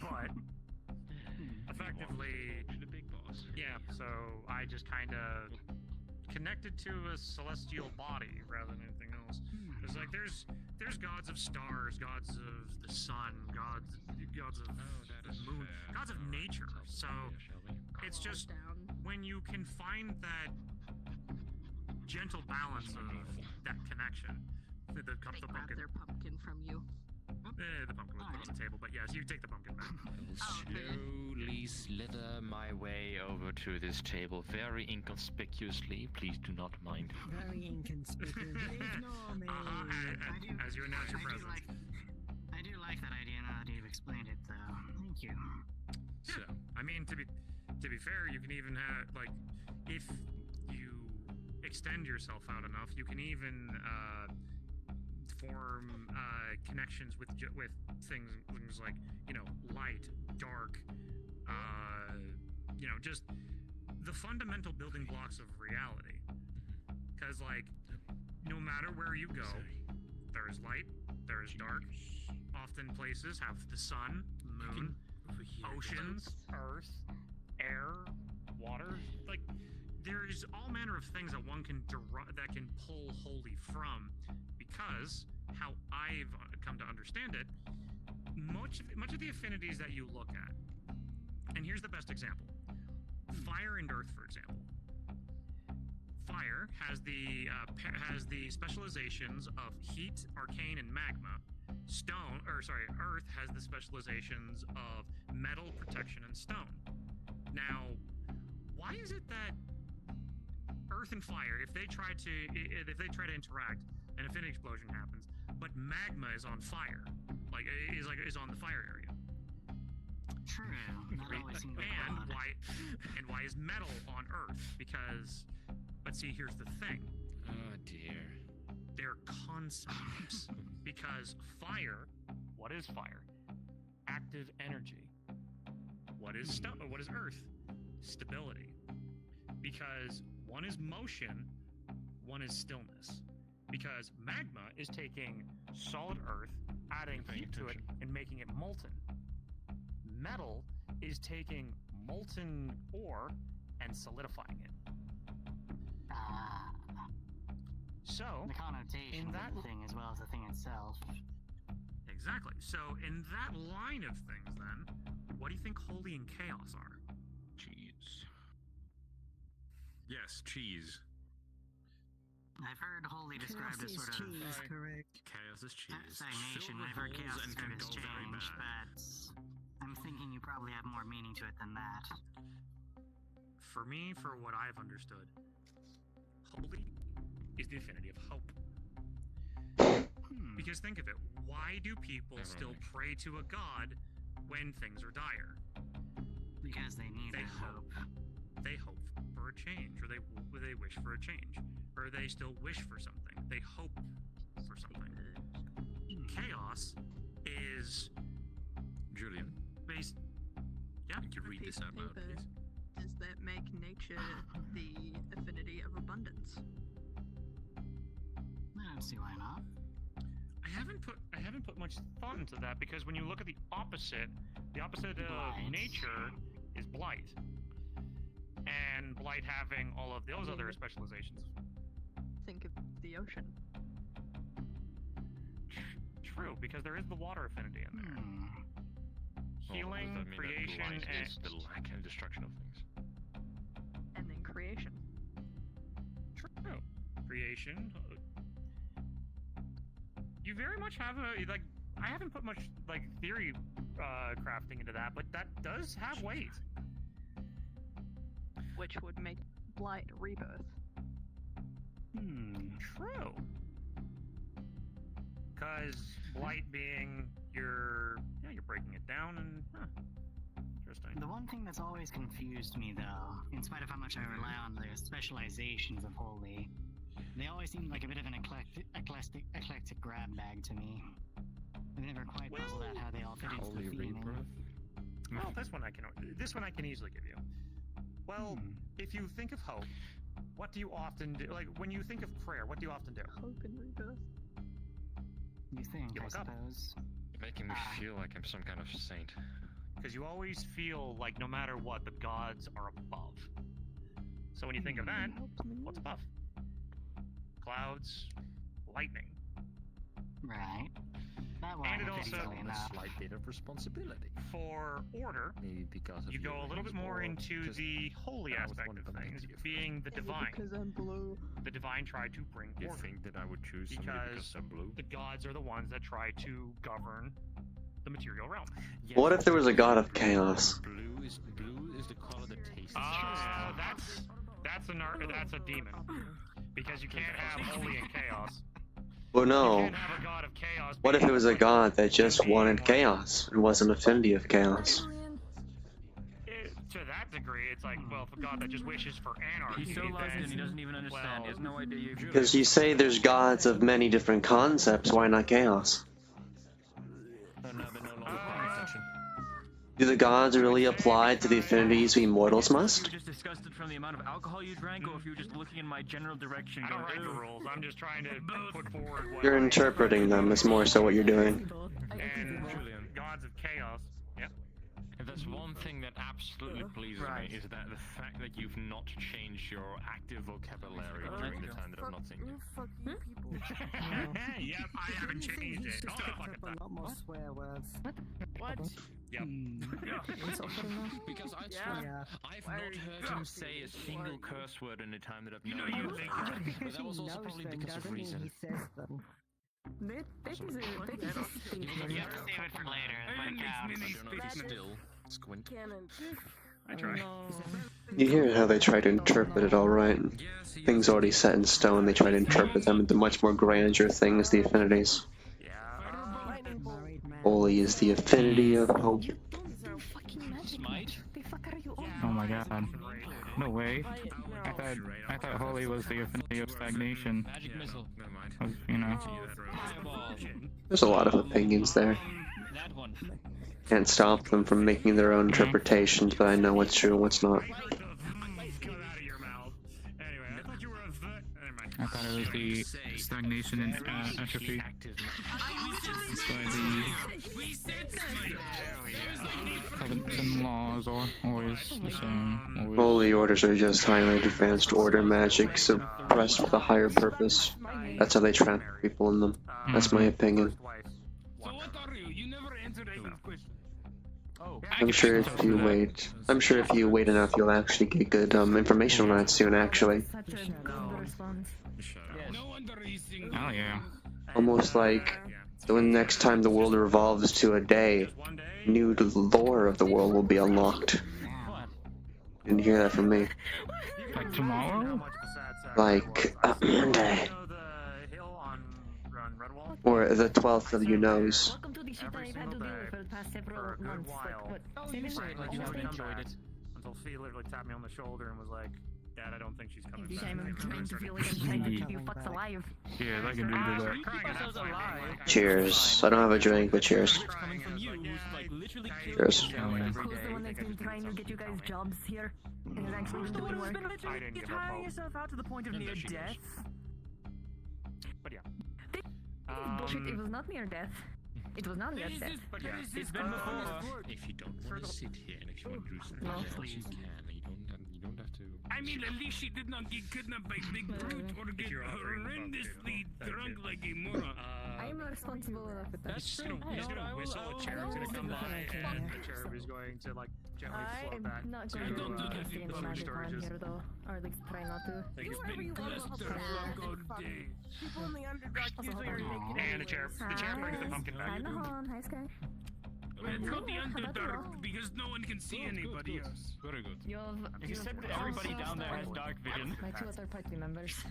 But effectively, yeah. So I just kind of connected to a celestial body rather than anything else. It's like there's gods of stars, gods of the sun, gods of the moon, gods of nature. So it's just when you can find that gentle balance of that connection. The They pumpkin. grab their pumpkin from you. The pumpkin was put on the table, but yes, you take the pumpkin back. Slowly slither my way over to this table, very inconspicuously. Please do not mind. Very inconspicuous. Ignore me. As you announce your presence. I do like that idea now that you've explained it, though. Thank you. So, I mean, to be fair, you can even have like, if you extend yourself out enough, you can even form connections with things like, you know, light, dark, you know, just the fundamental building blocks of reality. Because like, no matter where you go, there's light, there's dark. Often places have the sun, moon, oceans, earth, air, water. Like, there's all manner of things that one can that can pull wholly from, because how I've come to understand it, much of the affinities that you look at, and here's the best example: fire and earth, for example. Fire has the specializations of heat, arcane, and magma. Earth has the specializations of metal, protection, and stone. Now, why is it that earth and fire, if they try to interact, an affinity explosion happens, but magma is on fire, is on the fire area? True. That always seemed And why is metal on earth? But see, here's the thing. Oh dear. They're concepts. Because fire, what is fire? Active energy. What is earth? Stability. Because one is motion, one is stillness. Because magma is taking solid earth, adding heat to it, and making it molten. Metal is taking molten ore and solidifying it. So, the connotation in that of the thing as well as the thing itself. Exactly. So, in that line of things, then, what do you think holy and chaos are? Cheese. Yes, cheese. I've heard holy described as sort of cheese, correct. Chaos is cheese. Stagnation. I've heard chaos described as change, but I'm thinking you probably have more meaning to it than that. For me, for what I've understood, holy is the affinity of hope. Because think of it, why do people still pray to a god when things are dire? Because they need hope. They hope for a change, or they wish for a change, or they still wish for something. They hope for something. Chaos is Julian. based. Yeah. Can you read this out loud, please? Does that make nature the affinity of abundance? I don't see why not. I haven't put much thought into that, because when you look at the opposite of nature is blight. And blight having all of those other specializations. Think of the ocean. True, because there is the water affinity in there. Healing, Does that mean creation, that blight and is the lack and destruction of things? And then creation. True. Creation. You very much have a, like, I haven't put much, like, theory crafting into that, but that does have weight. Which would make blight rebirth. True. Because blight being you're breaking it down and interesting. The one thing that's always confused me, though, in spite of how much I rely on the specializations of Holy, they always seem like a bit of an eclectic grab bag to me. I've never quite puzzled out how they all fit into the theme. Well, this one I can easily give you. Well, if you think of hope, what do you often do? Like, when you think of prayer, what do you often do? Hope and rebirth. You think, You I look up. suppose. You're making me feel like I'm some kind of saint. Because you always feel like no matter what, the gods are above. So when you think of that, what's above? Clouds, lightning. Right. That one And it I could also easily enough. Slight bit of responsibility. For order, Maybe because of you go a little bit more into the holy aspect of things, being the divine. Because I'm blue. The divine tried to bring You order. think that I would choose somebody because I'm blue? The gods are the ones that try to govern the material realm. What if there was a god of chaos? Blue is the color that tastes. That's a demon. Because you can't have holy and chaos. Well, You no. can't have a god of chaos. What if it was a god that just wanted chaos and was an affinity of chaos? To that degree, it's like, well, if a god that just wishes for anarchy, He's so lost then, and he doesn't even understand. He has no idea you can. Because you say there's gods of many different concepts, why not chaos? Do the gods really apply to the affinities we mortals must? If you were just disgusted from the amount of alcohol you drank, or if you were just looking in my general direction. I don't write the rules. I'm just trying to put forward what You're interpreting them, is more so what you're doing. and gods of chaos. Yep. If there's one thing that absolutely pleases me is that the fact that you've not changed your active vocabulary during the time that I've not seen you. Yep, I haven't changed it. Oh, fucking A lot more swear words. What? Yep. Because I swear, I've not heard him say a single curse word in the time that I've known him. But that was also probably because of reason. He says them. You have to save it for later. I don't know if he's still. Squint. I try. You hear how they try to interpret it all right. Things already set in stone, they try to interpret them into much more grandeur things, the affinities. Holy is the affinity of hope. Smite? Oh my god. No way. I thought holy was the affinity of stagnation. Magic missile. You know. There's a lot of opinions there. That one. Can't stop them from making their own interpretations, but I know what's true and what's not. I thought it was the stagnation and atrophy. That's why the 7 laws are always the same. Always. Holy orders are just highly advanced order magic suppressed with a higher purpose. That's how they trap people in them. That's my opinion. So what are you? You never answered Aiden's question. Oh. I'm sure if you wait enough, you'll actually get good information on that soon. Actually, Oh yeah. almost like So when the next time the world revolves to a day, new lore of the world will be unlocked. Didn't hear that from me. Like tomorrow? Like Monday. Or the 12th of you knows. Welcome to the shit I've had to deal with for the past several months. Like, what? Like you haven't enjoyed it. Until Fee literally tapped me on the shoulder and was like, Dad, I don't think she's coming back. I'm trying to feel like I'm trying to keep you fucks alive. Yeah, I can do that. Cheers. I don't have a drink, but cheers. Cheers. Who's the one that's been trying to get you guys jobs here? And has actually been doing work? You're tiring yourself out to the point of near death. But yeah. Bullshit, it was not near death. It was not near death. But yeah, it's been before. If you don't want to sit here and if you want to do something else, you can. You don't have to. I mean, at least she did not get kidnapped by Big Brute or get horrendously drunk like a moron. I'm not responsible enough for that. He's gonna whistle, a cherub's gonna come by, and the cherub is going to, like, gently float back I'm not to, going to invest in magic on storages. here though. Or at least try not to. People in the Underdark usually are naked. And the cherub brings the pumpkin back. Hi, Mahan. Hi, Sky. It's called the Underdark because no one can see anybody else. Very good. Except everybody down there has dark vision. My 2 other party members.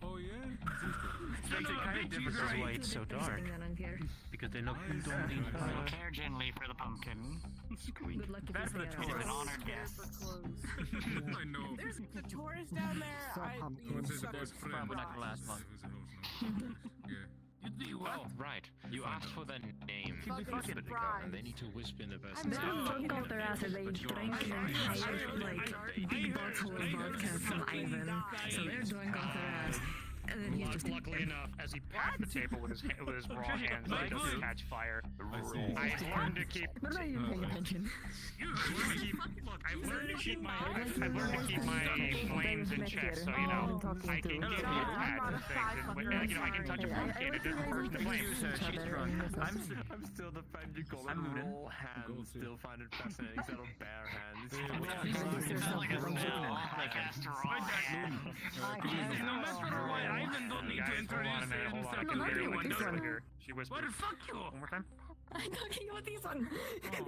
Oh yeah? Makes it kind of different as why it's so dark. Because they don't Care gently for the pumpkin. Good luck if That's you the say tourist. otherwise. An honored guest. I know. There's a tourist down there. This is probably not gonna last long. Oh, right. You asked for their name. And they need to whisper in the best. They drunk off their ass and they drank an entire, like, big bottle of vodka from Ivan. So they're drunk off their ass. And then he's just Luckily enough, as he packed the table with his raw hands, he doesn't catch fire. I learned to keep. What about you paying attention? I've learned to keep my flames in check, so you know I can give you pads and things, and you know I can touch a pumpkin. It doesn't burst the flames. She's drunk. I'm still the fan you call it raw hands. Still find it fascinating instead of bare hands. No matter what, Ivan don't need to introduce himself. She whispered. What? Fuck you! One more time. I'm talking about this one.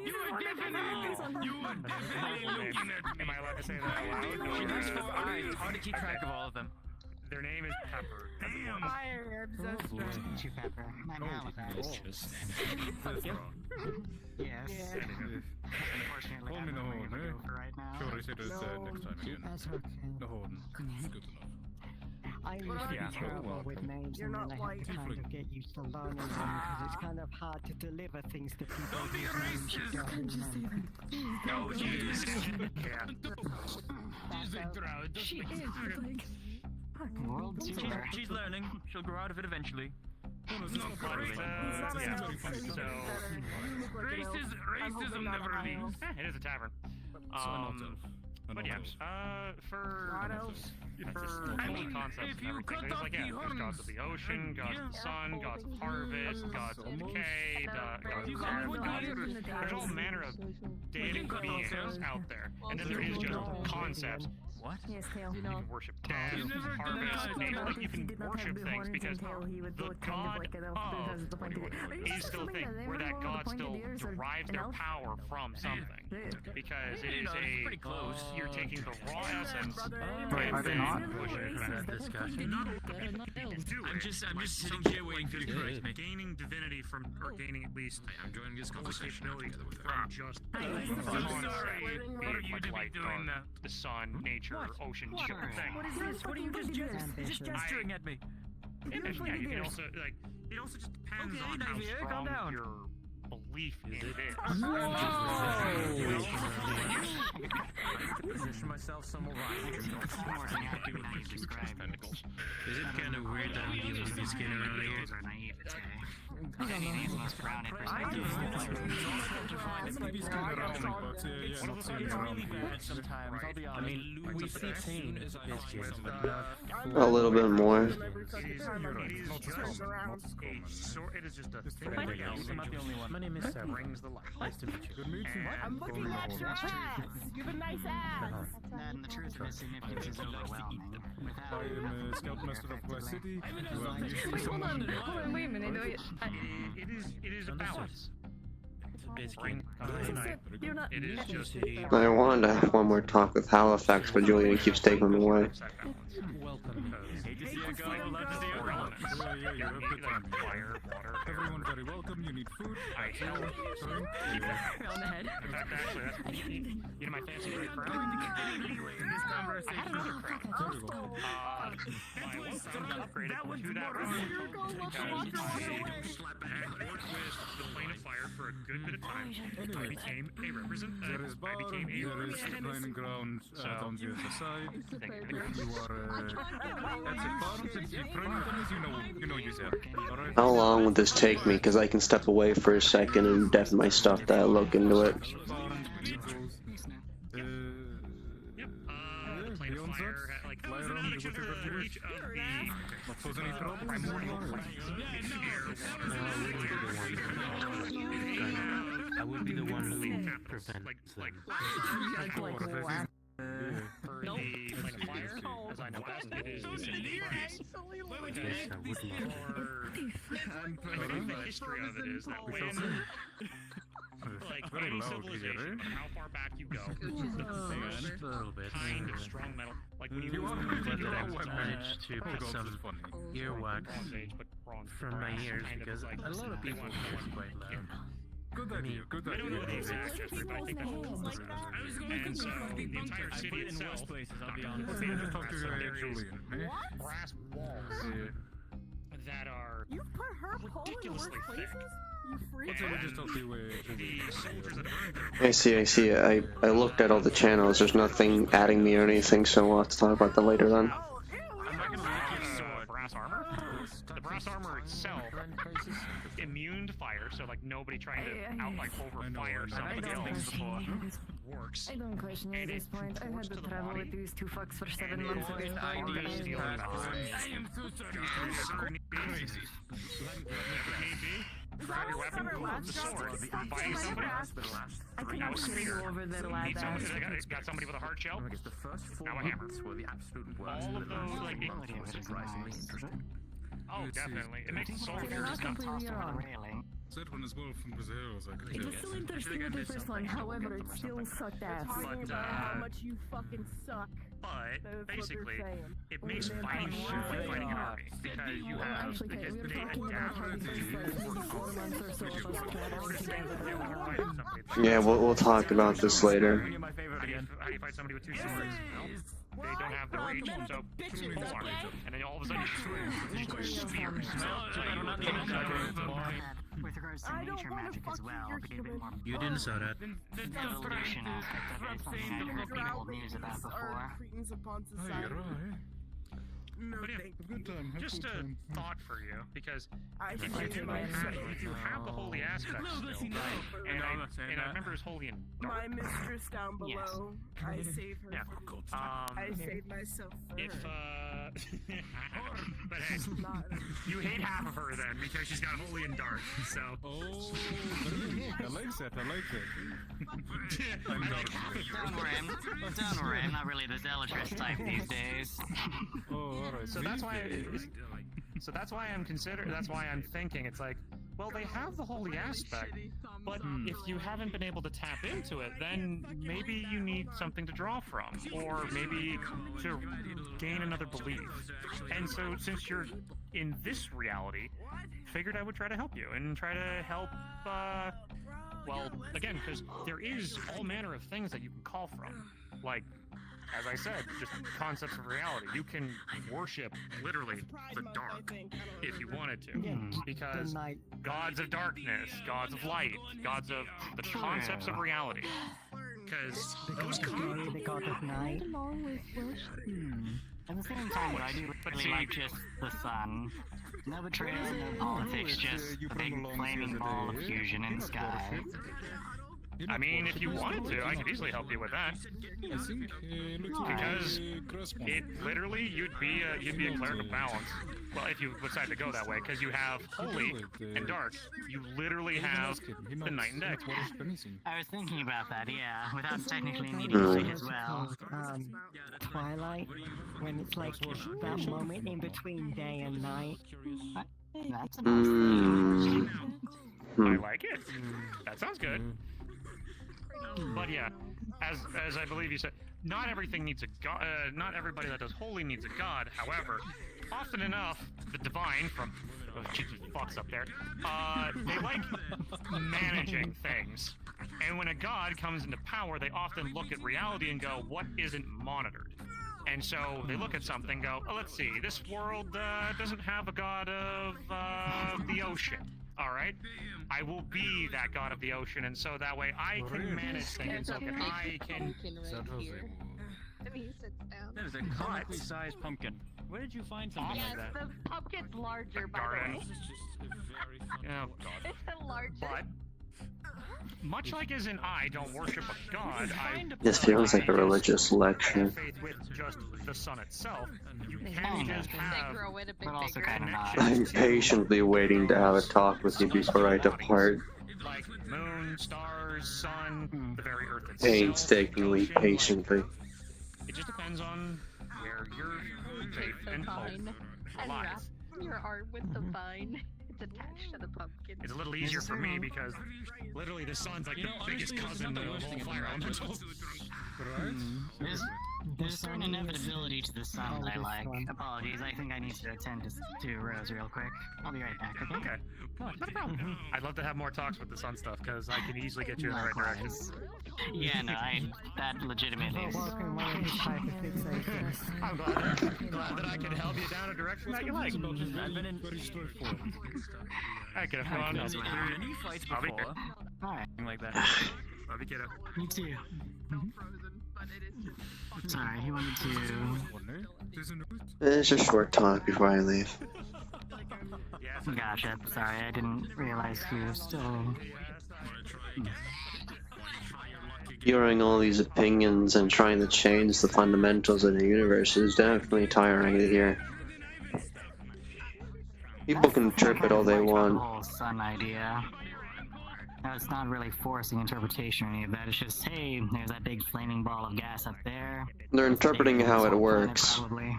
You are definitely looking at me. Am I allowed to say that out loud? It's hard to keep track of all of them. Their name is Pepper. Damn! Thank Pepper. I'm Halifax. Yes. Unfortunately, I'm not ready to go for right now. Sure, I said it next time again. That's okay. The Horn. It's good enough. I used to be terrible with names and then I had to kind of get used to learning them because it's kind of hard to deliver things to people whose names you don't remember. No, Jesus! She is, like... World tour. She's learning. She'll grow out of it eventually. Racism never leaves. It is a tavern. But yeah, for concepts if you and cut everything, off like, the there's horns, gods of the ocean, gods of the sun, gods of harvest, gods of decay, gods of death. There's all manner of deitic beings out there, and then there is just concepts. What? Yes, Tail. You can worship death, harvest, nature, like you can worship things because the god is still a thing where that god still derives their power from something. Because it is pretty close. You're taking the raw essence Wait, are they not? I'm just sitting here waiting for you to correct me. Gaining divinity from, or gaining at least I'm joining this conversation together with from just what are you to be doing now? the sun, nature, ocean, thing. What is this? What are you just gesturing at me? Yeah, you can also, like, it also just depends on how strong your belief in it is. Position myself somewhere tentacles. Is it kind of weird that I'm dealing with this kid around here? Sometimes, I'll be honest. I mean, we see pain as A little bit more. It is just a thing. I'm not the only one. My name is Sarah. Brings the light. Nice to meet you. Good meeting you. I'm looking at your ass. You have a nice ass. And the truth of the significance is overwhelming. I am Scoutmaster of Glass City. Wait, hold on, wait a minute. It is a balance. Basically, You're not It is just I wanted to have one more talk with Halifax, but Julian keeps taking him away. welcome. Hate to see you go, love to see you go. Fire, water, Everyone very welcome, you need food. ice, drink. On the head. In fact, actually, that's you know my fancy great crown? This I had another crown. My one crown got upgraded to that crown because I worked with the plane of fire for a good bit of time. I became a There is bar, there is training ground on the other side. If you are that's a bar, if you training ground, you know you're there. Alright? How long would this take me? Because I can step away for a second and deafen my stuff to look into it. The plane of fire had like each of the primordial planes. I would be the one who prevents them. For the plane of fire, as I know best, it is the city price. Yes, I would love The history of it is that when any civilization, how far back you go, the first kind of strong metal, like when you managed to put some earwax from my ears because a lot of people hear quite loud. Good idea, good I don't know the idea. exact history, but I think that's what and so the entire city itself, Let's talk to Julian. brass walls that are ridiculously thick. Let's just talk to The soldiers that are I see. I looked at all the channels. There's nothing adding me or anything, so we'll have to talk about that later then. I'm not gonna make you brass armor. The brass armor itself immune to fire, so like nobody trying to overfire somebody else works. I don't question you at this point. I've had to travel with these two fucks for 7 months. I am so sorry. crazy. Grab your weapon, the sword, fighting somebody. I think Now I'm a kidding spear. over there, Need lad. somebody, got somebody with a hard shell. Now a hammer. All of those, like, surprisingly interesting. oh, definitely. It makes the soldiers You're not nuts. completely wrong. That one as well from Brazil, so I It was still interesting with the first one, however, it still sucked ass. But, how much you fucking suck. but basically, it makes fighting like fighting an army because you have Actually, because we were they talking about how adapt the to first maybe 4 months or so of us traveling together. Yeah, we'll talk about this later. How do you fight somebody with two swords? They don't have the reach, so pull arm, and then all of a sudden you spears. With regards to nature magic as well, to be a bit more You didn't say that. the evolution aspect of it is something I've heard people muse about before. Cretins upon Oh, society. you're right. No, But yeah, thank Good time, have just good a time. thought for you, because I if say you have the holy aspect still, and I remember it's holy in my dark. mistress down Yes. below. I save her. Yeah. I save myself for If her. but hey, you hate half of her then because she's got holy and dark. So Oh, I like that, I like that. I'm not. Don't worry, I'm not really the zealotrous type these days. Oh, alright. So that's why. That's why I'm considering. That's why I'm thinking. It's like, well, they have the holy aspect, but if you haven't been able to tap into it, then maybe you need something to draw from, or maybe to gain another belief. And so, since you're in this reality, figured I would try to help you and try to help. Well, again, because there is all manner of things that you can call from, like. As I said, just concepts of reality. You can worship, literally, the dark, if you wanted to. Because gods of darkness, gods of light, gods of the concepts of reality. Because those The god of night. At the same time, what I do really like just the sun. No betrayal, no politics, just a big flaming ball of fusion in the sky. I mean, if you wanted to, I could easily help you with that. I think Because it literally, you'd be a cleric of balance. Well, if you decide to go that way, because you have holy and dark, you literally have the night and day. I was thinking about that, yeah, without technically needing to say as well. Twilight, when it's like that moment in between day and night. That's a I like it. That sounds good. But yeah, as I believe you said, not everything needs a god. Not everybody that does holy needs a god. However, often enough, the divine from Jesus fucks up there. They like managing things, and when a god comes into power, they often look at reality and go, "What isn't monitored?" And so they look at something, and go, "Oh, let's see. This world doesn't have a god of the ocean. All right, I will be that god of the ocean, and so that way I can manage things, and so that I can." He sits down. That is a comically sized pumpkin. Where did you find something Yes, like that? the pumpkin's larger, by garden. the way. Oh God. It's the largest. But much like as in I don't worship a god, This feels like a religious lecture. faith with just the sun itself. You can just have. They grow it a bit But also bigger. kind of not. I'm patiently waiting to have a talk with you before I depart. Like moon, stars, sun, the very earth itself. Painstakingly, patiently. It just depends on where your faith The and hope vine. And lies. wrap your arm with the vine. It's attached to the pumpkin. It's a little easier for me because literally the sun's like the biggest cousin of all fire elementals. There's a certain inevitability to the sun that I like. Apologies, I think I need to attend to Rose real quick. I'll be right back, okay? Okay. No, not a problem. I'd love to have more talks with the sun stuff because I can easily get you in the right direction. Yeah, no, that legitimately is. I'm glad that I can help you down a direction that you like. I've been in very straightforward. I could have gone. Any fights I'll be before? Alright. Like that. Love you, kiddo. Me too. Sorry, he wanted to. It's a short talk before I leave. Gotcha. Sorry, I didn't realize you were still. Hearing all these opinions and trying to change the fundamentals of the universe is definitely tiring to hear. People can interpret all they The want. whole sun idea. No, it's not really forcing interpretation or any of that. It's just, hey, there's that big flaming ball of gas up there. They're interpreting how it works. Probably.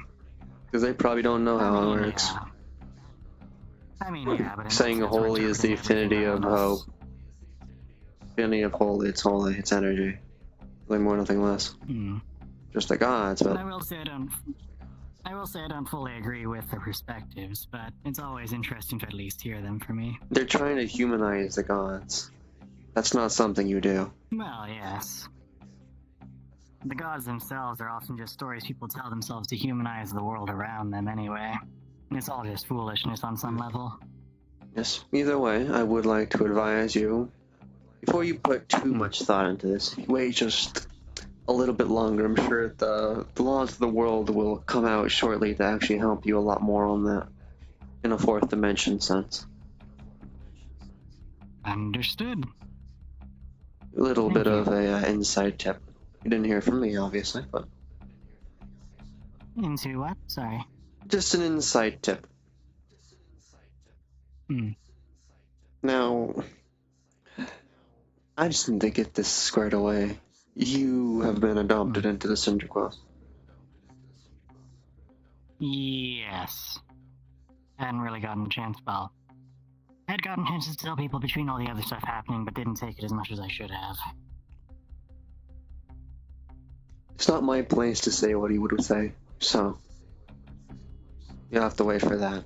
Because they probably don't know how it works. I mean, yeah, but Saying holy is the affinity of hope. Affinity of holy, it's holy, it's energy. Nothing more, nothing less. Just the gods, but I will say I don't fully agree with the perspectives, but it's always interesting to at least hear them for me. they're trying to humanize the gods. That's not something you do. Well, yes. The gods themselves are often just stories people tell themselves to humanize the world around them anyway. It's all just foolishness on some level. Yes, either way, I would like to advise you, before you put too much thought into this, wait just a little bit longer. I'm sure the laws of the world will come out shortly to actually help you a lot more on that, in a fourth dimension sense. Understood. A little bit of a inside tip. You didn't hear from me, obviously, but Into what? Sorry. just an inside tip. Now, I just need to get this squared away. You have been adopted into the Cinderquest. Yes. Hadn't really gotten a chance, well. Had gotten chances to tell people between all the other stuff happening, but didn't take it as much as I should have. It's not my place to say what he would say, so you'll have to wait for that.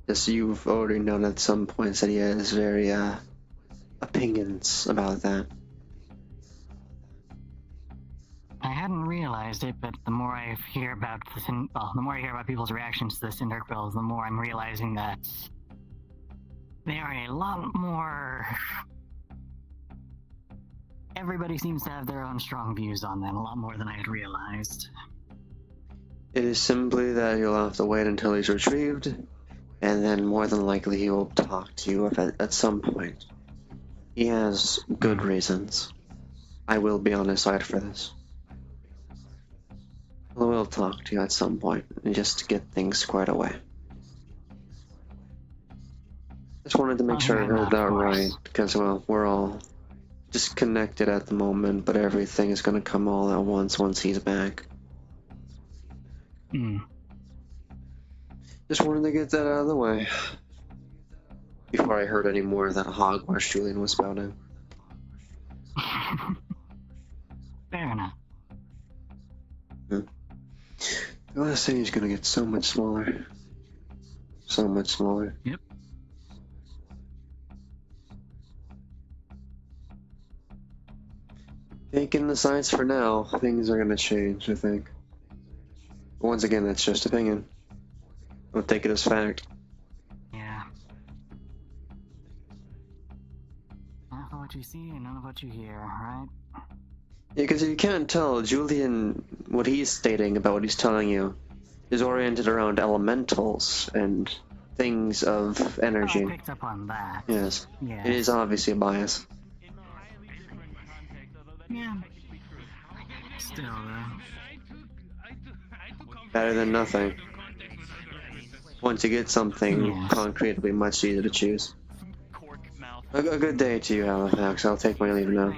Yes, you've already known at some points that he has very opinions about that. I hadn't realized it, but the more I hear about the more I hear about people's reactions to the Cinder Quills, the more I'm realizing that they are a lot more. Everybody seems to have their own strong views on them, a lot more than I had realized. It is simply that you'll have to wait until he's retrieved, and then more than likely he will talk to you at some point. He has good reasons. I will be on his side for this. I will talk to you at some point, just to get things squared away. Just wanted to make sure I heard that right, because, well, we're all disconnected at the moment, but everything is going to come all at once he's back. Just wanted to get that out of the way before I heard any more of that hogwash Julian was spouting. Fair enough. The last thing is gonna get so much smaller. So much smaller. Yep. Taking the sides for now, things are gonna change, I think. Once again, that's just opinion. Don't take it as fact. Yeah. Half of what you see and none of what you hear, right? Yeah, because you can't tell, Julian, what he's stating about what he's telling you is oriented around elementals and things of energy. I picked up on that. Yes. Yeah. It is obviously a bias. Yeah. Still, though. Better than nothing. Once you get something concrete, it'll be much easier to choose. A good day to you, Halifax. I'll take my leave now.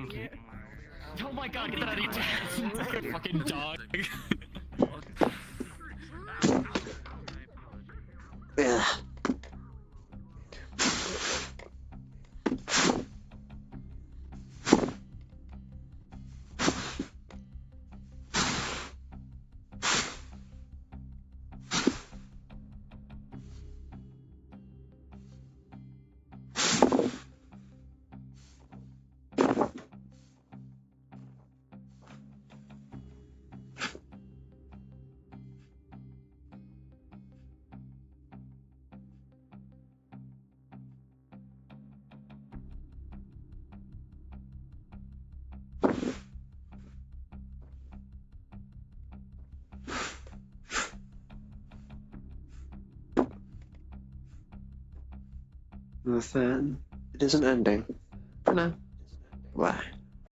Oh my god, get that out of your chest! Fucking dog. Yeah. With that, it is an ending. For now. Bye.